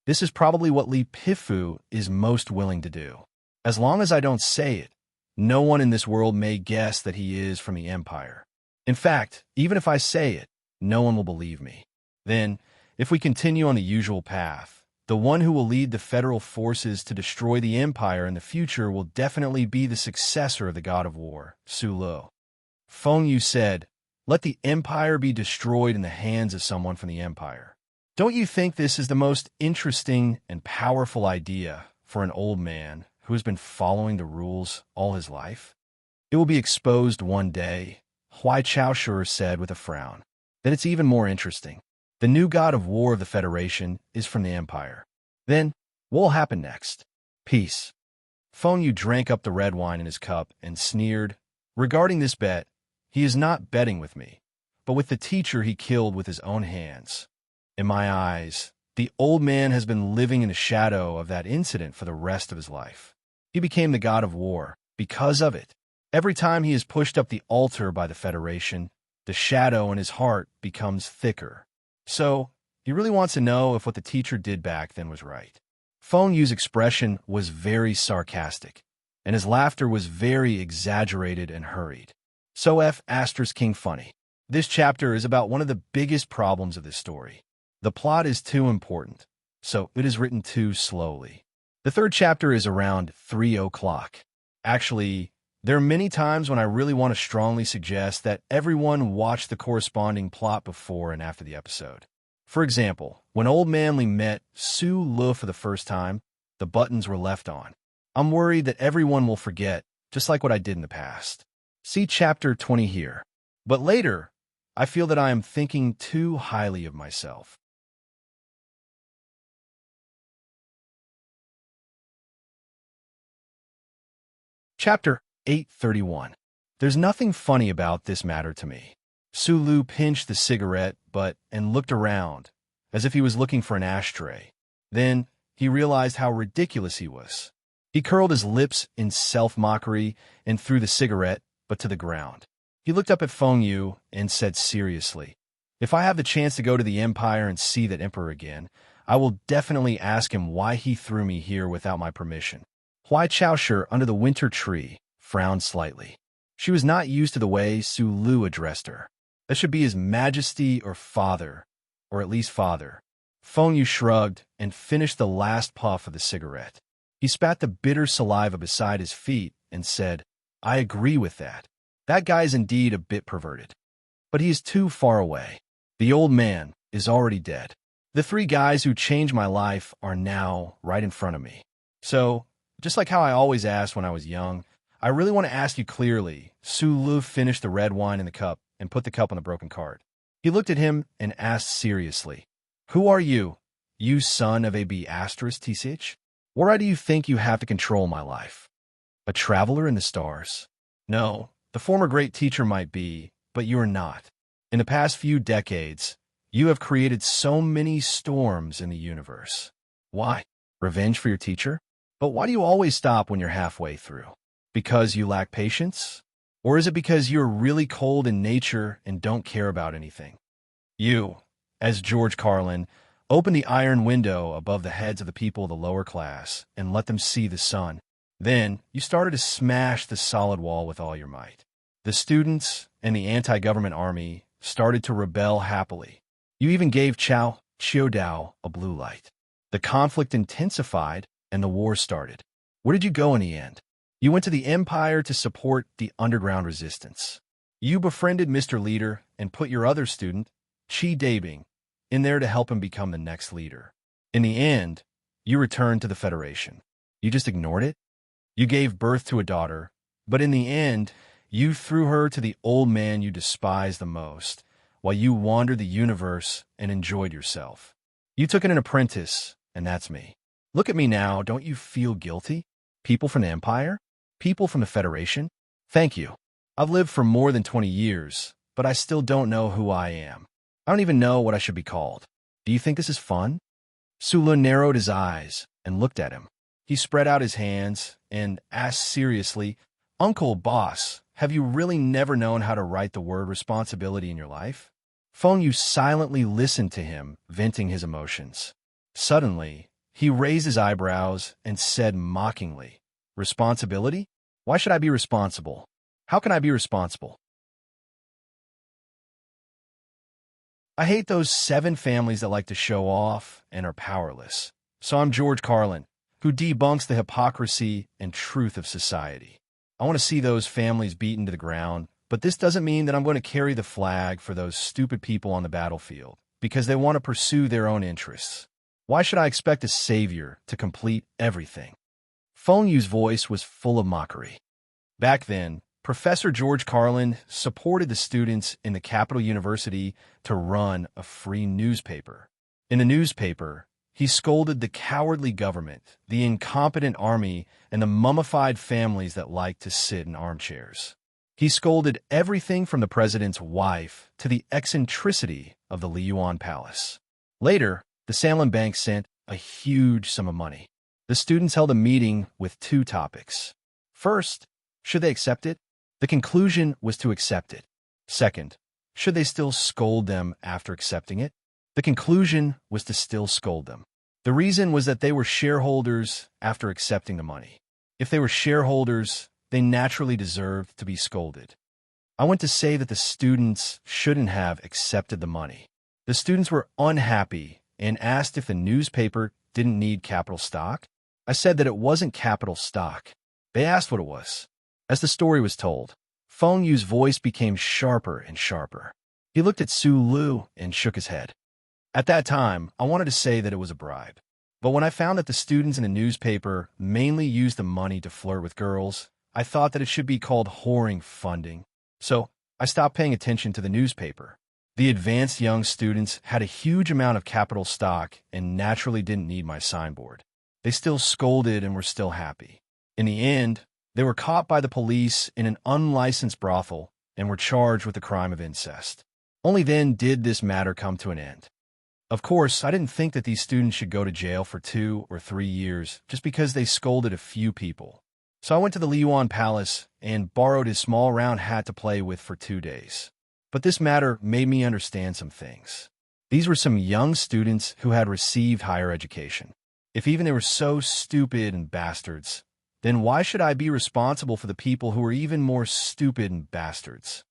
This is probably what Li Pifu is most willing to do. As long as I don't say it, no one in this world may guess that he is from the Empire. In fact, even if I say it, no one will believe me. Then, if we continue on the usual path, the one who will lead the federal forces to destroy the Empire in the future will definitely be the successor of the god of war, Su Lu." Feng Yu said, "Let the Empire be destroyed in the hands of someone from the Empire. Don't you think this is the most interesting and powerful idea for an old man who has been following the rules all his life?" "It will be exposed one day," Huai Chaoshu said with a frown. "Then it's even more interesting. The new god of war of the Federation is from the Empire. Then, what will happen next? Peace." Feng Yu drank up the red wine in his cup and sneered, "Regarding this bet, He is not betting with me, but with the teacher he killed with his own hands. In my eyes, the old man has been living in the shadow of that incident for the rest of his life. He became the god of war because of it. Every time he is pushed up the altar by the Federation, the shadow in his heart becomes thicker. So, he really wants to know if what the teacher did back then was right. Feng Yu's expression was very sarcastic, and his laughter was very exaggerated and hurried. So King funny. This chapter is about one of the biggest problems of this story. The plot is too important, so it is written too slowly. The third chapter is around 3 o'clock. Actually, there are many times when I really want to strongly suggest that everyone watch the corresponding plot before and after the episode. For example, when Old Manly met Su Lu for the first time, the buttons were left on. I'm worried that everyone will forget, just like what I did in the past. See chapter 20 here. But later, I feel that I am thinking too highly of myself. Chapter 831. There's nothing funny about this matter to me. Su Lu pinched the cigarette and looked around, as if he was looking for an ashtray. Then he realized how ridiculous he was. He curled his lips in self-mockery and threw the cigarette, but to the ground. He looked up at Feng Yu and said seriously, "If I have the chance to go to the Empire and see that Emperor again, I will definitely ask him why he threw me here without my permission." Huai Chaoshi, under the winter tree, frowned slightly. She was not used to the way Su Lu addressed her. That should be His Majesty or Father, or at least Father. Feng Yu shrugged and finished the last puff of the cigarette. He spat the bitter saliva beside his feet and said, "I agree with that. That guy is indeed a bit perverted. But he is too far away. The old man is already dead. The three guys who changed my life are now right in front of me. So, just like how I always asked when I was young, I really want to ask you clearly." Su Lu finished the red wine in the cup and put the cup on the broken card. He looked at him and asked seriously, "Who are you, you son of a B*TCH? What right do you think you have to control my life? A traveler in the stars? No, the former great teacher might be, but you are not. In the past few decades, you have created so many storms in the universe. Why? Revenge for your teacher? But why do you always stop when you're halfway through? Because you lack patience? Or is it because you're really cold in nature and don't care about anything? You, as George Carlin, open the iron window above the heads of the people of the lower class and let them see the sun. Then you started to smash the solid wall with all your might. The students and the anti-government army started to rebel happily. You even gave Qiao Dao a blue light. The conflict intensified and the war started. Where did you go in the end? You went to the Empire to support the underground resistance. You befriended Mr. Leader and put your other student, Qi Dabing, in there to help him become the next leader. In the end, you returned to the Federation. You just ignored it? You gave birth to a daughter, but in the end, you threw her to the old man you despise the most, while you wandered the universe and enjoyed yourself. You took in an apprentice, and that's me. Look at me now, don't you feel guilty? People from the Empire? People from the Federation? Thank you. I've lived for more than 20 years, but I still don't know who I am. I don't even know what I should be called. Do you think this is fun?" Su Lu narrowed his eyes and looked at him. He spread out his hands and asked seriously, "Uncle Boss, have you really never known how to write the word responsibility in your life?" Feng Yu silently listened to him, venting his emotions. Suddenly, he raised his eyebrows and said mockingly, "Responsibility? Why should I be responsible? How can I be responsible? I hate those 7 families that like to show off and are powerless. So I'm George Carlin, who debunks the hypocrisy and truth of society. I want to see those families beaten to the ground, but this doesn't mean that I'm going to carry the flag for those stupid people on the battlefield, because they want to pursue their own interests. Why should I expect a savior to complete everything?" Feng Yu's voice was full of mockery. Back then, Professor George Carlin supported the students in the Capital University to run a free newspaper. In the newspaper, he scolded the cowardly government, the incompetent army, and the mummified families that liked to sit in armchairs. He scolded everything from the president's wife to the eccentricity of the Liyuan Palace. Later, the Salem Bank sent a huge sum of money. The students held a meeting with two topics. First, should they accept it? The conclusion was to accept it. Second, should they still scold them after accepting it? The conclusion was to still scold them. The reason was that they were shareholders after accepting the money. If they were shareholders, they naturally deserved to be scolded. I went to say that the students shouldn't have accepted the money. The students were unhappy and asked if the newspaper didn't need capital stock. I said that it wasn't capital stock. They asked what it was. As the story was told, Feng Yu's voice became sharper and sharper. He looked at Su Lu and shook his head. At that time, I wanted to say that it was a bribe. But when I found that the students in the newspaper mainly used the money to flirt with girls, I thought that it should be called whoring funding. So I stopped paying attention to the newspaper. The advanced young students had a huge amount of capital stock and naturally didn't need my signboard. They still scolded and were still happy. In the end, they were caught by the police in an unlicensed brothel and were charged with the crime of incest. Only then did this matter come to an end. Of course, I didn't think that these students should go to jail for 2 or 3 years just because they scolded a few people. So I went to the Liyuan Palace and borrowed his small round hat to play with for 2 days. But this matter made me understand some things. These were some young students who had received higher education. If even they were so stupid and bastards, then why should I be responsible for the people who are even more stupid and bastards?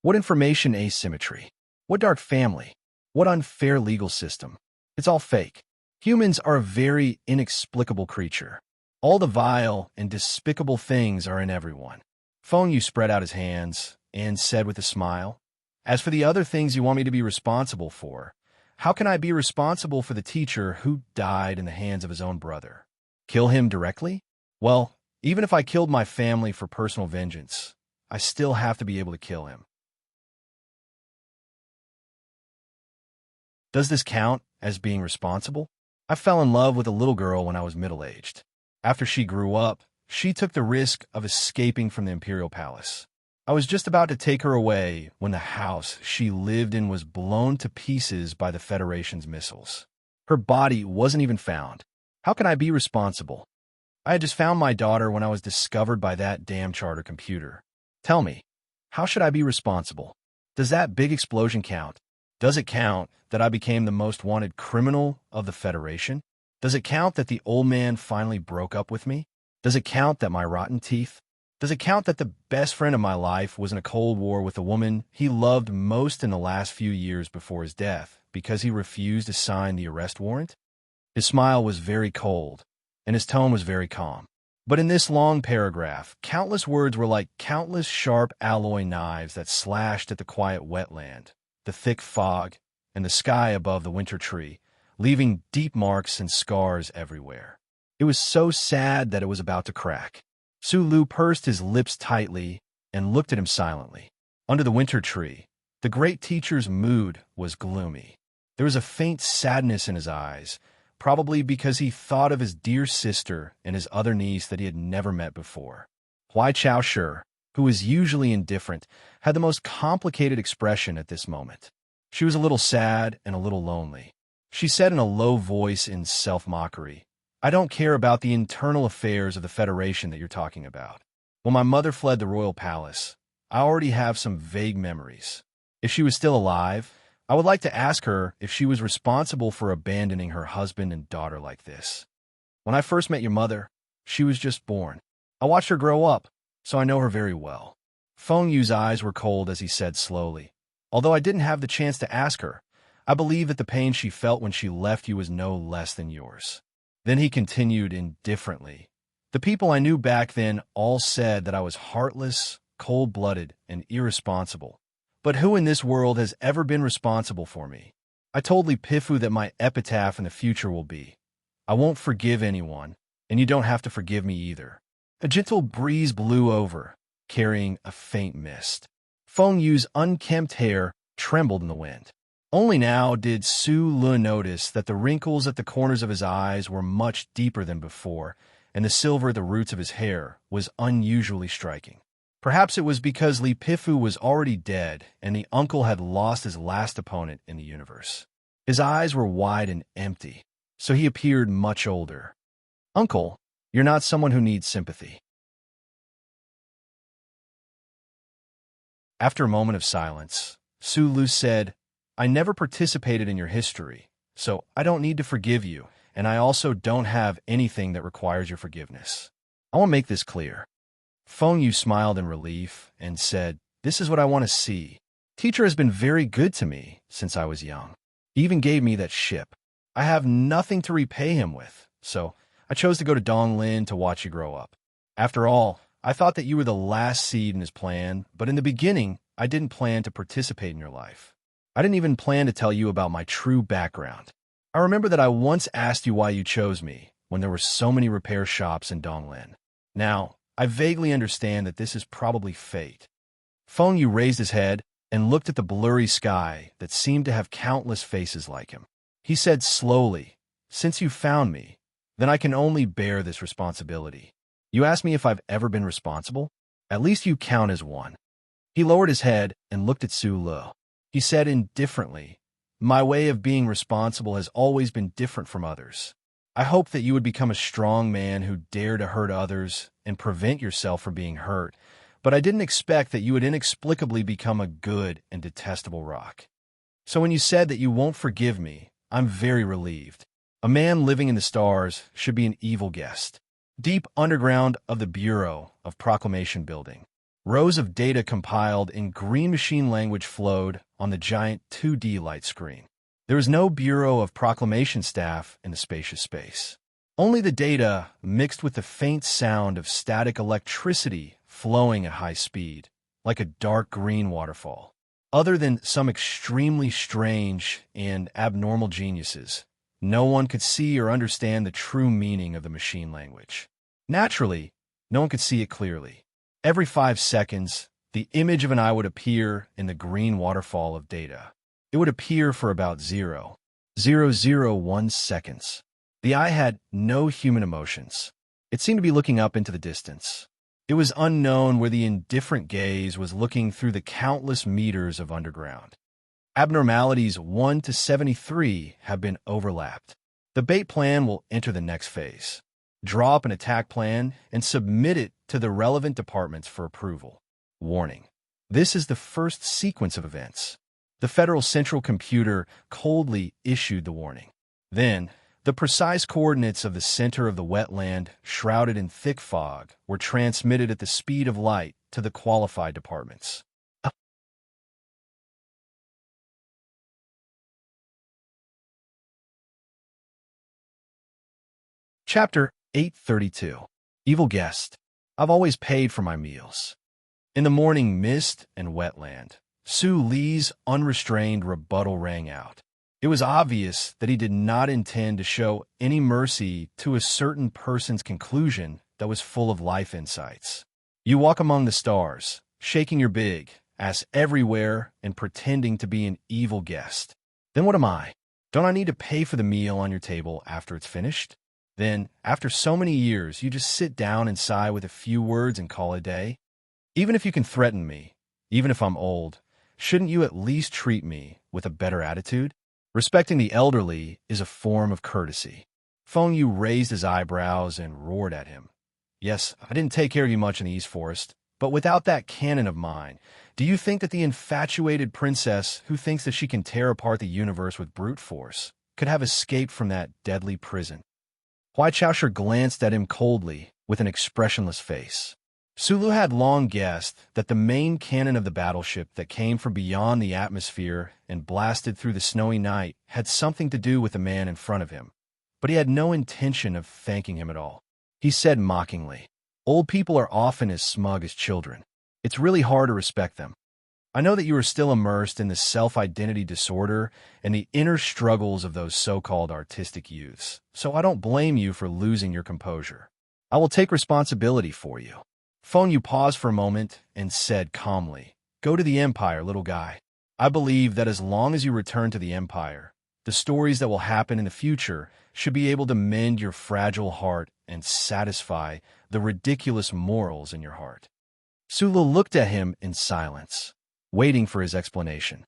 What information asymmetry? What dark family? What unfair legal system? It's all fake. Humans are a very inexplicable creature. All the vile and despicable things are in everyone. Feng Yu spread out his hands and said with a smile, "As for the other things you want me to be responsible for, how can I be responsible for the teacher who died in the hands of his own brother? Kill him directly? Well, even if I killed my family for personal vengeance, I still have to be able to kill him. Does this count as being responsible? I fell in love with a little girl when I was middle-aged. After she grew up, she took the risk of escaping from the imperial palace. I was just about to take her away when the house she lived in was blown to pieces by the Federation's missiles. Her body wasn't even found. How can I be responsible? I had just found my daughter when I was discovered by that damn charter computer. Tell me, how should I be responsible? Does that big explosion count? Does it count that I became the most wanted criminal of the Federation? Does it count that the old man finally broke up with me? Does it count that my rotten teeth? Does it count that the best friend of my life was in a cold war with the woman he loved most in the last few years before his death because he refused to sign the arrest warrant? His smile was very cold, and his tone was very calm. But in this long paragraph, countless words were like countless sharp alloy knives that slashed at the quiet wetland, the thick fog, and the sky above the winter tree, leaving deep marks and scars everywhere. It was so sad that it was about to crack. Su Lu pursed his lips tightly and looked at him silently. Under the winter tree, the great teacher's mood was gloomy. There was a faint sadness in his eyes, probably because he thought of his dear sister and his other niece that he had never met before. Huai Chao Shi, who was usually indifferent, had the most complicated expression at this moment. She was a little sad and a little lonely. She said in a low voice in self-mockery, "I don't care about the internal affairs of the Federation that you're talking about. When my mother fled the royal palace, I already have some vague memories. If she was still alive, I would like to ask her if she was responsible for abandoning her husband and daughter like this. When I first met your mother, she was just born. I watched her grow up, so I know her very well." Feng Yu's eyes were cold as he said slowly, "Although I didn't have the chance to ask her, I believe that the pain she felt when she left you was no less than yours." Then he continued indifferently, "The people I knew back then all said that I was heartless, cold-blooded, and irresponsible. But who in this world has ever been responsible for me? I told Li Pifu that my epitaph in the future will be, 'I won't forgive anyone, and you don't have to forgive me either.'" A gentle breeze blew over, carrying a faint mist. Feng Yu's unkempt hair trembled in the wind. Only now did Su Lu notice that the wrinkles at the corners of his eyes were much deeper than before, and the silver at the roots of his hair was unusually striking. Perhaps it was because Li Pifu was already dead and the uncle had lost his last opponent in the universe. His eyes were wide and empty, so he appeared much older. Uncle, you're not someone who needs sympathy. After a moment of silence, Su Lu said, I never participated in your history, so I don't need to forgive you, and I also don't have anything that requires your forgiveness. I want to make this clear. Feng Yu smiled in relief and said, This is what I want to see. Teacher has been very good to me since I was young. He even gave me that ship. I have nothing to repay him with, so I chose to go to Donglin to watch you grow up. After all, I thought that you were the last seed in his plan, but in the beginning, I didn't plan to participate in your life. I didn't even plan to tell you about my true background. I remember that I once asked you why you chose me when there were so many repair shops in Donglin. Now, I vaguely understand that this is probably fate. Feng Yu raised his head and looked at the blurry sky that seemed to have countless faces like him. He said slowly, Since you found me, then I can only bear this responsibility. You asked me if I've ever been responsible? At least you count as one. He lowered his head and looked at Su Lu. He said indifferently, My way of being responsible has always been different from others. I hoped that you would become a strong man who dare to hurt others and prevent yourself from being hurt, but I didn't expect that you would inexplicably become a good and detestable rock. So when you said that you won't forgive me, I'm very relieved. A man living in the stars should be an evil guest. Deep underground of the Bureau of Proclamation building, rows of data compiled in green machine language flowed on the giant 2D light screen. There was no Bureau of Proclamation staff in the spacious space. Only the data mixed with the faint sound of static electricity flowing at high speed, like a dark green waterfall. Other than some extremely strange and abnormal geniuses, no one could see or understand the true meaning of the machine language. Naturally, no one could see it clearly. Every 5 seconds, the image of an eye would appear in the green waterfall of data. It would appear for about 0.001 seconds. The eye had no human emotions. It seemed to be looking up into the distance. It was unknown where the indifferent gaze was looking through the countless meters of underground. Abnormalities 1 to 73 have been overlapped. The bait plan will enter the next phase. Draw up an attack plan and submit it to the relevant departments for approval. Warning. This is the first sequence of events. The Federal Central Computer coldly issued the warning. Then, the precise coordinates of the center of the wetland, shrouded in thick fog, were transmitted at the speed of light to the qualified departments. Chapter 832. Evil Guest. I've always paid for my meals. In the morning mist and wetland, Su Li's unrestrained rebuttal rang out. It was obvious that he did not intend to show any mercy to a certain person's conclusion that was full of life insights. You walk among the stars, shaking your big ass everywhere and pretending to be an evil guest. Then what am I? Don't I need to pay for the meal on your table after it's finished? Then, after so many years, you just sit down and sigh with a few words and call it a day? Even if you can threaten me, even if I'm old, shouldn't you at least treat me with a better attitude? Respecting the elderly is a form of courtesy. Feng Yu raised his eyebrows and roared at him. Yes, I didn't take care of you much in the East Forest, but without that cannon of mine, do you think that the infatuated princess who thinks that she can tear apart the universe with brute force could have escaped from that deadly prison? Huai Chaosher glanced at him coldly with an expressionless face. Sulu had long guessed that the main cannon of the battleship that came from beyond the atmosphere and blasted through the snowy night had something to do with the man in front of him, but he had no intention of thanking him at all. He said mockingly, Old people are often as smug as children. It's really hard to respect them. I know that you are still immersed in the self-identity disorder and the inner struggles of those so-called artistic youths, so I don't blame you for losing your composure. I will take responsibility for you. Feng Yu paused for a moment and said calmly, Go to the Empire, little guy. I believe that as long as you return to the Empire, the stories that will happen in the future should be able to mend your fragile heart and satisfy the ridiculous morals in your heart. Sulu looked at him in silence, waiting for his explanation.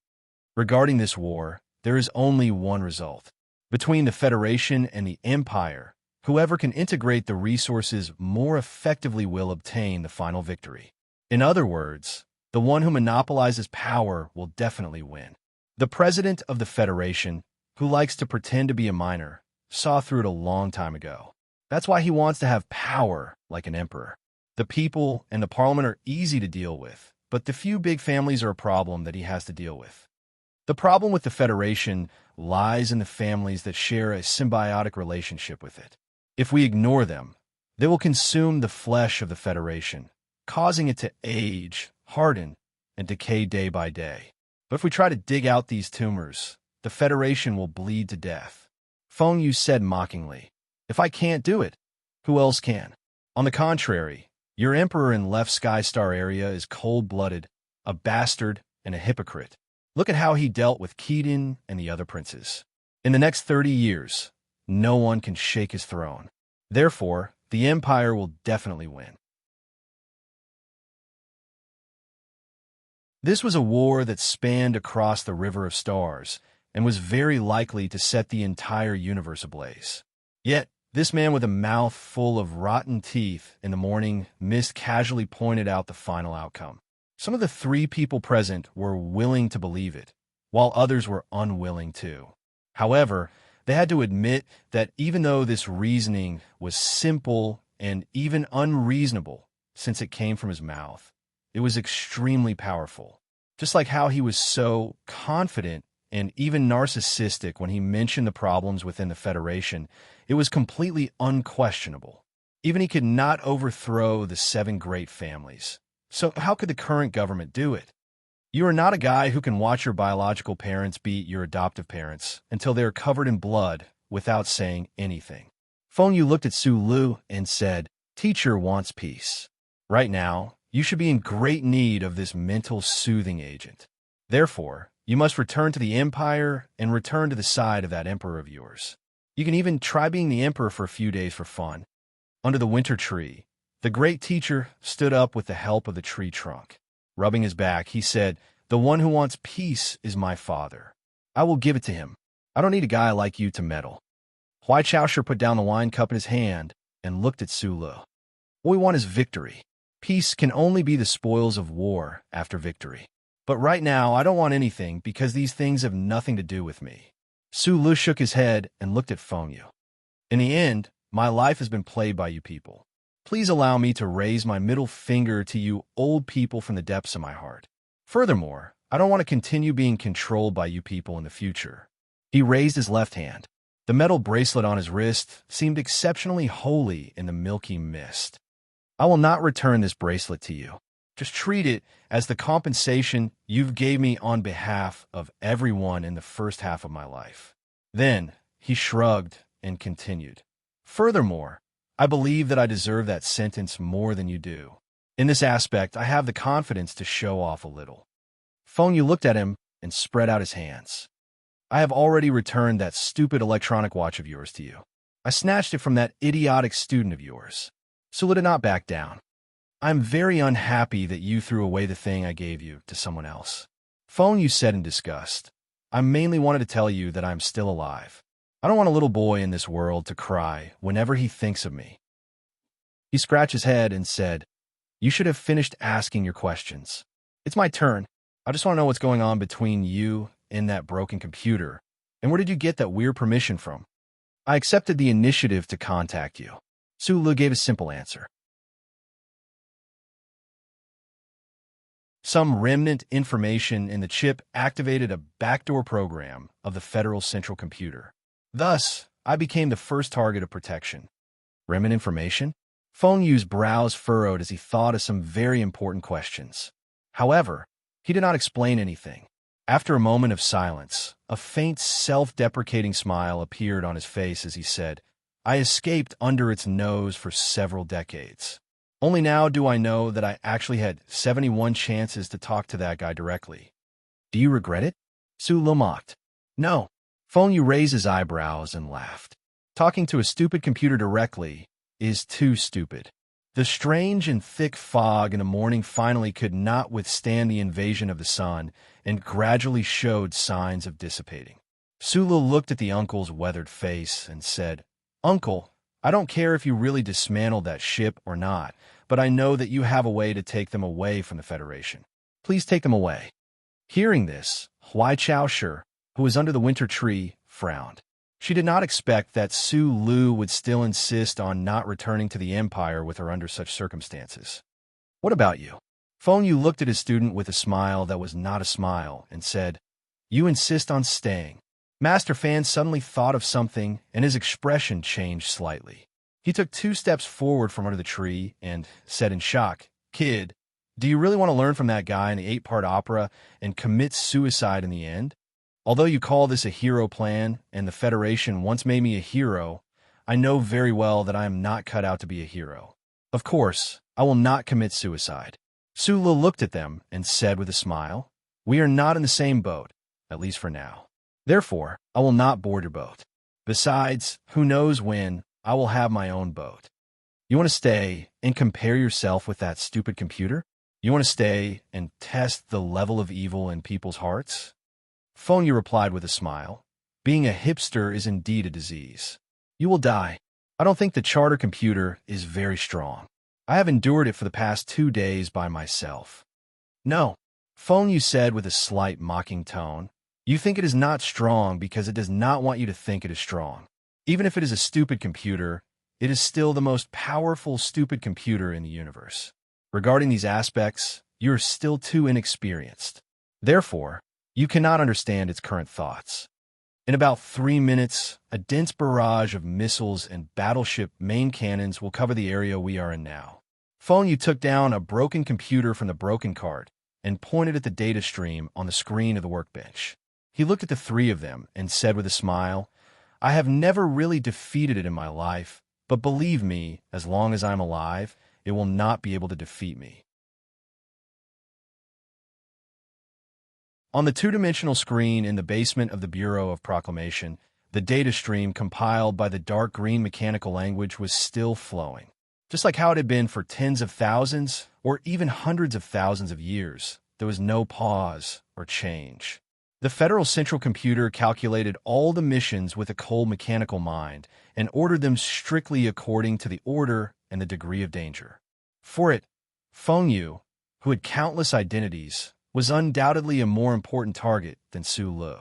Regarding this war, there is only one result. Between the Federation and the Empire, whoever can integrate the resources more effectively will obtain the final victory. In other words, the one who monopolizes power will definitely win. The president of the Federation, who likes to pretend to be a minor, saw through it a long time ago. That's why he wants to have power like an emperor. The people and the parliament are easy to deal with, but the few big families are a problem that he has to deal with. The problem with the Federation lies in the families that share a symbiotic relationship with it. If we ignore them, they will consume the flesh of the Federation, causing it to age, harden, and decay day by day. But if we try to dig out these tumors, the Federation will bleed to death. Feng Yu said mockingly, "If I can't do it, who else can?" On the contrary, your emperor in Left Sky Star area is cold-blooded, a bastard, and a hypocrite. Look at how he dealt with Keaton and the other princes. In the next 30 years, no one can shake his throne. Therefore, the Empire will definitely win. This was a war that spanned across the River of Stars and was very likely to set the entire universe ablaze. Yet, this man with a mouth full of rotten teeth in the morning mist casually pointed out the final outcome. Some of the 3 people present were willing to believe it, while others were unwilling to. However, they had to admit that even though this reasoning was simple and even unreasonable since it came from his mouth, it was extremely powerful. Just like how he was so confident and even narcissistic when he mentioned the problems within the Federation, it was completely unquestionable. Even he could not overthrow the 7 great families. So how could the current government do it? You are not a guy who can watch your biological parents beat your adoptive parents until they are covered in blood without saying anything. Feng Yu looked at Su Lu and said, "Teacher wants peace. Right now, you should be in great need of this mental soothing agent. Therefore, you must return to the Empire and return to the side of that emperor of yours. You can even try being the emperor for a few days for fun." Under the winter tree, the great teacher stood up with the help of the tree trunk. Rubbing his back, he said, "The one who wants peace is my father. I will give it to him. I don't need a guy like you to meddle." Huai Chaosher put down the wine cup in his hand and looked at Su Lu. "What we want is victory. Peace can only be the spoils of war after victory. But right now, I don't want anything because these things have nothing to do with me." Su Lu shook his head and looked at Feng Yu. "In the end, my life has been played by you people. Please allow me to raise my middle finger to you old people from the depths of my heart. Furthermore, I don't want to continue being controlled by you people in the future." He raised his left hand. The metal bracelet on his wrist seemed exceptionally holy in the milky mist. "I will not return this bracelet to you. Just treat it as the compensation you've gave me on behalf of everyone in the first half of my life." Then he shrugged and continued, "Furthermore, I believe that I deserve that sentence more than you do. In this aspect, I have the confidence to show off a little." Feng Yu looked at him and spread out his hands. "I have already returned that stupid electronic watch of yours to you. I snatched it from that idiotic student of yours. So did not back down. I'm very unhappy that you threw away the thing I gave you to someone else." Feng Yu said in disgust, "I mainly wanted to tell you that I'm still alive. I don't want a little boy in this world to cry whenever he thinks of me." He scratched his head and said, "You should have finished asking your questions. It's my turn. I just want to know what's going on between you and that broken computer. And where did you get that weird permission from?" "I accepted the initiative to contact you." Su Lu gave a simple answer. Some remnant information in the chip activated a backdoor program of the Federal Central Computer. Thus, I became the first target of protection. Remnant information? Feng Yu's brows furrowed as he thought of some very important questions. However, he did not explain anything. After a moment of silence, a faint self-deprecating smile appeared on his face as he said, "I escaped under its nose for several decades. Only now do I know that I actually had 71 chances to talk to that guy directly." "Do you regret it?" Su Lu mocked. "No." Feng Yu raised his eyebrows and laughed. "Talking to a stupid computer directly is too stupid. The strange and thick fog in the morning finally could not withstand the invasion of the sun and gradually showed signs of dissipating. Sulu looked at the uncle's weathered face and said, "Uncle, I don't care if you really dismantled that ship or not, but I know that you have a way to take them away from the Federation. Please take them away." Hearing this, Huai Chao-shi, who was under the winter tree, frowned. She did not expect that Su Lu would still insist on not returning to the Empire with her under such circumstances. "What about you?" Feng Yu looked at his student with a smile that was not a smile and said, "You insist on staying." Master Fan suddenly thought of something, and his expression changed slightly. He took 2 steps forward from under the tree and said in shock, "Kid, do you really want to learn from that guy in the 8-part opera and commit suicide in the end? Although you call this a hero plan, and the Federation once made me a hero, I know very well that I am not cut out to be a hero. Of course, I will not commit suicide." Sulu looked at them and said with a smile, "We are not in the same boat, at least for now. Therefore, I will not board your boat. Besides, who knows when I will have my own boat. You want to stay and compare yourself with that stupid computer? You want to stay and test the level of evil in people's hearts?" Feng Yu replied with a smile, "Being a hipster is indeed a disease. You will die. I don't think the charter computer is very strong. I have endured it for the past 2 days by myself." "No," Feng Yu said with a slight mocking tone. "You think it is not strong because it does not want you to think it is strong. Even if it is a stupid computer, it is still the most powerful stupid computer in the universe. Regarding these aspects, you are still too inexperienced. Therefore, you cannot understand its current thoughts. In about 3 minutes, a dense barrage of missiles and battleship main cannons will cover the area we are in now." Feng Yu took down a broken computer from the broken cart and pointed at the data stream on the screen of the workbench. He looked at the 3 of them and said with a smile, "I have never really defeated it in my life, but believe me, as long as I'm alive, it will not be able to defeat me." On the 2-dimensional screen in the basement of the Bureau of Proclamation, the data stream compiled by the dark green mechanical language was still flowing. Just like how it had been for tens of thousands or even hundreds of thousands of years, there was no pause or change. The Federal Central Computer calculated all the missions with a cold mechanical mind and ordered them strictly according to the order and the degree of danger. For it, Feng Yu, who had countless identities, was undoubtedly a more important target than Su Lu.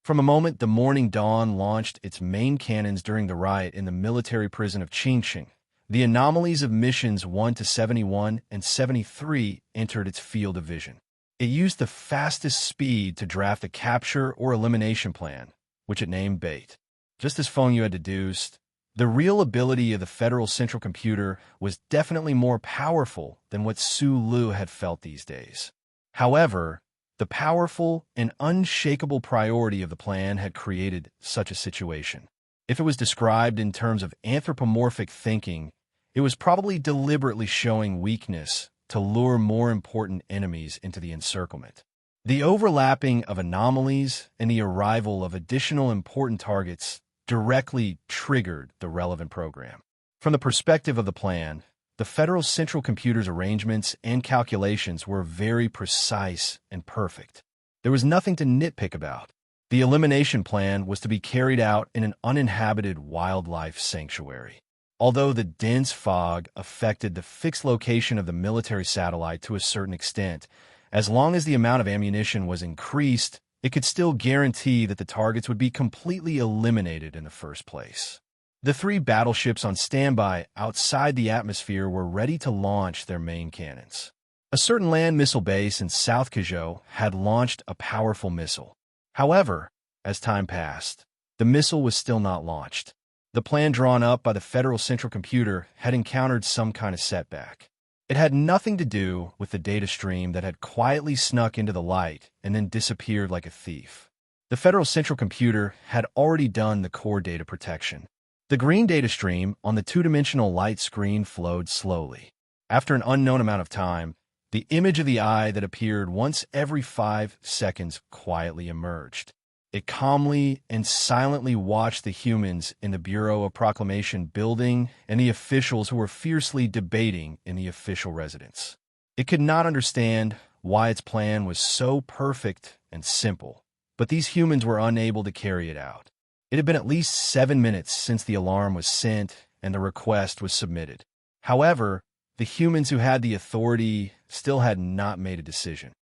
From the moment the Morning Dawn launched its main cannons during the riot in the military prison of Qingqing, the anomalies of missions 1 to 71 and 73 entered its field of vision. It used the fastest speed to draft a capture or elimination plan, which it named Bait. Just as Feng Yu had deduced, the real ability of the Federal Central Computer was definitely more powerful than what Su Lu had felt these days. However, the powerful and unshakable priority of the plan had created such a situation. If it was described in terms of anthropomorphic thinking, it was probably deliberately showing weakness to lure more important enemies into the encirclement. The overlapping of anomalies and the arrival of additional important targets directly triggered the relevant program. From the perspective of the plan, the Federal Central Computer's arrangements and calculations were very precise and perfect. There was nothing to nitpick about. The elimination plan was to be carried out in an uninhabited wildlife sanctuary. Although the dense fog affected the fixed location of the military satellite to a certain extent, as long as the amount of ammunition was increased, it could still guarantee that the targets would be completely eliminated in the first place. The 3 battleships on standby outside the atmosphere were ready to launch their main cannons. A certain land missile base in South Kazhou had launched a powerful missile. However, as time passed, the missile was still not launched. The plan drawn up by the Federal Central Computer had encountered some kind of setback. It had nothing to do with the data stream that had quietly snuck into the light and then disappeared like a thief. The Federal Central Computer had already done the core data protection. The green data stream on the 2-dimensional light screen flowed slowly. After an unknown amount of time, the image of the eye that appeared once every 5 seconds quietly emerged. It calmly and silently watched the humans in the Bureau of Proclamation building and the officials who were fiercely debating in the official residence. It could not understand why its plan was so perfect and simple, but these humans were unable to carry it out. It had been at least 7 minutes since the alarm was sent and the request was submitted. However, the humans who had the authority still had not made a decision.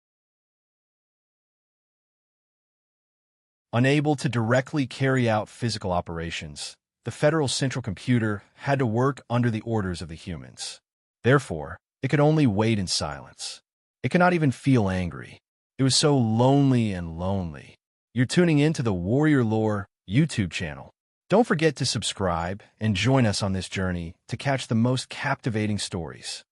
Unable to directly carry out physical operations, the Federal Central Computer had to work under the orders of the humans. Therefore, it could only wait in silence. It could not even feel angry. It was so lonely and lonely. You're tuning into the Warrior Lore YouTube channel. Don't forget to subscribe and join us on this journey to catch the most captivating stories.